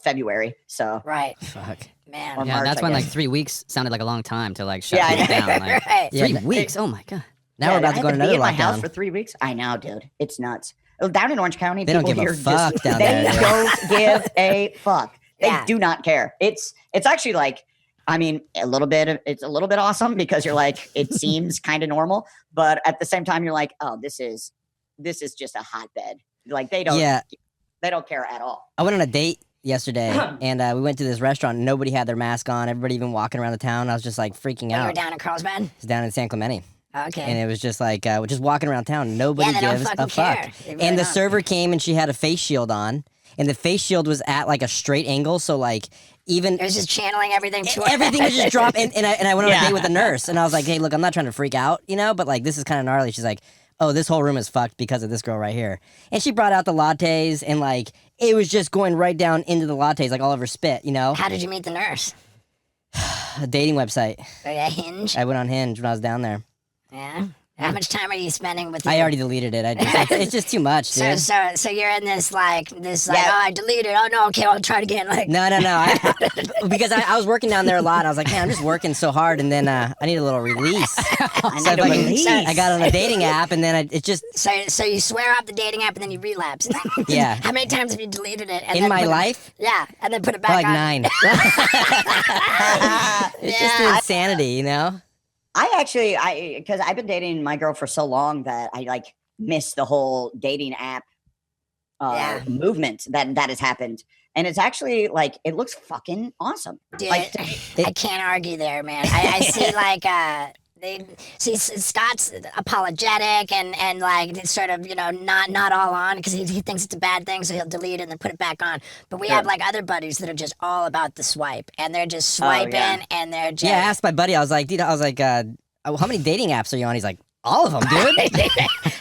February. So Right. Fuck. Man. Or Yeah, March, that's I when like guess. 3 weeks sounded like a long time to like shut Yeah, I things know. down. Like, Right. 3 weeks? Oh my God. Now we're about to go I to had to another be in my house lockdown. for 3 weeks. I know, dude. It's nuts. Down in Orange County, They don't people give a here fuck down there, They dude. don't give a fuck. They Yeah. do not care. It's actually like, I mean, it's a little bit awesome because you're like, it seems kind of normal, but at the same time, you're like, oh, this is just a hotbed. Like they don't They don't care at all. I went on a date yesterday, and we went to this restaurant. And nobody had their mask on. Everybody even walking around the town. I was just like freaking out. You were down in Carlsbad? It's down in San Clemente. Okay. And it was just like, just walking around town. Nobody they don't gives a fucking fuck. care. They really And the don't. server came and she had a face shield on. And the face shield was at like a straight angle. So like even... It was just channeling everything to everything was just dropping. And I went on a date with a nurse. And I was like, hey, look, I'm not trying to freak out, but like this is kind of gnarly. She's like, oh, this whole room is fucked because of this girl right here. And she brought out the lattes and like it was just going right down into the lattes, like all of her spit, How did you meet the nurse? A dating website. Oh, yeah, Hinge? I went on Hinge when I was down there. Yeah. How much time are you spending with? I already deleted it. It's just too much, dude. So you're in this oh, I deleted. Oh no, okay, I'll try it again. Like No. Because I was working down there a lot. I was like, man, I'm just working so hard, and then I need a little release. I got on a dating app, and then it just. So you swear off the dating app, and then you relapse. Yeah. How many times have you deleted it? In my life? Yeah, and then put it back Like on. 9. It's just insanity, Because I've been dating my girl for so long that I like miss the whole dating app movement that has happened. And it's actually like, it looks fucking awesome. Dude, Like, I can't argue there, man. I see Scott's apologetic and like it's sort of not all on because he thinks it's a bad thing, so he'll delete it and then put it back on. But we have like other buddies that are just all about the swipe, and they're just swiping and they're just I asked my buddy. I was like, how many dating apps are you on? He's like, all of them, dude.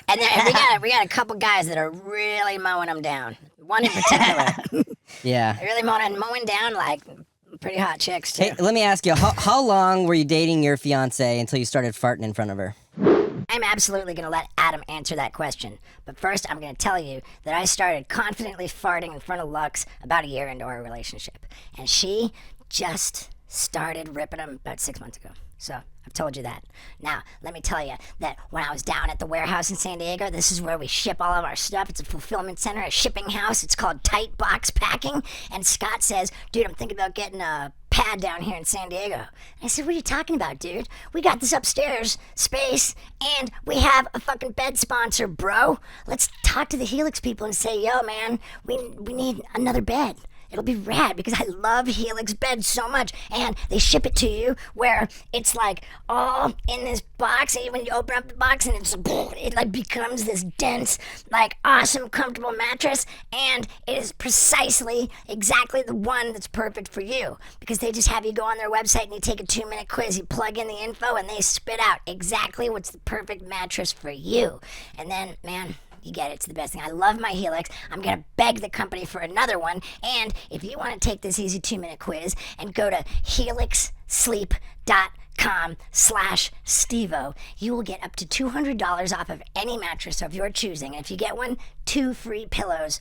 and we got a couple guys that are really mowing them down. One in particular. Yeah. Really mowing down like pretty hot chicks too. Hey, let me ask you, how long were you dating your fiance until you started farting in front of her? I'm absolutely going to let Adam answer that question. But first, I'm going to tell you that I started confidently farting in front of Lux about a year into our relationship. And she just started ripping them about 6 months ago. So I've told you that. Now, let me tell you that when I was down at the warehouse in San Diego, this is where we ship all of our stuff. It's a fulfillment center, a shipping house. It's called Tight Box Packing. And Scott says, dude, I'm thinking about getting a pad down here in San Diego. And I said, what are you talking about, dude? We got this upstairs space, and we have a fucking bed sponsor, bro. Let's talk to the Helix people and say, yo, man, we need another bed. It'll be rad because I love Helix beds so much, and they ship it to you where it's like all in this box, and when you open up the box and it like becomes this dense, like awesome, comfortable mattress, and it is precisely exactly the one that's perfect for you because they just have you go on their website and you take a 2-minute quiz, you plug in the info, and they spit out exactly what's the perfect mattress for you. And then, man, you get it. It's the best thing. I love my Helix. I'm going to beg the company for another one. And if you want to take this easy 2-minute quiz and go to helixsleep.com/Stevo, you will get up to $200 off of any mattress of your choosing. And if you get 2 free pillows.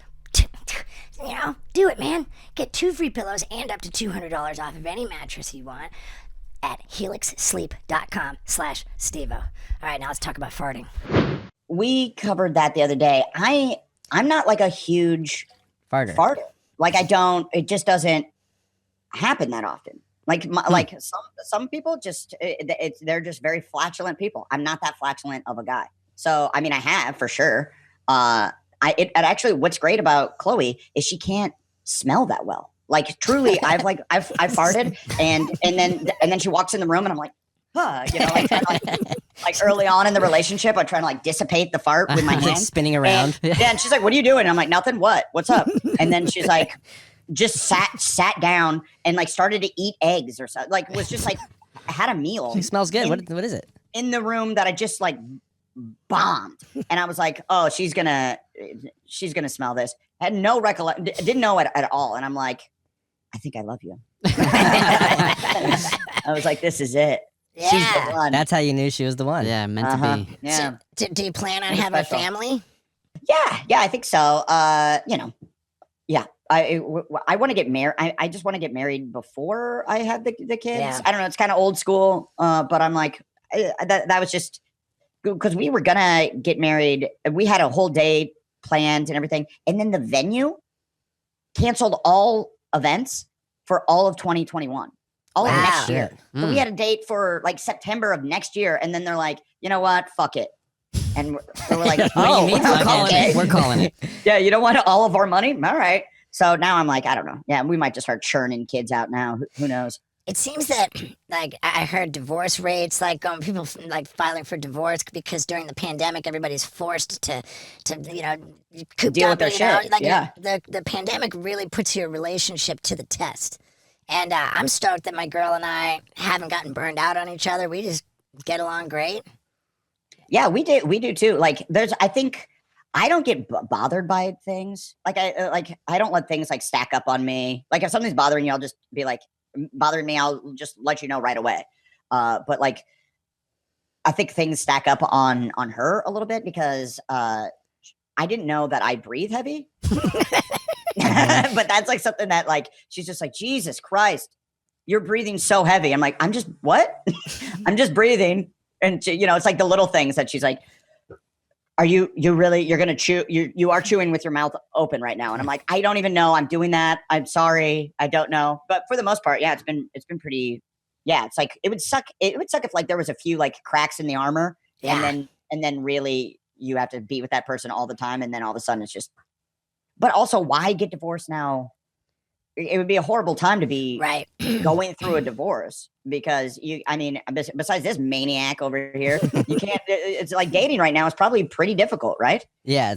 Do it, man. Get 2 free pillows and up to $200 off of any mattress you want at helixsleep.com/Stevo. All right, now let's talk about farting. We covered that the other day. I'm not like a huge farter. Like it just doesn't happen that often. Like some people just they're just very flatulent people. I'm not that flatulent of a guy. So I mean, I have for sure. Actually, what's great about Chloe is she can't smell that well. Like truly, I've farted and then she walks in the room and I'm like, like early on in the relationship, I'm trying to like dissipate the fart with my hand, spinning around. And she's like, "What are you doing?" And I'm like, "Nothing. What? What's up?" And then she's like, just sat down and like started to eat eggs or something. Like was just like had a meal. It smells good. What is it? In the room that I just like bombed, and I was like, "Oh, she's gonna smell this." Had no recollection, didn't know it at all, and I'm like, "I think I love you." I was like, "This is it." Yeah. She's the one. That's how you knew she was the one. Yeah, meant to be. Yeah. So, do you plan on having a family? Yeah, I think so. Yeah. I want to get married. I just want to get married before I had the kids. Yeah. I don't know. It's kind of old school. But I'm like, that was just because we were gonna get married. We had a whole day planned and everything, and then the venue canceled all events for all of 2021. All of next year. So we had a date for like September of next year. And then they're like, you know what? Fuck it. And we're like, Oh, We're calling it. We're calling it. yeah, you don't want all of our money? All right. So now I'm like, I don't know. Yeah, we might just start churning kids out now. Who knows? It seems that, like, I heard divorce rates, like, people like filing for divorce because during the pandemic, everybody's forced to cooped Deal up, with their shit. Like, Yeah. the pandemic really puts your relationship to the test. And I'm stoked that my girl and I haven't gotten burned out on each other. We just get along great. Yeah, we do too. Like, I think I don't get bothered by things. Like, I don't let things like stack up on me. Like, if something's bothering you, I'll just be like, bothering me, I'll just let you know right away. But like, I think things stack up on her a little bit because I didn't know that I breathe heavy. But that's like something that like she's just like, Jesus Christ, you're breathing so heavy. I'm like, I'm just what? I'm just breathing. And she, it's like the little things that she's like, are you're gonna chew, you are chewing with your mouth open right now. And I'm like, I don't even know I'm doing that. I'm sorry. I don't know. But for the most part, yeah, it's been pretty, yeah, it's like, it would suck if like there was a few like cracks in the armor. Yeah. And then really you have to be with that person all the time. And then all of a sudden it's just, but also why get divorced now? It would be a horrible time to be Right. going through a divorce because besides this maniac over here, you can't, it's like dating right now is probably pretty difficult, right? Yeah,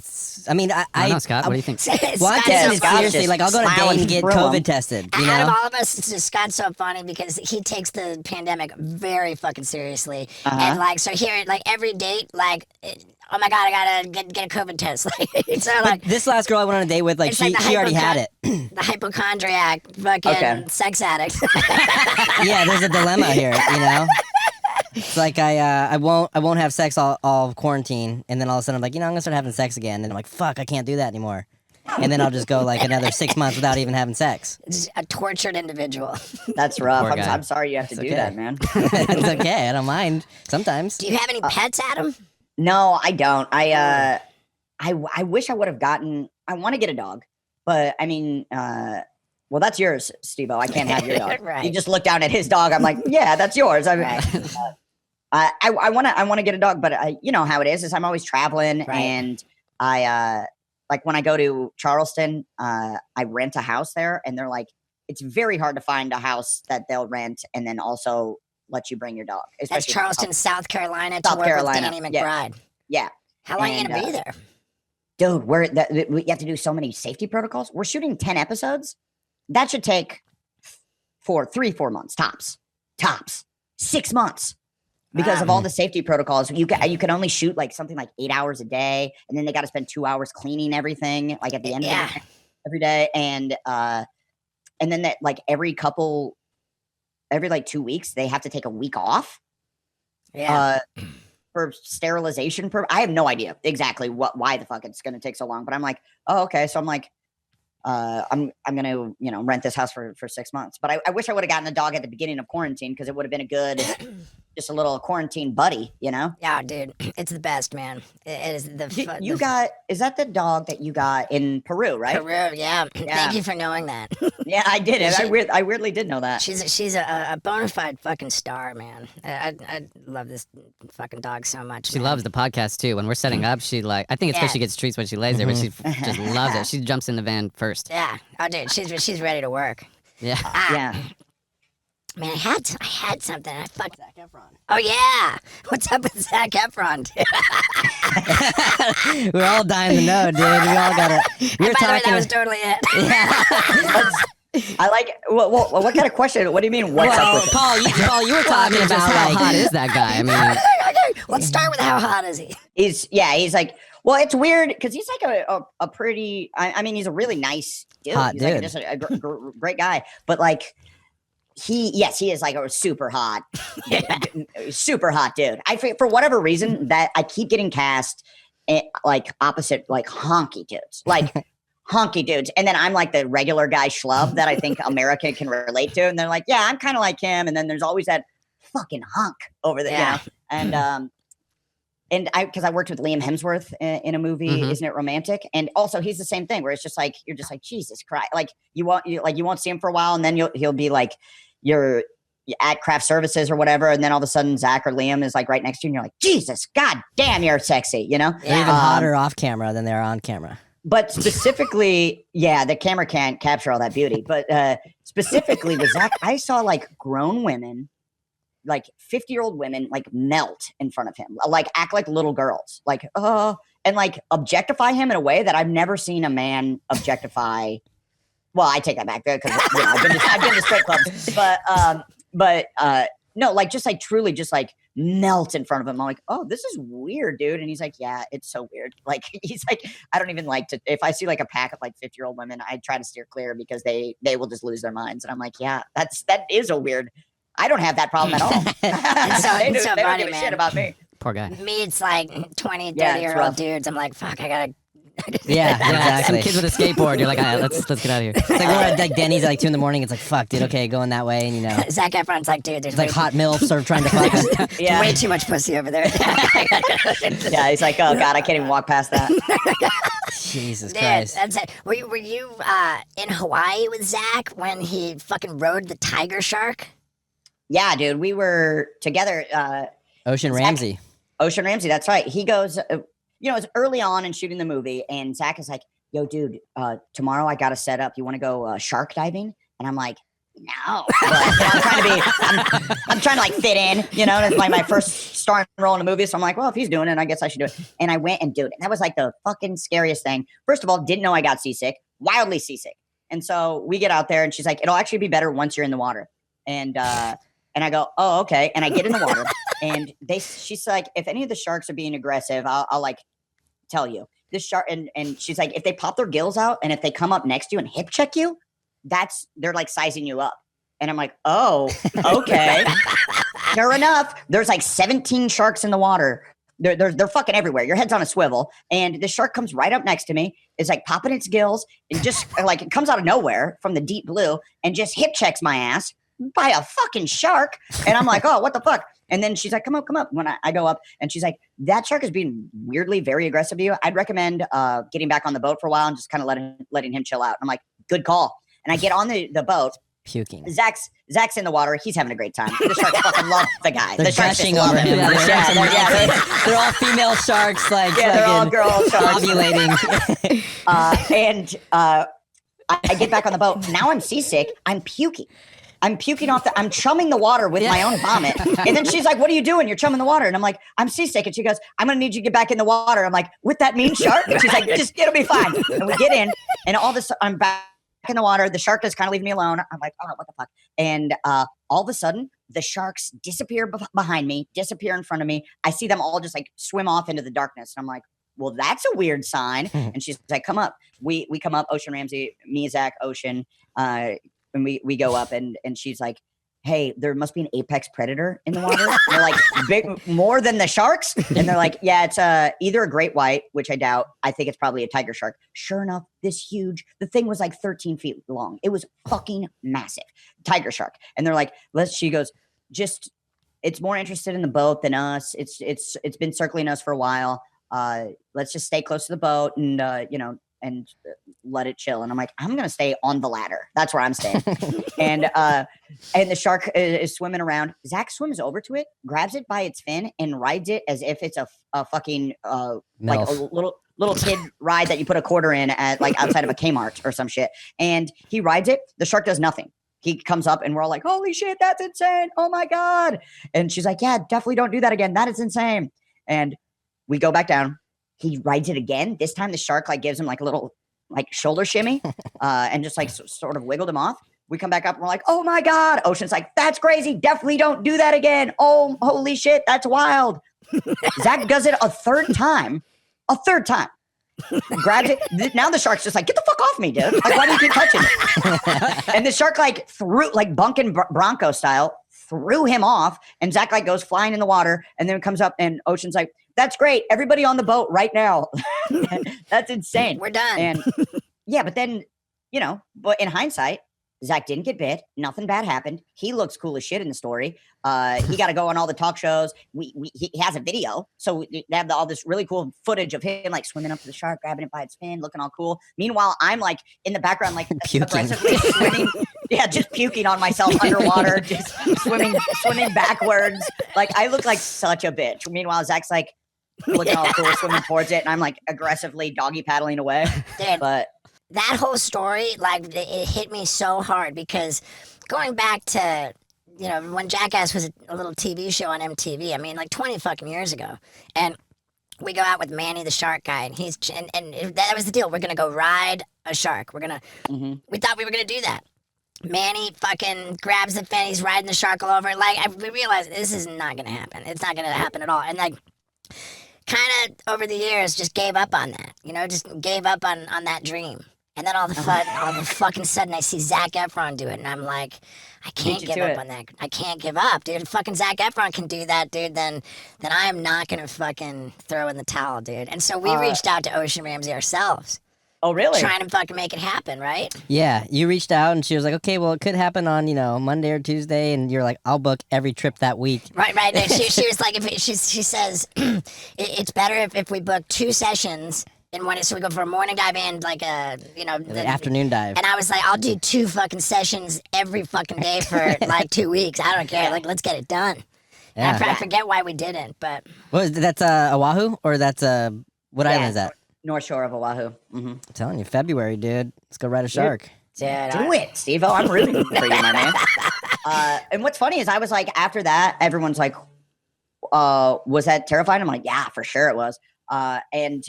I mean, I don't know, Scott. What do you think? Well, I'm taking it Scott's seriously. just Like, I'll go to date smiling and get through 'em. COVID tested. You Out of know? all of us, Scott's so funny because he takes the pandemic very fucking seriously. Uh-huh. And like, so here, like every date, like, oh my God, I gotta get a COVID test. Like, so But like, this last girl I went on a date with, like, It's like the she already had it. the hypochondriac, fucking Okay. sex addict. Yeah, there's a dilemma here, It's like I won't have sex all quarantine, and then all of a sudden I'm like, I'm gonna start having sex again, and I'm like, fuck, I can't do that anymore. And then I'll just go like another 6 months without even having sex. Just a tortured individual. That's rough. Poor guy. I'm sorry you have to do okay. that, man. It's okay, I don't mind sometimes. Do you have any pets, Adam? No, I don't. I wish I would have gotten. I want to get a dog, but I mean, well, that's yours, Steve-O. I can't have your dog. Right. You just look down at his dog. I'm like, yeah, that's yours. I want to get a dog, but you know how it is I'm always traveling, Right. and I like when I go to Charleston, I rent a house there, and they're like, it's very hard to find a house that they'll rent and then also let you bring your dog. That's especially- Charleston, South Carolina, to South work Carolina, with Danny yeah. McBride. Yeah. How long are you And, gonna be there? Dude, we have to do so many safety protocols. We're shooting 10 episodes. That should take 4 months tops, 6 months because of all the safety protocols. You can only shoot like something like 8 hours a day, and then they got to spend 2 hours cleaning everything like at the end of the day, every day, and then that like every like 2 weeks they have to take a week off. Yeah. For sterilization. I have no idea exactly why the fuck it's going to take so long, but I'm like, oh, okay. So I'm like, I'm going to, rent this house for 6 months, but I wish I would have gotten a dog at the beginning of quarantine because it would have been a good, just a little quarantine buddy, Yeah, dude, it's the best, man. It is the Is that the dog that you got in Peru, right? Peru, yeah. Thank you for knowing that. Yeah, I did it. I weirdly did know that. She's a bona fide fucking star, man. I love this fucking dog so much. She man. loves the podcast too. When we're setting up, I think it's because Yeah. she gets treats when she lays there, but she just loves it. She jumps in the van first. Yeah. Oh, dude, she's ready to work. Yeah. Yeah. Man, I had something. I fucked Zac Efron. Oh yeah, what's up with Zac Efron? Dude? We're all dying to know, dude. We all got it. We were By the way, talking. that was totally it. I like. Well, what kind of question? What do you mean? What's up with it? Paul, you were talking Just about how like hot is that guy? I mean, Okay, let's start with how hot is he? He's like, well, it's weird because he's like a pretty. I mean, he's a really nice dude. Hot he's dude. Like just a great guy, but like. He is like a super hot, super hot dude. For whatever reason that I keep getting cast like opposite like honky dudes, and then I'm like the regular guy schlub that I think America can relate to, and they're like, yeah, I'm kind of like him, and then there's always that fucking hunk over there, and because I worked with Liam Hemsworth in a movie, Isn't It Romantic? And also he's the same thing where it's just like you're just like Jesus Christ, like you won't see him for a while, and then he'll be like at craft services or whatever, and then all of a sudden Zach or Liam is like right next to you, and you're like, Jesus, god damn, you're sexy, you know? They're even hotter off camera than they are on camera. But specifically, the camera can't capture all that beauty. But specifically with Zach, I saw like grown women, like 50-year-old women, like melt in front of him, like act like little girls, like, and like objectify him in a way that I've never seen a man objectify. Well, I take that back there because I've been to strip clubs, but no, like just like truly just like melt in front of him. I'm like, oh, this is weird, dude. And he's like, yeah, it's so weird. Like, he's like, I don't even like to, if I see like a pack of like 50-year-old women, I try to steer clear because they will just lose their minds. And I'm like, yeah, that is a weird, I don't have that problem at all. They don't give a shit about me. Poor guy. Me, it's like 20, 30-year-old dudes. I'm like, fuck, I gotta. Yeah, exactly. Some kids with a skateboard. You're like, all right, let's get out of here. It's like we're at like Denny's at like 2 a.m. It's like, fuck, dude. Okay, going that way, and you know. Zac Efron's like, dude, there's like hot milfs are trying to fuck us. way too much pussy over there. Yeah, he's like, oh god, I can't even walk past that. Jesus Christ. That's it. Were you in Hawaii with Zach when he fucking rode the tiger shark? Yeah, dude, we were together. Ocean Ramsey. Ocean Ramsey, that's right. He goes. It's early on in shooting the movie, and Zach is like, yo, dude, tomorrow I got to set up. You want to go shark diving? And I'm like, no. But, I'm trying to like fit in, it's like my first starring role in a movie. So I'm like, well, if he's doing it, I guess I should do it. And I went and did it. And that was like the fucking scariest thing. First of all, didn't know I got seasick, wildly seasick. And so we get out there and she's like, it'll actually be better once you're in the water. And I go, oh, okay. And I get in the water and she's like, if any of the sharks are being aggressive, I'll like tell you. This shark, and she's like, if they pop their gills out and if they come up next to you and hip check you, they're like sizing you up. And I'm like, oh, okay. Fair enough. There's like 17 sharks in the water. They're fucking everywhere. Your head's on a swivel. And the shark comes right up next to me. It's like popping its gills and just like it comes out of nowhere from the deep blue and just hip checks my ass by a fucking shark. And I'm like, oh, what the fuck? And then she's like, come up. When I go up and she's like, that shark is being weirdly very aggressive to you. I'd recommend getting back on the boat for a while and just kind of letting him chill out. I'm like, good call. And I get on the boat. Puking. Zach's in the water. He's having a great time. The sharks fucking love the guy. They're the sharks gushing over him. They're all female sharks, like they're all girl sharks. Ovulating. I get back on the boat. Now I'm seasick. I'm puking. I'm chumming the water with my own vomit. And then she's like, what are you doing? You're chumming the water. And I'm like, I'm seasick. And she goes, I'm going to need you to get back in the water. I'm like, with that mean shark? And she's like, it'll be fine. And we get in and all of a sudden I'm back in the water. The shark is kind of leaving me alone. I'm like, oh, what the fuck? And all of a sudden the sharks disappear behind me, disappear in front of me. I see them all just like swim off into the darkness. And I'm like, well, that's a weird sign. And she's like, come up. We come up, Ocean Ramsey, me, Zach, Ocean, and we go up and she's like, hey, there must be an apex predator in the water. And they're like, big, more than the sharks? And they're like, yeah, it's either a great white, which I doubt. I think it's probably a tiger shark. Sure enough, this huge, the thing was like 13 feet long. It was fucking massive. Tiger shark. And they're like, she goes, it's more interested in the boat than us. It's been circling us for a while. Let's just stay close to the boat and, and let it chill. And I'm like, I'm going to stay on the ladder. That's where I'm staying. and the shark is swimming around. Zach swims over to it, grabs it by its fin and rides it as if it's a fucking, like a little kid ride that you put a quarter in at like outside of a Kmart or some shit. And he rides it. The shark does nothing. He comes up and we're all like, holy shit, that's insane. Oh my God. And she's like, yeah, definitely don't do that again. That is insane. And we go back down. He rides it again. This time the shark like gives him like a little like shoulder shimmy and just like sort of wiggled him off. We come back up and we're like, oh my God. Ocean's like, that's crazy. Definitely don't do that again. Oh, holy shit. That's wild. Zach does it a third time. Grabs it. Now the shark's just like, get the fuck off me, dude. Like, why do you keep touching it? And the shark like threw like Bunkin' Bronco style, threw him off. And Zach like goes flying in the water and then comes up and Ocean's like, that's great. Everybody on the boat right now. That's insane. We're done. And yeah, but then, but in hindsight, Zach didn't get bit. Nothing bad happened. He looks cool as shit in the story. He got to go on all the talk shows. He has a video. So they have all this really cool footage of him like swimming up to the shark, grabbing it by its fin, looking all cool. Meanwhile, I'm like in the background, like aggressively swimming. Yeah, just puking on myself underwater, just swimming backwards. Like I look like such a bitch. Meanwhile, Zach's like looking all cool, swimming towards it, and I'm like aggressively doggy paddling away. Dude, but that whole story, like, it hit me so hard because going back to, you know, when Jackass was a little TV show on MTV, I mean, like 20 fucking years ago, and we go out with Manny the shark guy, and and that was the deal. We're gonna go ride a shark. We thought we were gonna do that. Manny fucking grabs the fin, he's riding the shark all over. Like, we realized this is not gonna happen. It's not gonna happen at all. And like, kind of over the years, just gave up on that. You know, just gave up on that dream. And then all the fucking sudden, I see Zac Efron do it, and I'm like, I can't give up on that. I can't give up, dude. If fucking Zac Efron can do that, dude, then I am not gonna fucking throw in the towel, dude. And so we reached out to Ocean Ramsey ourselves. Oh, really? Trying to fucking make it happen, right? Yeah, you reached out, and she was like, okay, well, it could happen on, you know, Monday or Tuesday, and you're like, I'll book every trip that week. Right. No, she was like, she says, it's better if we book 2 sessions. So we go for a morning dive and like the afternoon dive. And I was like, I'll do 2 fucking sessions every fucking day for like 2 weeks. I don't care. Like, let's get it done. Yeah. I forget why we didn't, but. That's Oahu, or that's what island is that? North Shore of Oahu. Mm-hmm. I'm telling you, February, dude. Let's go ride a shark. Do it, Steve-O. I'm rooting for you, my man. And what's funny is I was like, after that, everyone's like, was that terrifying? I'm like, yeah, for sure it was. And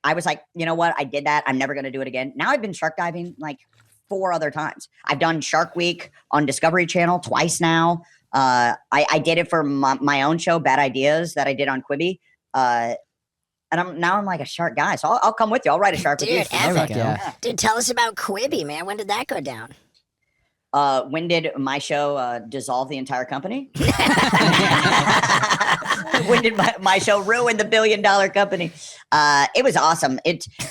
I was like, you know what? I did that. I'm never going to do it again. Now I've been shark diving like 4 other times. I've done Shark Week on Discovery Channel twice now. I did it for my own show, Bad Ideas, that I did on Quibi. And I'm like a shark guy. So I'll come with you. I'll ride a shark with you. Dude, tell us about Quibi, man. When did that go down? When did my show dissolve the entire company? When did my show ruin the $1 billion company? It was awesome.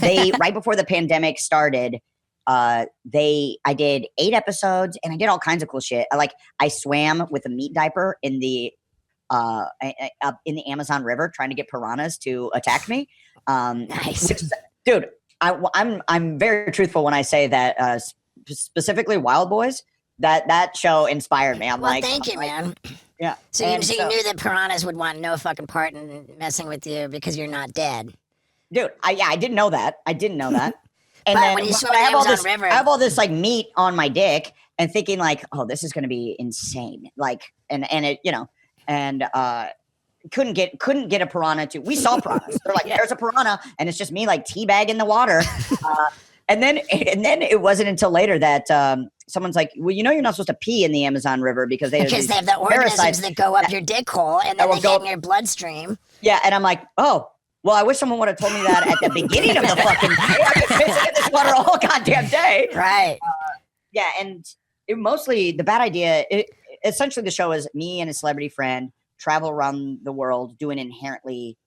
They right before the pandemic started, I did 8 episodes and I did all kinds of cool shit. I swam with a meat diaper in the Amazon River trying to get piranhas to attack me. Nice. Dude, I'm very truthful when I say that specifically Wild Boys, that show inspired me. Thank you, man. Yeah. So you knew that piranhas would want no fucking part in messing with you because you're not dead. Dude, I didn't know that. And but then when you swim in the Amazon River, I have all this like meat on my dick and thinking like, oh, this is going to be insane. Like, and it, you know, and couldn't get a piranha to. We saw piranhas. They're like, there's a piranha, and it's just me like teabagging the water. And then it wasn't until later that someone's like, well, you know, you're not supposed to pee in the Amazon River because they have the organisms that go up your dick hole and then they get in your bloodstream. Yeah, and I'm like, oh, well, I wish someone would have told me that at the beginning of the fucking day. I've been pissing in this water all goddamn day. Right. Yeah, and mostly the bad idea. Essentially, the show is me and a celebrity friend travel around the world doing inherently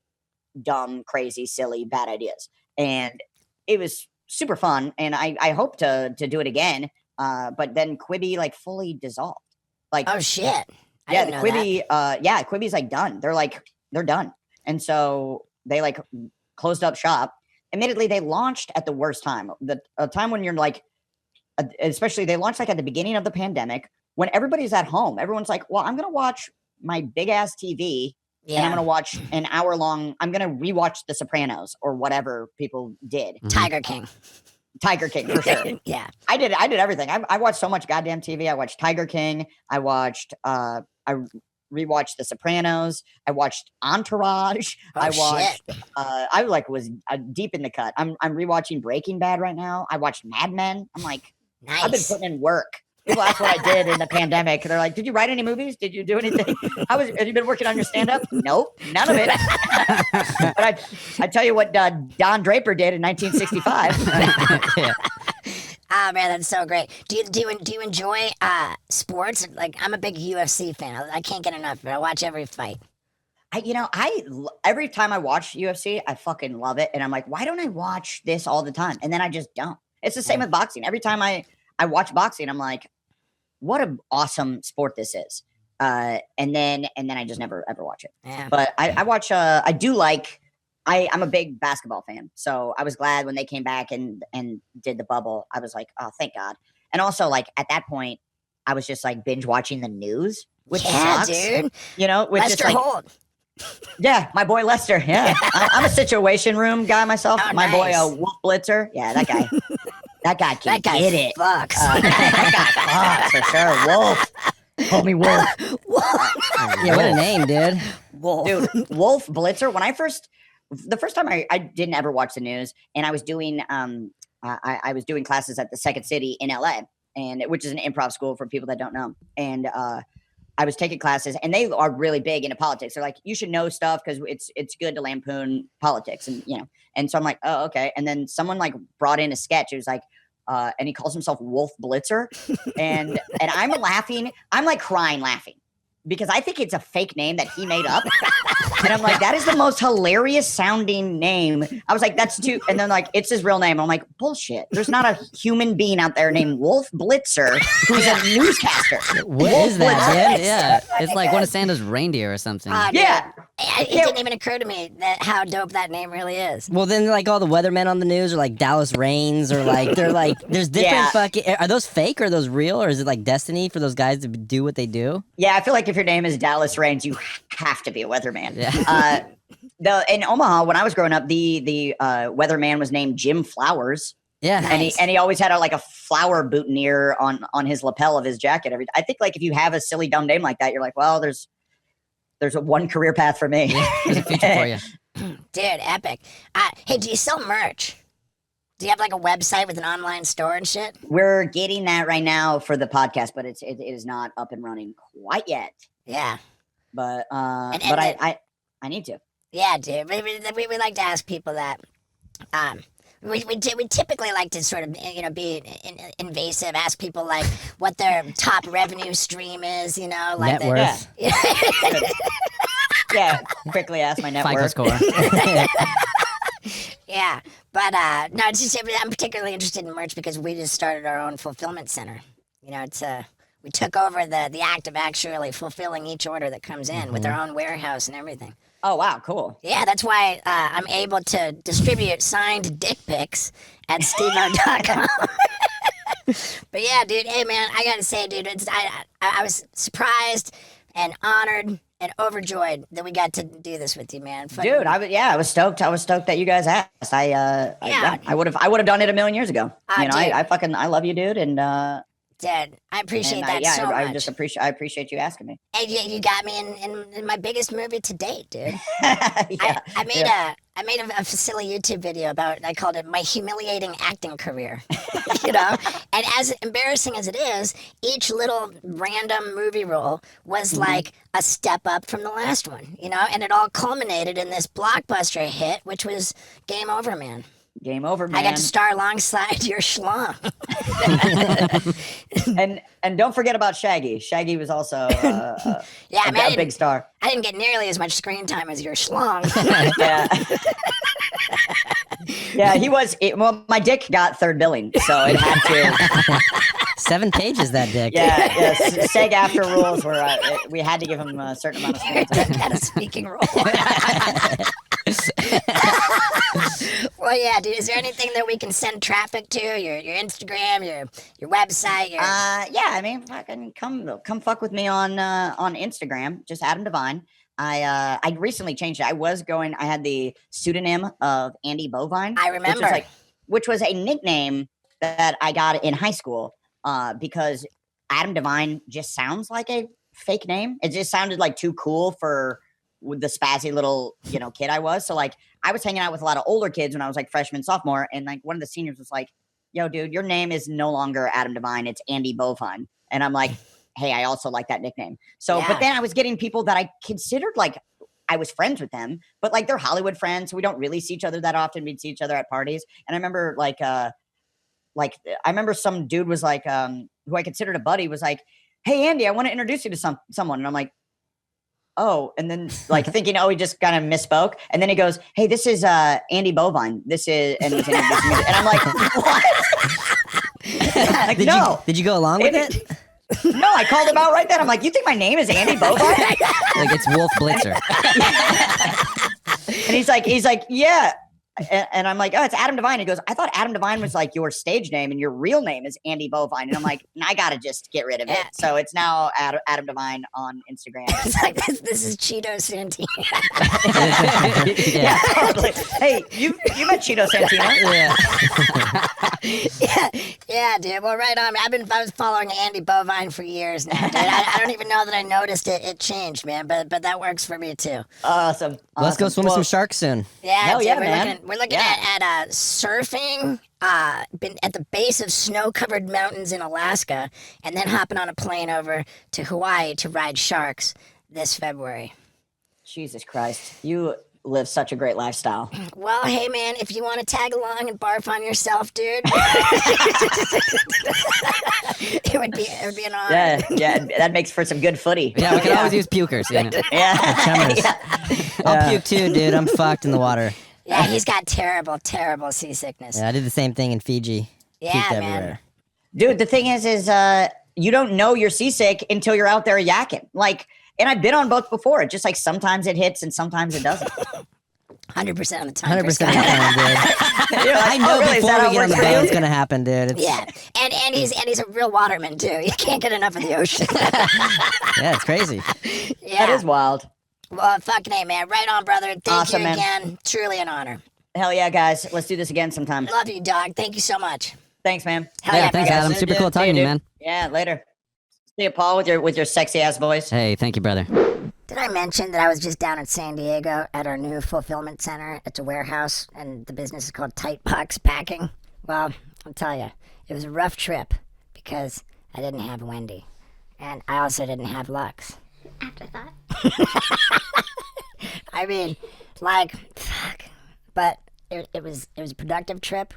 dumb, crazy, silly, bad ideas, and it was super fun. And I hope to do it again. But then Quibi like fully dissolved. Like, oh shit. Quibi. Quibi's like done. They're done. And so they like closed up shop. Admittedly, they launched at the worst time. The time when you're like, especially they launched like at the beginning of the pandemic when everybody's at home. Everyone's like, well, I'm gonna watch my big ass TV. And I'm going to watch an hour long. I'm going to rewatch The Sopranos or whatever people did. Tiger King for sure. Yeah. I did everything. I watched so much goddamn TV. I watched Tiger King. I rewatched The Sopranos. I watched Entourage. I was deep in the cut. I'm rewatching Breaking Bad right now. I watched Mad Men. I'm like, nice. I've been putting in work. People ask what I did in the pandemic. They're like, did you write any movies? Did you do anything? Have you been working on your stand-up? Nope, none of it. But I tell you what Don Draper did in 1965. Ah, man, that's so great. Do you enjoy sports? Like, I'm a big UFC fan. I can't get enough of it. I watch every fight. Every time I watch UFC, I fucking love it. And I'm like, why don't I watch this all the time? And then I just don't. It's the same with boxing. Every time I watch boxing, I'm like, what an awesome sport this is. And then I just never ever watch it. Yeah. But I watch. I do like. I'm a big basketball fan, so I was glad when they came back and did the bubble. I was like, oh, thank God. And also, like at that point, I was just like binge watching the news, which sucks, dude. You know, which Lester is like, Holt. yeah, my boy Lester. Yeah, I'm a situation room guy myself. Oh, my boy nice. Wolf Blitzer. Yeah, that guy. That guy can That guy get it. fucks. That guy fucks for sure. Wolf. Homie Wolf. Yeah, what a name, dude. Wolf. Dude, Wolf Blitzer. The first time I didn't ever watch the news, and I was doing I was doing classes at the Second City in LA, and which is an improv school for people that don't know. And I was taking classes, and they are really big into politics. They're like, you should know stuff because it's good to lampoon politics, and you know. And so I'm like, oh, okay. And then someone like brought in a sketch. It was like, and he calls himself Wolf Blitzer, and I'm laughing. I'm like crying laughing. Because I think it's a fake name that he made up. And I'm like, that is the most hilarious sounding name. I was like, that's too. And then like, it's his real name. I'm like, bullshit. There's not a human being out there named Wolf Blitzer who's a newscaster. What Wolf is that, dude? Yeah, it's like one of Santa's reindeer or something. Yeah. It didn't even occur to me that how dope that name really is. Well, then like all the weathermen on the news are like Dallas Rains, or like they're like there's different Yeah. fucking. Are those fake or are those real, or is it like destiny for those guys to do what they do? Yeah, I feel like if your name is Dallas Rains, you have to be a weatherman. Yeah. In Omaha, when I was growing up, the weatherman was named Jim Flowers. Yeah. Nice. And he always had a flower boutonniere on his lapel of his jacket. I think like if you have a silly dumb name like that, you're like, well, there's a one career path for me. There's a future for you. Dude, epic. Hey, do you sell merch? Do you have like a website with an online store and shit? We're getting that right now for the podcast, but it is not up and running quite yet. Yeah. But And I need to. Yeah, dude. We like to ask people that. We typically like to sort of be invasive, ask people like what their top revenue stream is, like Net worth. Yeah, quickly ask my net FICO worth. score. Yeah, but no, it's just I'm particularly interested in merch because we just started our own fulfillment center. It's we took over the act of actually fulfilling each order that comes in with our own warehouse and everything. Oh wow, cool. Yeah, that's why I'm able to distribute signed dick pics at stevo.com. But yeah, dude, hey man, I gotta say, dude, I was surprised and honored and overjoyed that we got to do this with you, man. Dude, I was stoked. I was stoked that you guys asked. I would have done it a million years ago. Dude. I love you, dude, and Dad, I appreciate that so I much. just appreciate you asking me. Hey, you got me in my biggest movie to date, dude. Yeah, I made a silly YouTube video I called it My Humiliating Acting Career. And as embarrassing as it is, each little random movie role was like a step up from the last one, and it all culminated in this blockbuster hit, which was Game Over, Man. Game over, man. I got to star alongside your schlong. and don't forget about Shaggy. Shaggy was also a big star. I didn't get nearly as much screen time as your schlong. Yeah, he was. Well, my dick got third billing, so it had to. 7 pages, that dick. Yeah. SAG after rules were we had to give him a certain amount of screen time. Had a speaking role. Well, yeah, dude. Is there anything that we can send traffic to? Your Instagram, your website. I mean, fucking come fuck with me on Instagram. Just Adam Devine. I recently changed it. I had the pseudonym of Andy Bovine. I remember. Which was a nickname that I got in high school because Adam Devine just sounds like a fake name. It just sounded like too cool for the spazzy little kid I was. So like I was hanging out with a lot of older kids when I was like freshman, sophomore, and like one of the seniors was like, yo, dude, your name is no longer Adam Devine, it's Andy Bovine. And I'm like, hey, I also like that nickname. So But then I was getting people that I considered like I was friends with them, but like they're Hollywood friends, so we don't really see each other that often. We'd see each other at parties. And I remember I remember some dude was like who I considered a buddy was like, hey Andy, I want to introduce you to someone. And I'm like, oh, and then like thinking, he just kind of misspoke. And then he goes, hey, this is Andy Bovine. This is, and he's introducing me. And I'm like, what? Like, Did you go along with it? No, I called him out right then. I'm like, you think my name is Andy Bovine? Like it's Wolf Blitzer. And he's like, yeah. And I'm like, oh, it's Adam Devine. He goes, I thought Adam Devine was like your stage name and your real name is Andy Bovine. And I'm like, I got to just get rid of it. So it's now Adam Devine on Instagram. It's like, this is Cheeto Santino. Yeah, totally. Hey, you met Cheeto Santino. Yeah, dude. Well, right on. I was following Andy Bovine for years now, dude. I don't even know that I noticed it changed, man. But that works for me too. Awesome. Let's go swim with some sharks soon. Yeah, Hell dude, yeah, man. We're looking at surfing. Been at the base of snow-covered mountains in Alaska, and then hopping on a plane over to Hawaii to ride sharks this February. Jesus Christ, you live such a great lifestyle. Well, hey man, if you want to tag along and barf on yourself, dude, it would be an honor. Yeah, that makes for some good footy. Yeah, we can always use pukers. You know? I'll puke too, dude. I'm fucked in the water. Yeah, he's got terrible seasickness. Yeah, I did the same thing in Fiji. Yeah, Puked man. everywhere. Dude, the thing is you don't know you're seasick until you're out there yakking. Like, and I've been on both before. Just like sometimes it hits and sometimes it doesn't. 100% of the time. 100% of the time, dude. I know before we get on the boat it's gonna happen, dude. Yeah, and he's a real waterman too. You can't get enough of the ocean. Yeah, it's crazy. Yeah, That is wild. Well, fucking hey, man. Right on, brother. Thank Awesome, you man. again. Truly an honor. Hell yeah, guys. Let's do this again sometime. Love you, dog. Thank you so much. Thanks, man. Hell Yeah, yeah, thanks, brother. Adam. Super cool talking to you, man. Yeah, later. See you, Paul, with your sexy ass voice. Hey, thank you, brother. Did I mention that I was just down in San Diego at our new fulfillment center? It's a warehouse, and the business is called Tight Box Packing. Well, I'll tell you, it was a rough trip because I didn't have Wendy, and I also didn't have Lux. Afterthought. I mean, like, fuck. But it was a productive trip.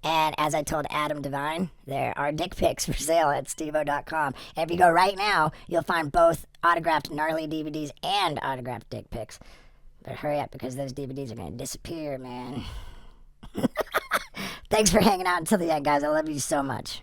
And as I told Adam Devine, there are dick pics for sale at stevo.com. And if you go right now, you'll find both autographed gnarly DVDs and autographed dick pics. But hurry up, because those DVDs are going to disappear, man. Thanks for hanging out until the end, guys. I love you so much.